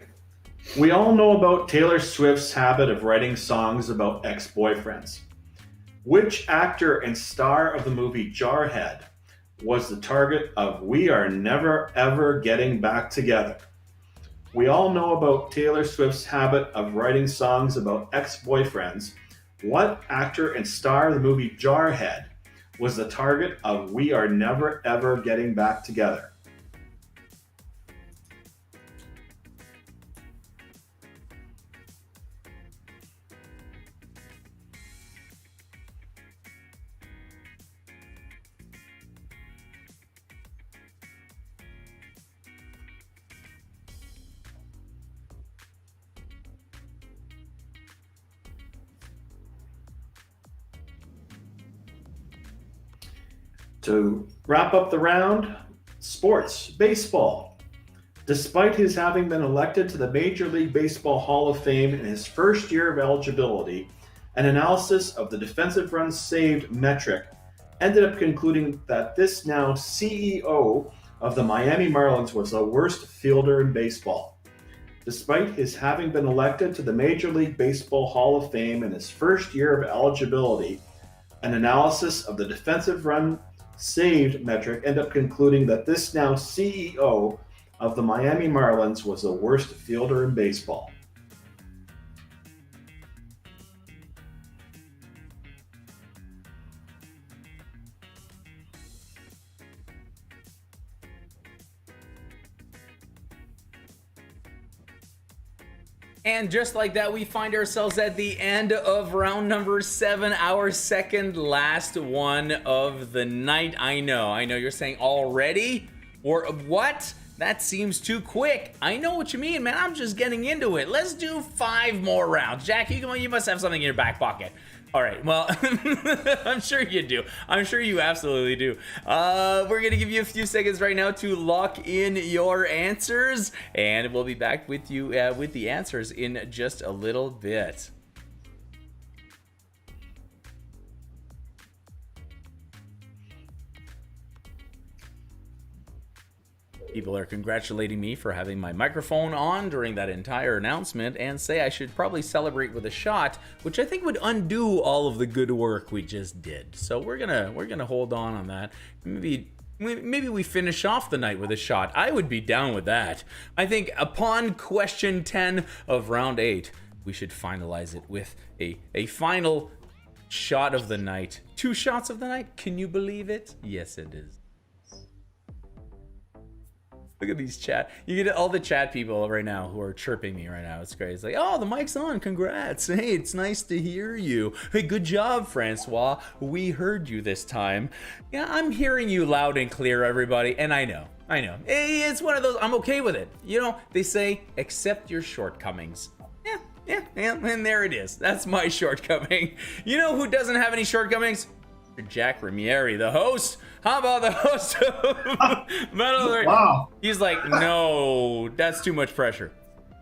Speaker 5: We all know about Taylor Swift's habit of writing songs about ex-boyfriends. Which actor and star of the movie Jarhead was the target of We Are Never Ever Getting Back Together? We all know about Taylor Swift's habit of writing songs about ex-boyfriends. What actor and star of the movie Jarhead was the target of We Are Never Ever Getting Back Together? To wrap up the round, sports, baseball. Despite his having been elected to the Major League Baseball Hall of Fame in his first year of eligibility, an analysis of the defensive runs saved metric ended up concluding that this now CEO of the Miami Marlins was the worst fielder in baseball. Despite his having been elected to the Major League Baseball Hall of Fame in his first year of eligibility, an analysis of the defensive run saved metric ended up concluding that this now CEO of the Miami Marlins was the worst fielder in baseball.
Speaker 4: And just like that, we find ourselves at the end of round number 7, our second last one of the night. I know you're saying already? Or what? That seems too quick. I know what you mean, man. I'm just getting into it. Let's do 5 more rounds. Jack, you must have something in your back pocket. All right, well, I'm sure you do. I'm sure you absolutely do. We're going to give you a few seconds right now to lock in your answers, and we'll be back with you with the answers in just a little bit. People are congratulating me for having my microphone on during that entire announcement and say I should probably celebrate with a shot, which I think would undo all of the good work we just did. So we're gonna hold on that. Maybe we finish off the night with a shot. I would be down with that. I think upon question 10 of round 8, we should finalize it with a final shot of the night. 2 shots of the night. Can you believe it? Yes, it is. Look at these chat. You get all the chat people right now who are chirping me right now. It's great. It's like, oh, the mic's on. Congrats. Hey, it's nice to hear you. Hey, good job, Francois. We heard you this time. Yeah, I'm hearing you loud and clear, everybody. And I know. Hey, it's one of those. I'm okay with it. You know, they say, accept your shortcomings. Yeah, and there it is. That's my shortcoming. You know who doesn't have any shortcomings? Jack Ramieri, the host. How about the host of Metal?
Speaker 5: Wow.
Speaker 4: He's like, no, that's too much pressure.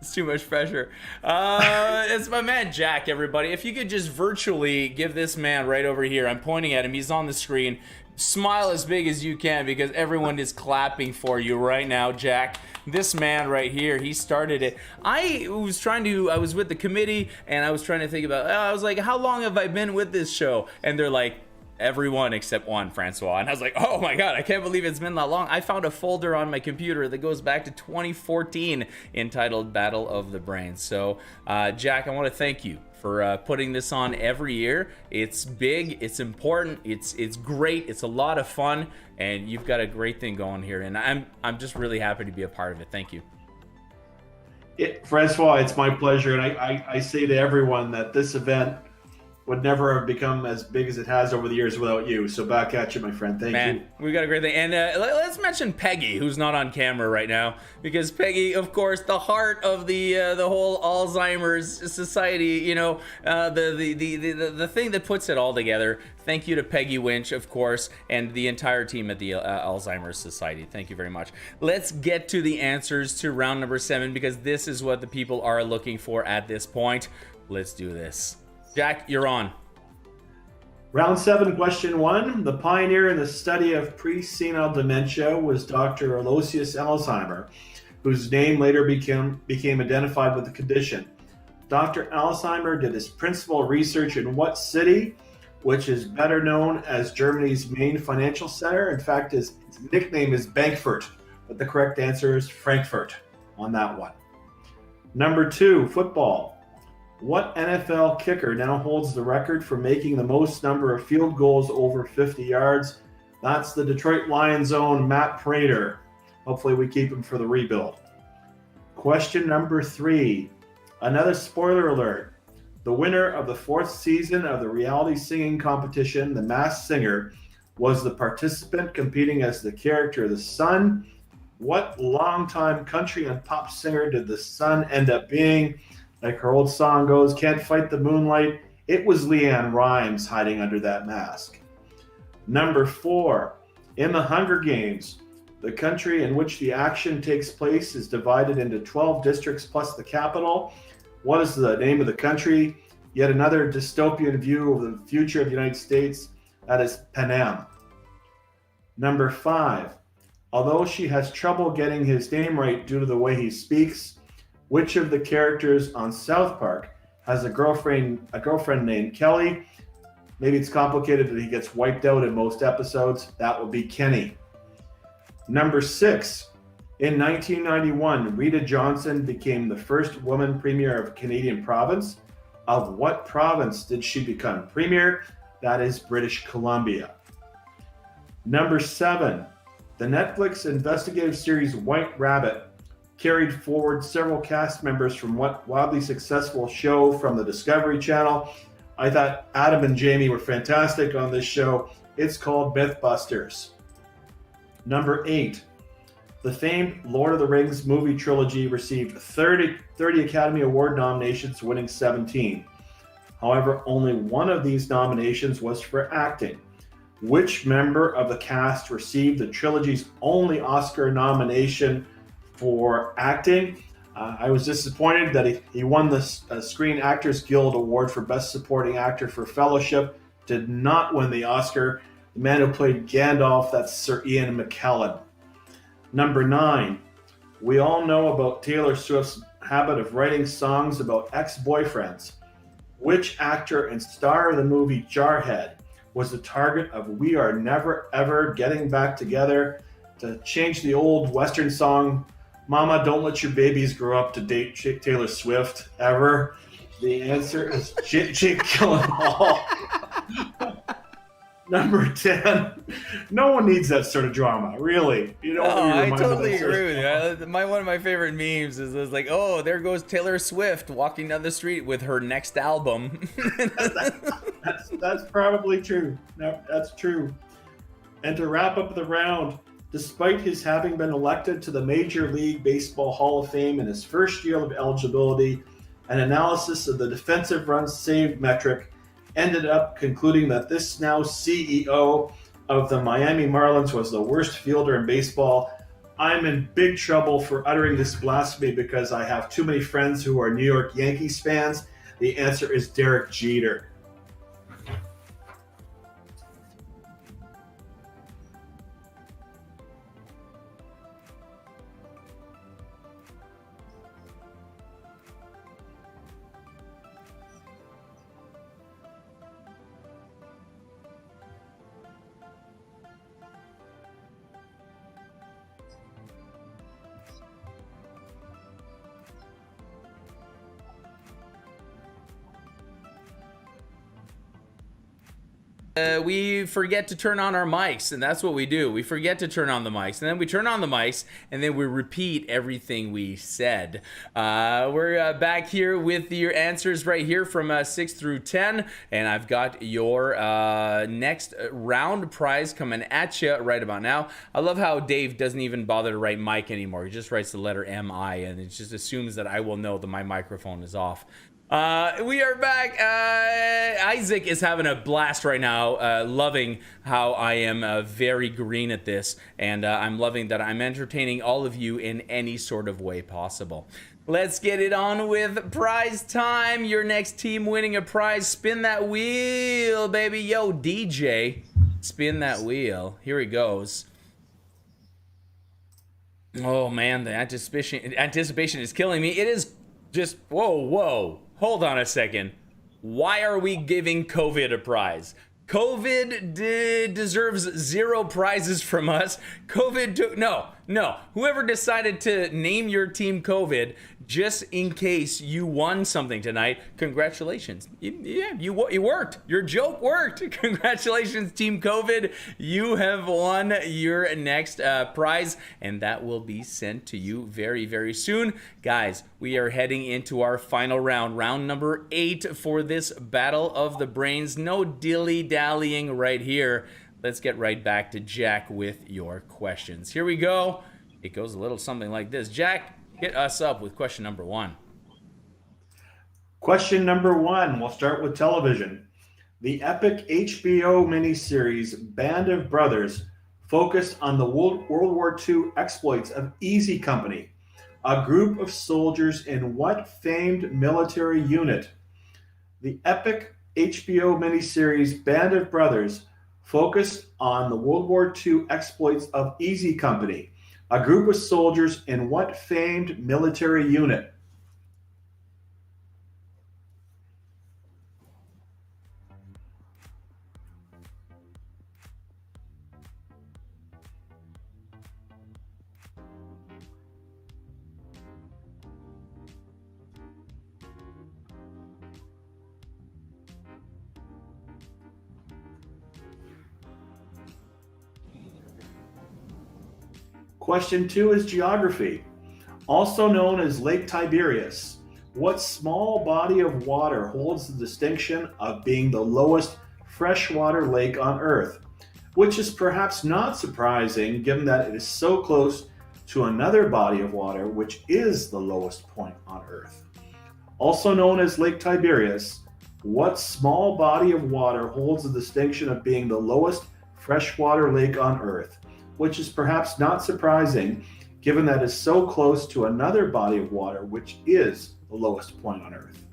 Speaker 4: It's too much pressure. It's my man Jack, everybody. If you could just virtually give this man right over here, I'm pointing at him, he's on the screen. Smile as big as you can because everyone is clapping for you right now, Jack. This man right here, he started it. I was with the committee and I was trying to think about, I was like, how long have I been with this show? And they're like, everyone except one, Francois. And I was like, oh my God, I can't believe it's been that long. I found a folder on my computer that goes back to 2014 entitled Battle of the Brains. So, Jack, I want to thank you for putting this on every year. It's big, it's important, it's great, it's a lot of fun, and you've got a great thing going here. And I'm just really happy to be a part of it. Thank you.
Speaker 5: Francois, it's my pleasure. And I say to everyone that this event would never have become as big as it has over the years without you. So back at you, my friend. Thank you.
Speaker 4: We got a great thing. And let's mention Peggy, who's not on camera right now, because Peggy, of course, the heart of the whole Alzheimer's Society, you know, the thing that puts it all together. Thank you to Peggy Winch, of course, and the entire team at the Alzheimer's Society. Thank you very much. Let's get to the answers to round number 7, because this is what the people are looking for at this point. Let's do this. Jack, you're on.
Speaker 5: Round 7, question 1. The pioneer in the study of pre-senile dementia was Dr. Aloysius Alzheimer, whose name later became identified with the condition. Dr. Alzheimer did his principal research in what city, which is better known as Germany's main financial center? In fact, his nickname is Bankfurt, but the correct answer is Frankfurt on that one. Number 2, football. What NFL kicker now holds the record for making the most number of field goals over 50 yards? That's the Detroit Lions' own Matt Prater. Hopefully we keep him for the rebuild. Question number 3. Another spoiler alert. The winner of the 4th season of the reality singing competition, The Masked Singer, was the participant competing as the character The Sun. What longtime country and pop singer did The Sun end up being? Like her old song goes, can't fight the moonlight. It was Leanne Rimes hiding under that mask. Number 4, in the Hunger Games, the country in which the action takes place is divided into 12 districts plus the capital. What is the name of the country? Yet another dystopian view of the future of the United States. That is Panem. Number 5, although she has trouble getting his name right due to the way he speaks, which of the characters on South Park has a girlfriend named Kelly? Maybe it's complicated that he gets wiped out in most episodes. That would be Kenny. Number 6, in 1991, Rita Johnson became the first woman premier of Canadian province. Of what province did she become premier? That is British Columbia. Number 7, the Netflix investigative series White Rabbit carried forward several cast members from what wildly successful show from the Discovery Channel. I thought Adam and Jamie were fantastic on this show. It's called Mythbusters. Number 8, the famed Lord of the Rings movie trilogy received 30 Academy Award nominations, winning 17. However, only one of these nominations was for acting. Which member of the cast received the trilogy's only Oscar nomination for acting? I was disappointed that he won the Screen Actors Guild Award for Best Supporting Actor for Fellowship. Did not win the Oscar. The man who played Gandalf, that's Sir Ian McKellen. Number 9, we all know about Taylor Swift's habit of writing songs about ex-boyfriends. Which actor and star of the movie Jarhead was the target of We Are Never Ever Getting Back Together to change the old Western song Mama, Don't Let Your Babies Grow Up to Date Taylor Swift ever? The answer is Jake Gyllenhaal. Number 10. No one needs that sort of drama, really. You know.
Speaker 4: I totally agree with you. One of my favorite memes is like, oh, there goes Taylor Swift walking down the street with her next album.
Speaker 5: That's probably true. No, that's true. And to wrap up the round, despite his having been elected to the Major League Baseball Hall of Fame in his first year of eligibility, an analysis of the defensive runs saved metric ended up concluding that this now CEO of the Miami Marlins was the worst fielder in baseball. I'm in big trouble for uttering this blasphemy because I have too many friends who are New York Yankees fans. The answer is Derek Jeter.
Speaker 4: we forget to turn on our mics, and that's what we do. We forget to turn on the mics, and then we turn on the mics, and then we repeat everything we said. We're back here with your answers right here from 6 through 10, and I've got your next round prize coming at you right about now. I love how Dave doesn't even bother to write mic anymore. He just writes the letter M-I, and it just assumes that I will know that my microphone is off. We are back. Isaac is having a blast right now, loving how I am very green at this, and I'm loving that I'm entertaining all of you in any sort of way possible. Let's get it on with prize time. Your next team winning a prize. Spin that wheel, baby. Yo, DJ, spin that wheel. Here he goes. Oh, man, the anticipation is killing me. It is just, whoa. Hold on a second. Why are we giving COVID a prize? COVID deserves 0 prizes from us. COVID took, no. Whoever decided to name your team COVID, just in case you won something tonight, congratulations. You worked. Your joke worked. Congratulations, Team COVID. You have won your next prize, and that will be sent to you very, very soon. Guys, we are heading into our final round number 8 for this Battle of the Brains. No dilly-dallying right here. Let's get right back to Jack with your questions. Here we go. It goes a little something like this. Jack, hit us up with question number 1.
Speaker 5: Question number 1, we'll start with television. The epic HBO miniseries Band of Brothers focused on the World War II exploits of Easy Company, a group of soldiers in what famed military unit? The epic HBO miniseries Band of Brothers focused on the World War II exploits of Easy Company, a group of soldiers in what famed military unit? Question 2 is geography. Also known as Lake Tiberias, what small body of water holds the distinction of being the lowest freshwater lake on Earth? Which is perhaps not surprising given that it is so close to another body of water which is the lowest point on Earth. Also known as Lake Tiberias, what small body of water holds the distinction of being the lowest freshwater lake on Earth? Which is perhaps not surprising given that it's so close to another body of water which is the lowest point on Earth.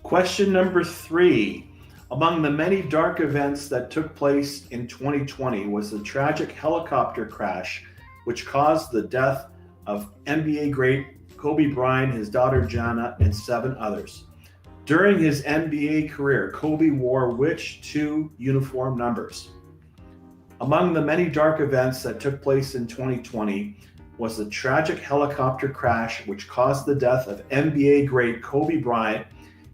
Speaker 5: Question number 3. Among the many dark events that took place in 2020 was the tragic helicopter crash which caused the death of NBA great Kobe Bryant, his daughter Gianna, and 7 others. During his NBA career, Kobe wore which 2 uniform numbers? Among the many dark events that took place in 2020 was the tragic helicopter crash which caused the death of NBA great Kobe Bryant,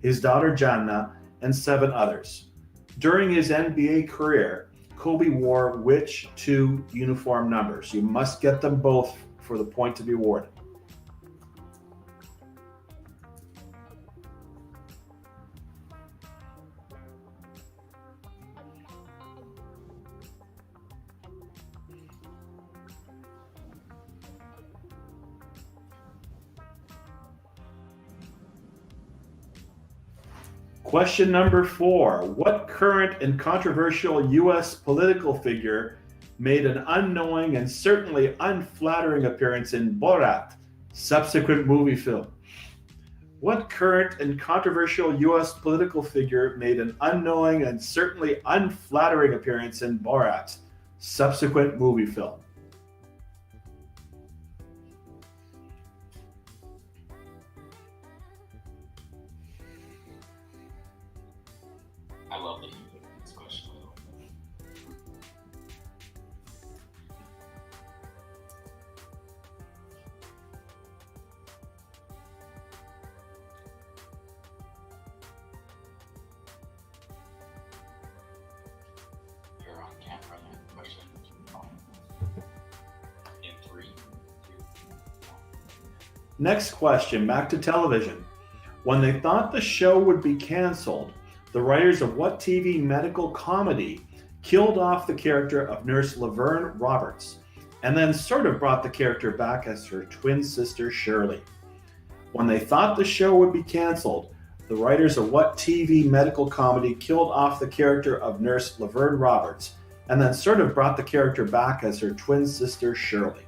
Speaker 5: his daughter Gianna, and 7 others. During his NBA career, Kobe wore which 2 uniform numbers? You must get them both for the point to be awarded. Question number 4. What current and controversial U.S. political figure made an unknowing and certainly unflattering appearance in Borat, subsequent movie film? What current and controversial U.S. political figure made an unknowing and certainly unflattering appearance in Borat, subsequent movie film?
Speaker 9: I love that you put this question. You're on camera. Question in 3, 2, 1.
Speaker 5: Next question, back to television. When they thought the show would be canceled, the writers of what TV medical comedy killed off the character of Nurse Laverne Roberts and then sort of brought the character back as her twin sister Shirley? When they thought the show would be canceled, the writers of what TV medical comedy killed off the character of Nurse Laverne Roberts and then sort of brought the character back as her twin sister Shirley?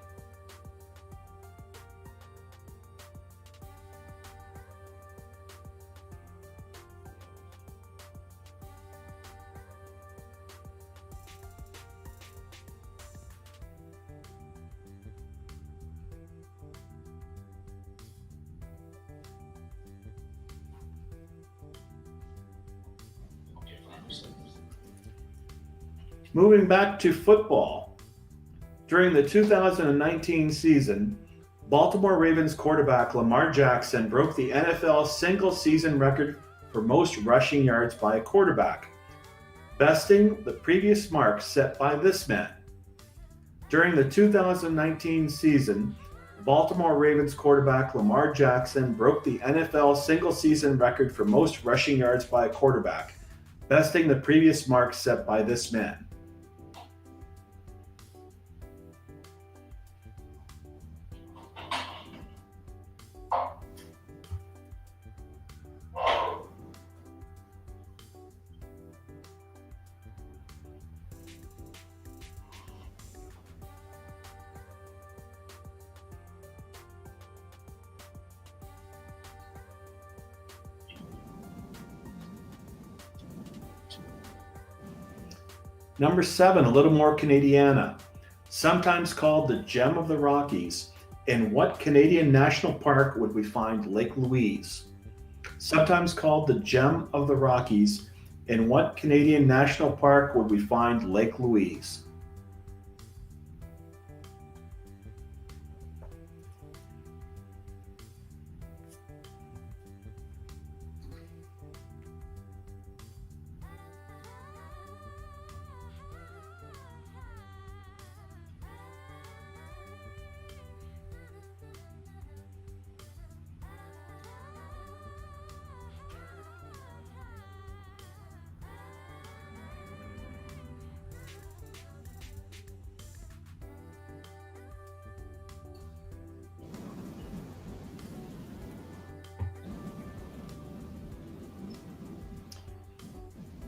Speaker 5: Moving back to football. During the 2019 season, Baltimore Ravens quarterback Lamar Jackson broke the NFL single-season record for most rushing yards by a quarterback, besting the previous mark set by this man. During the 2019 season, Baltimore Ravens quarterback Lamar Jackson broke the NFL single-season record for most rushing yards by a quarterback, besting the previous mark set by this man. Number 7, a little more Canadiana. Sometimes called the Gem of the Rockies, in what Canadian national park would we find Lake Louise? Sometimes called the Gem of the Rockies, in what Canadian national park would we find Lake Louise?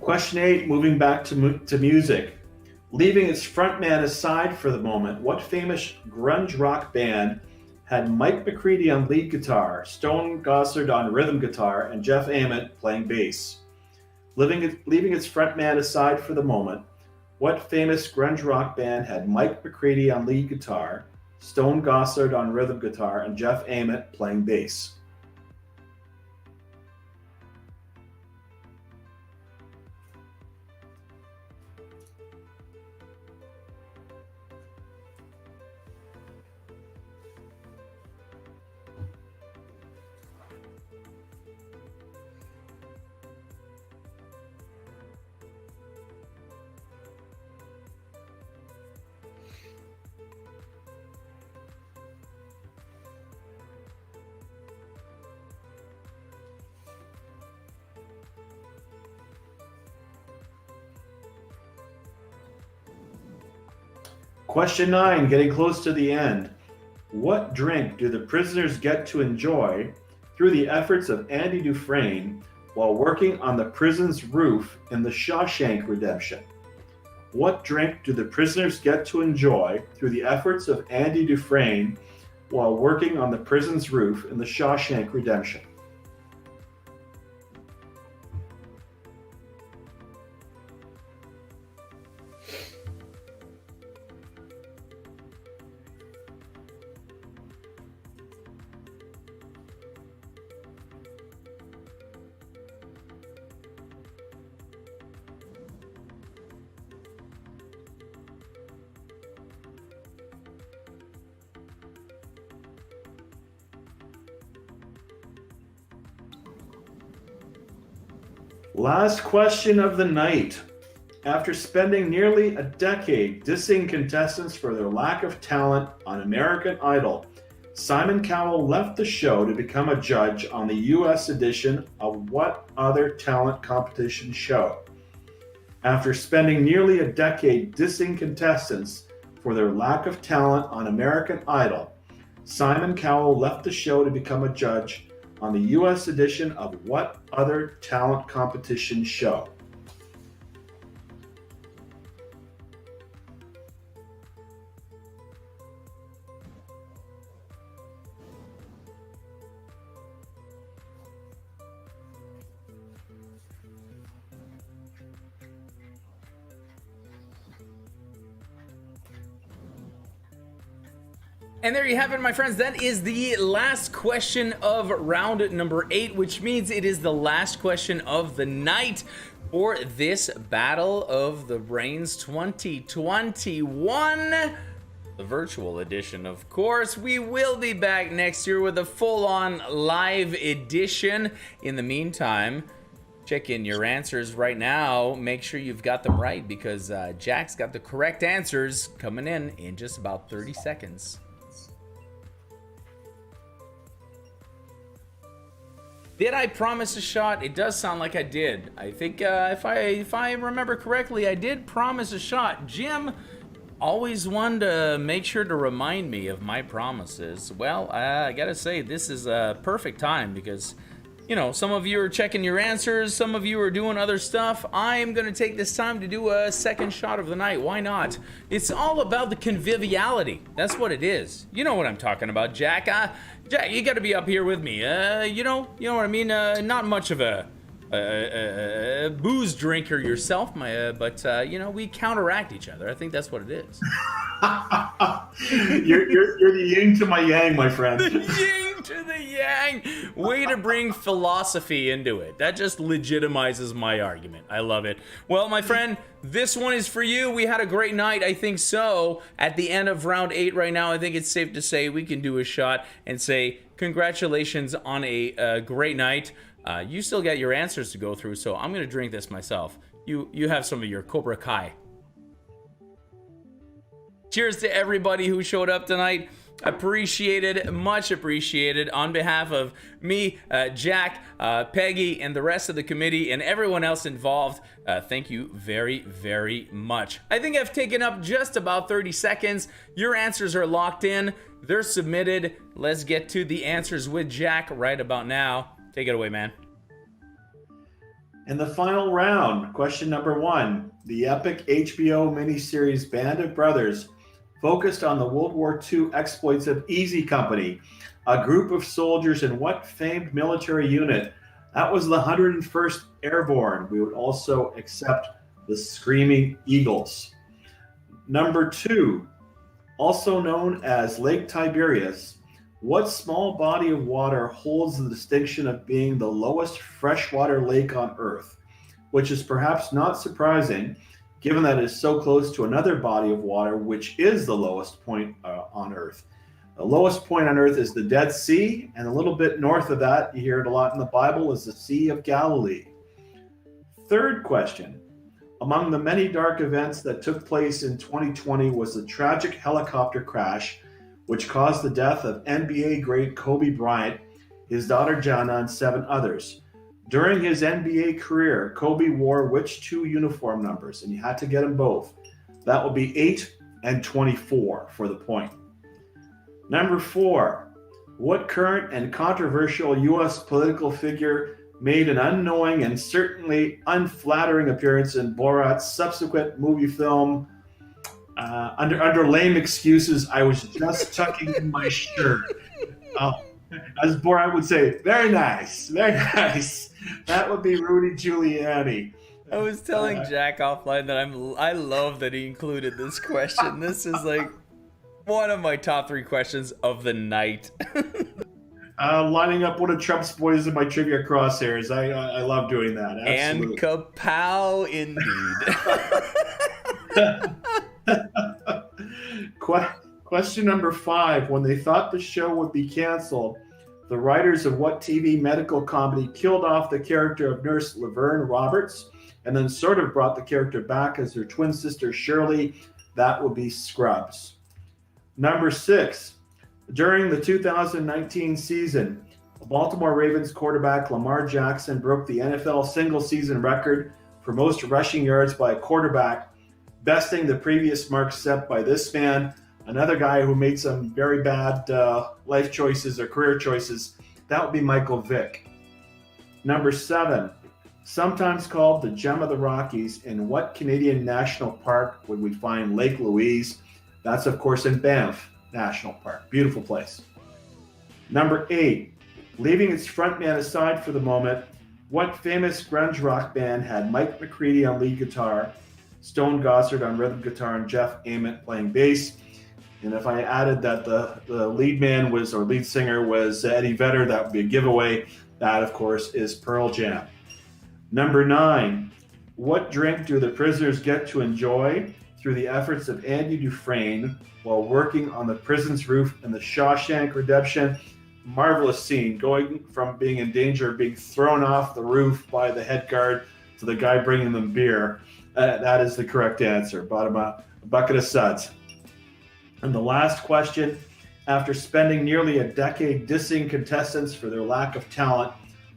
Speaker 5: Question 8, moving back to music. Leaving its frontman aside for the moment, what famous grunge rock band had Mike McCready on lead guitar, Stone Gossard on rhythm guitar, and Jeff Ament playing bass? Leaving its frontman aside for the moment, what famous grunge rock band had Mike McCready on lead guitar, Stone Gossard on rhythm guitar, and Jeff Ament playing bass? Question 9, getting close to the end. What drink do the prisoners get to enjoy through the efforts of Andy Dufresne while working on the prison's roof in The Shawshank Redemption? What drink do the prisoners get to enjoy through the efforts of Andy Dufresne while working on the prison's roof in The Shawshank Redemption? Last question of the night. After spending nearly a decade dissing contestants for their lack of talent on American Idol, Simon Cowell left the show to become a judge on the U.S. edition of what other talent competition show? After spending nearly a decade dissing contestants for their lack of talent on American Idol, Simon Cowell left the show to become a judge on the U.S. edition of what other talent competition show?
Speaker 4: And there you have it, my friends. That is the last question of round number 8, which means it is the last question of the night for this Battle of the Brains 2021. The virtual edition, of course. We will be back next year with a full-on live edition. In the meantime, check in your answers right now. Make sure you've got them right, because Jack's got the correct answers coming in just about 30 seconds. Did I promise a shot? It does sound like I did. I think if I remember correctly, I did promise a shot. Jim always wanted to make sure to remind me of my promises. Well, I gotta say, this is a perfect time because, you know, some of you are checking your answers, some of you are doing other stuff. I'm gonna take this time to do a second shot of the night. Why not? It's all about the conviviality. That's what it is. You know what I'm talking about, Jack. Jack, you gotta be up here with me. You know what I mean? Not much of a booze drinker yourself, but you know, we counteract each other. I think that's what it is.
Speaker 5: You're the yin to my yang, my friend.
Speaker 4: The yin to the yang. Way to bring philosophy into it. That just legitimizes my argument. I love it. Well, my friend, this one is for you. We had a great night, I think so. At the end of round 8 right now, I think it's safe to say we can do a shot and say congratulations on a great night. You still got your answers to go through, so I'm going to drink this myself. You have some of your Cobra Kai. Cheers to everybody who showed up tonight. Appreciated, much appreciated. On behalf of me, Jack, Peggy, and the rest of the committee, and everyone else involved, thank you very, very much. I think I've taken up just about 30 seconds. Your answers are locked in. They're submitted. Let's get to the answers with Jack right about now. Take it away, man.
Speaker 5: In the final round, question number 1. The epic HBO miniseries Band of Brothers focused on the World War II exploits of Easy Company, a group of soldiers in what famed military unit? That was the 101st Airborne. We would also accept the Screaming Eagles. Number 2, also known as Lake Tiberias, what small body of water holds the distinction of being the lowest freshwater lake on Earth? Which is perhaps not surprising, given that it is so close to another body of water, which is the lowest point on Earth. The lowest point on Earth is the Dead Sea, and a little bit north of that, you hear it a lot in the Bible, is the Sea of Galilee. Third question. Among the many dark events that took place in 2020 was the tragic helicopter crash, which caused the death of NBA great Kobe Bryant, his daughter Gianna, and 7 others. During his NBA career, Kobe wore which 2 uniform numbers? And you had to get them both. That would be 8 and 24 for the point. Number 4, what current and controversial U.S. political figure made an unknowing and certainly unflattering appearance in Borat's subsequent movie film? Under lame excuses, I was just tucking in my shirt. As Borat would say, very nice, very nice. That would be Rudy Giuliani.
Speaker 4: I was telling Jack offline that I love that he included this question. This is like one of my top 3 questions of the night.
Speaker 5: Lining up one of Trump's boys in my trivia crosshairs. I love doing that. Absolutely.
Speaker 4: And kapow indeed.
Speaker 5: Question number 5. When they thought the show would be canceled, The writers of what TV medical comedy killed off the character of Nurse Laverne Roberts and then sort of brought the character back as her twin sister Shirley? That would be Scrubs. Number 6, during the 2019 season, Baltimore Ravens quarterback Lamar Jackson broke the NFL single-season record for most rushing yards by a quarterback, besting the previous mark set by this man, another guy who made some very bad life choices or career choices. That would be Michael Vick. Number 7, sometimes called the Gem of the Rockies, in what Canadian national park would we find Lake Louise? That's, of course, in Banff National Park. Beautiful place. Number 8, leaving its frontman aside for the moment, what famous grunge rock band had Mike McCready on lead guitar, Stone Gossard on rhythm guitar, and Jeff Ament playing bass? And if I added that the lead man was, or lead singer was Eddie Vedder, that would be a giveaway. That, of course, is Pearl Jam. Number 9, what drink do the prisoners get to enjoy through the efforts of Andy Dufresne while working on the prison's roof in the Shawshank Redemption? Marvelous scene, going from being in danger of being thrown off the roof by the head guard to the guy bringing them beer. That is the correct answer. Bought him a bucket of suds. And the last question, after spending nearly a decade dissing contestants for their lack of talent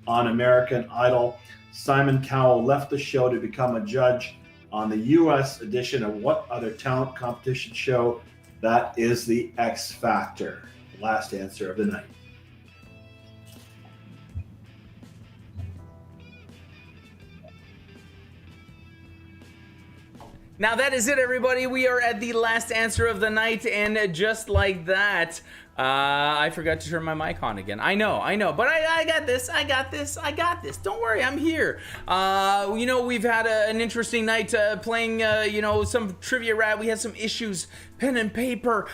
Speaker 5: on American Idol, Simon Cowell left the show to become a judge on the U.S. edition of what other talent competition show? That is the X Factor. The last answer of the night.
Speaker 4: Now that is it, everybody. We are at the last answer of the night, and just like that, I forgot to turn my mic on again. I know, but I got this. Don't worry, I'm here. We've had an interesting night playing, some Trivia Rat. We had some issues, pen and paper,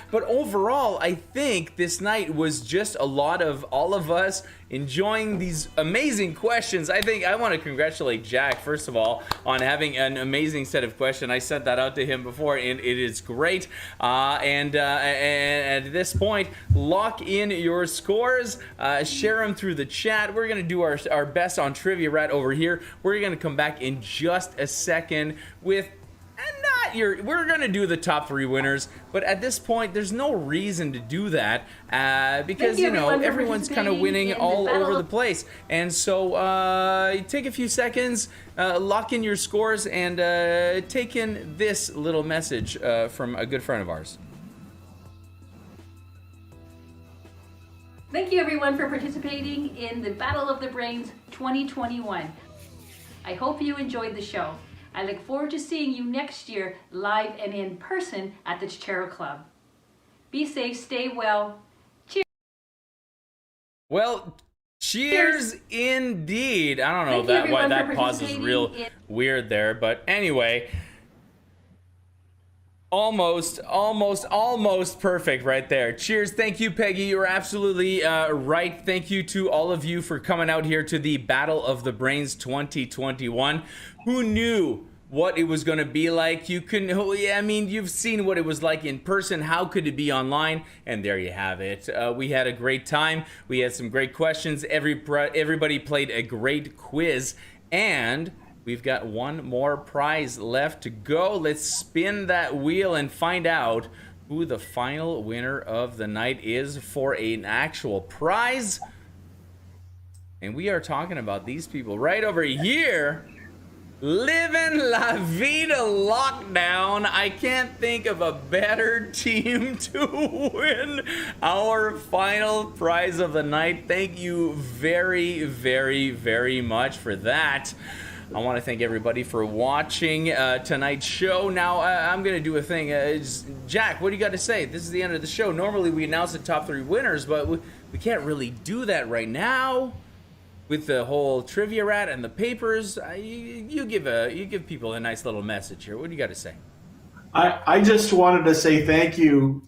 Speaker 4: but overall, I think this night was just a lot of all of us enjoying these amazing questions. I think I want to congratulate Jack, first of all, on having an amazing set of questions. I sent that out to him before, and it is great. And at this point, lock in your scores, share them through the chat. We're going to do our best on Trivia Rat over here. We're going to come back in just a second with we're gonna do the top 3 winners, but at this point there's no reason to do that because everyone's kind of winning all over the place, and so take a few seconds, lock in your scores, and take in this little message from a good friend of ours.
Speaker 2: Thank you everyone for participating in the Battle of the Brains 2021. I hope you enjoyed the show. I look forward to seeing you next year live and in person at the Chichero Club. Be safe, stay well. Cheers.
Speaker 4: Well, cheers indeed. I don't know why that pause is real weird there, but anyway, almost perfect right there. Cheers. Thank you, Peggy. You're absolutely right. Thank you to all of you for coming out here to the Battle of the Brains 2021. Who knew what it was going to be like? You've seen what it was like in person. How could it be online? And there you have it. We had a great time. We had some great questions. Everybody played a great quiz, and we've got one more prize left to go. Let's spin that wheel and find out who the final winner of the night is for an actual prize. And we are talking about these people right over here. Living La Vida Lockdown. I can't think of a better team to win our final prize of the night. Thank you very, very, very much for that. I want to thank everybody for watching tonight's show. Now, I'm going to do a thing. Jack, what do you got to say? This is the end of the show. Normally, we announce the top 3 winners, but we can't really do that right now. With the whole Trivia Rat and the papers, you give people a nice little message here. What do you got to say?
Speaker 5: I just wanted to say thank you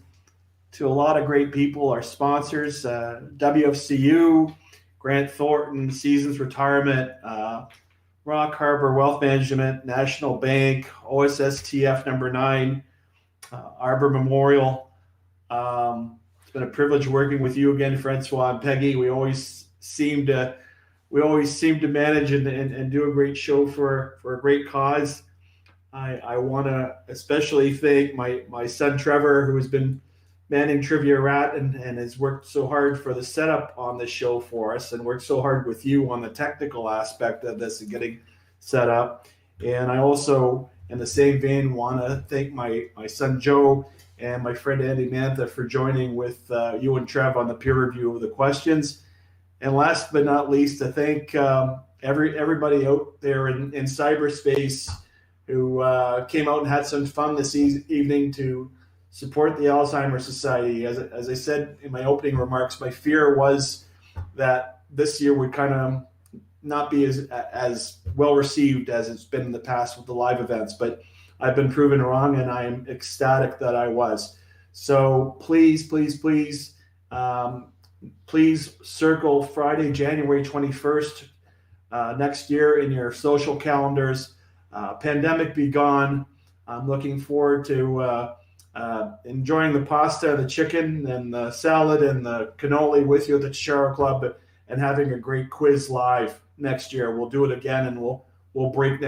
Speaker 5: to a lot of great people, our sponsors, WFCU, Grant Thornton, Seasons Retirement, Rock Harbor Wealth Management, National Bank, OSSTF number 9, Arbor Memorial. It's been a privilege working with you again, Francois and Peggy. We always seem to manage and do a great show for a great cause. I want to especially thank my son Trevor, who has been manning Trivia Rat and has worked so hard for the setup on the show for us, and worked so hard with you on the technical aspect of this and getting set up. And I also, in the same vein, want to thank my son Joe and my friend Andy Mantha for joining with you and Trev on the peer review of the questions. And last but not least, to thank everybody out there in cyberspace who came out and had some fun this evening to support the Alzheimer Society. As I said in my opening remarks, my fear was that this year would kind of not be as well received as it's been in the past with the live events, but I've been proven wrong, and I am ecstatic that I was. So please, please circle Friday, January 21st next year in your social calendars. Pandemic be gone. I'm looking forward to enjoying the pasta, the chicken, and the salad and the cannoli with you at the Charo Club, and having a great quiz live next year. We'll do it again, and we'll break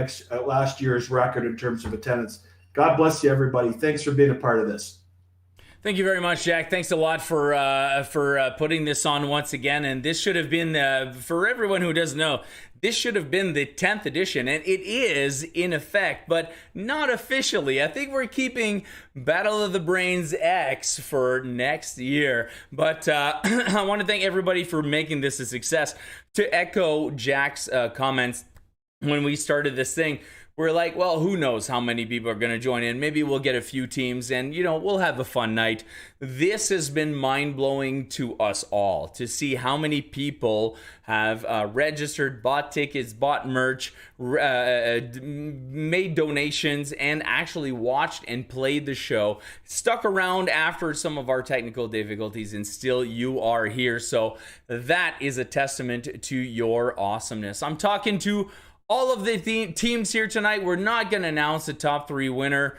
Speaker 5: last year's record in terms of attendance. God bless you, everybody. Thanks for being a part of this.
Speaker 4: Thank you very much, Jack. Thanks a lot for putting this on once again. And this should have been, for everyone who doesn't know, this should have been the 10th edition, and it is in effect, but not officially. I think we're keeping Battle of the Brains X for next year. But I want to thank everybody for making this a success. To echo Jack's comments, when we started this thing, we're like, well, who knows how many people are going to join in. Maybe we'll get a few teams and, we'll have a fun night. This has been mind-blowing to us all to see how many people have registered, bought tickets, bought merch, made donations, and actually watched and played the show. Stuck around after some of our technical difficulties, and still you are here. So that is a testament to your awesomeness. I'm talking to all of the teams here tonight. We're not going to announce the top 3 winner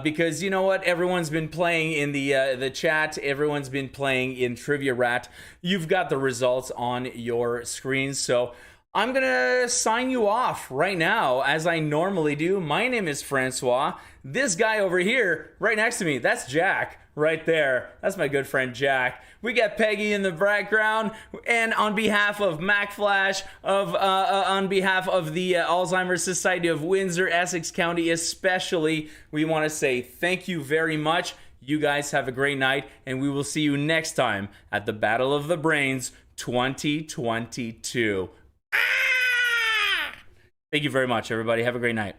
Speaker 4: because you know what? Everyone's been playing in the chat. Everyone's been playing in Trivia Rat. You've got the results on your screens. So I'm going to sign you off right now as I normally do. My name is Francois. This guy over here right next to me, that's Jack right there. That's my good friend Jack. We got Peggy in the background, and on behalf of Mack Flash, on behalf of the Alzheimer Society of Windsor-Essex County especially, we want to say thank you very much. You guys have a great night, and we will see you next time at the Battle of the Brains 2022. Thank you very much, everybody. Have a great night.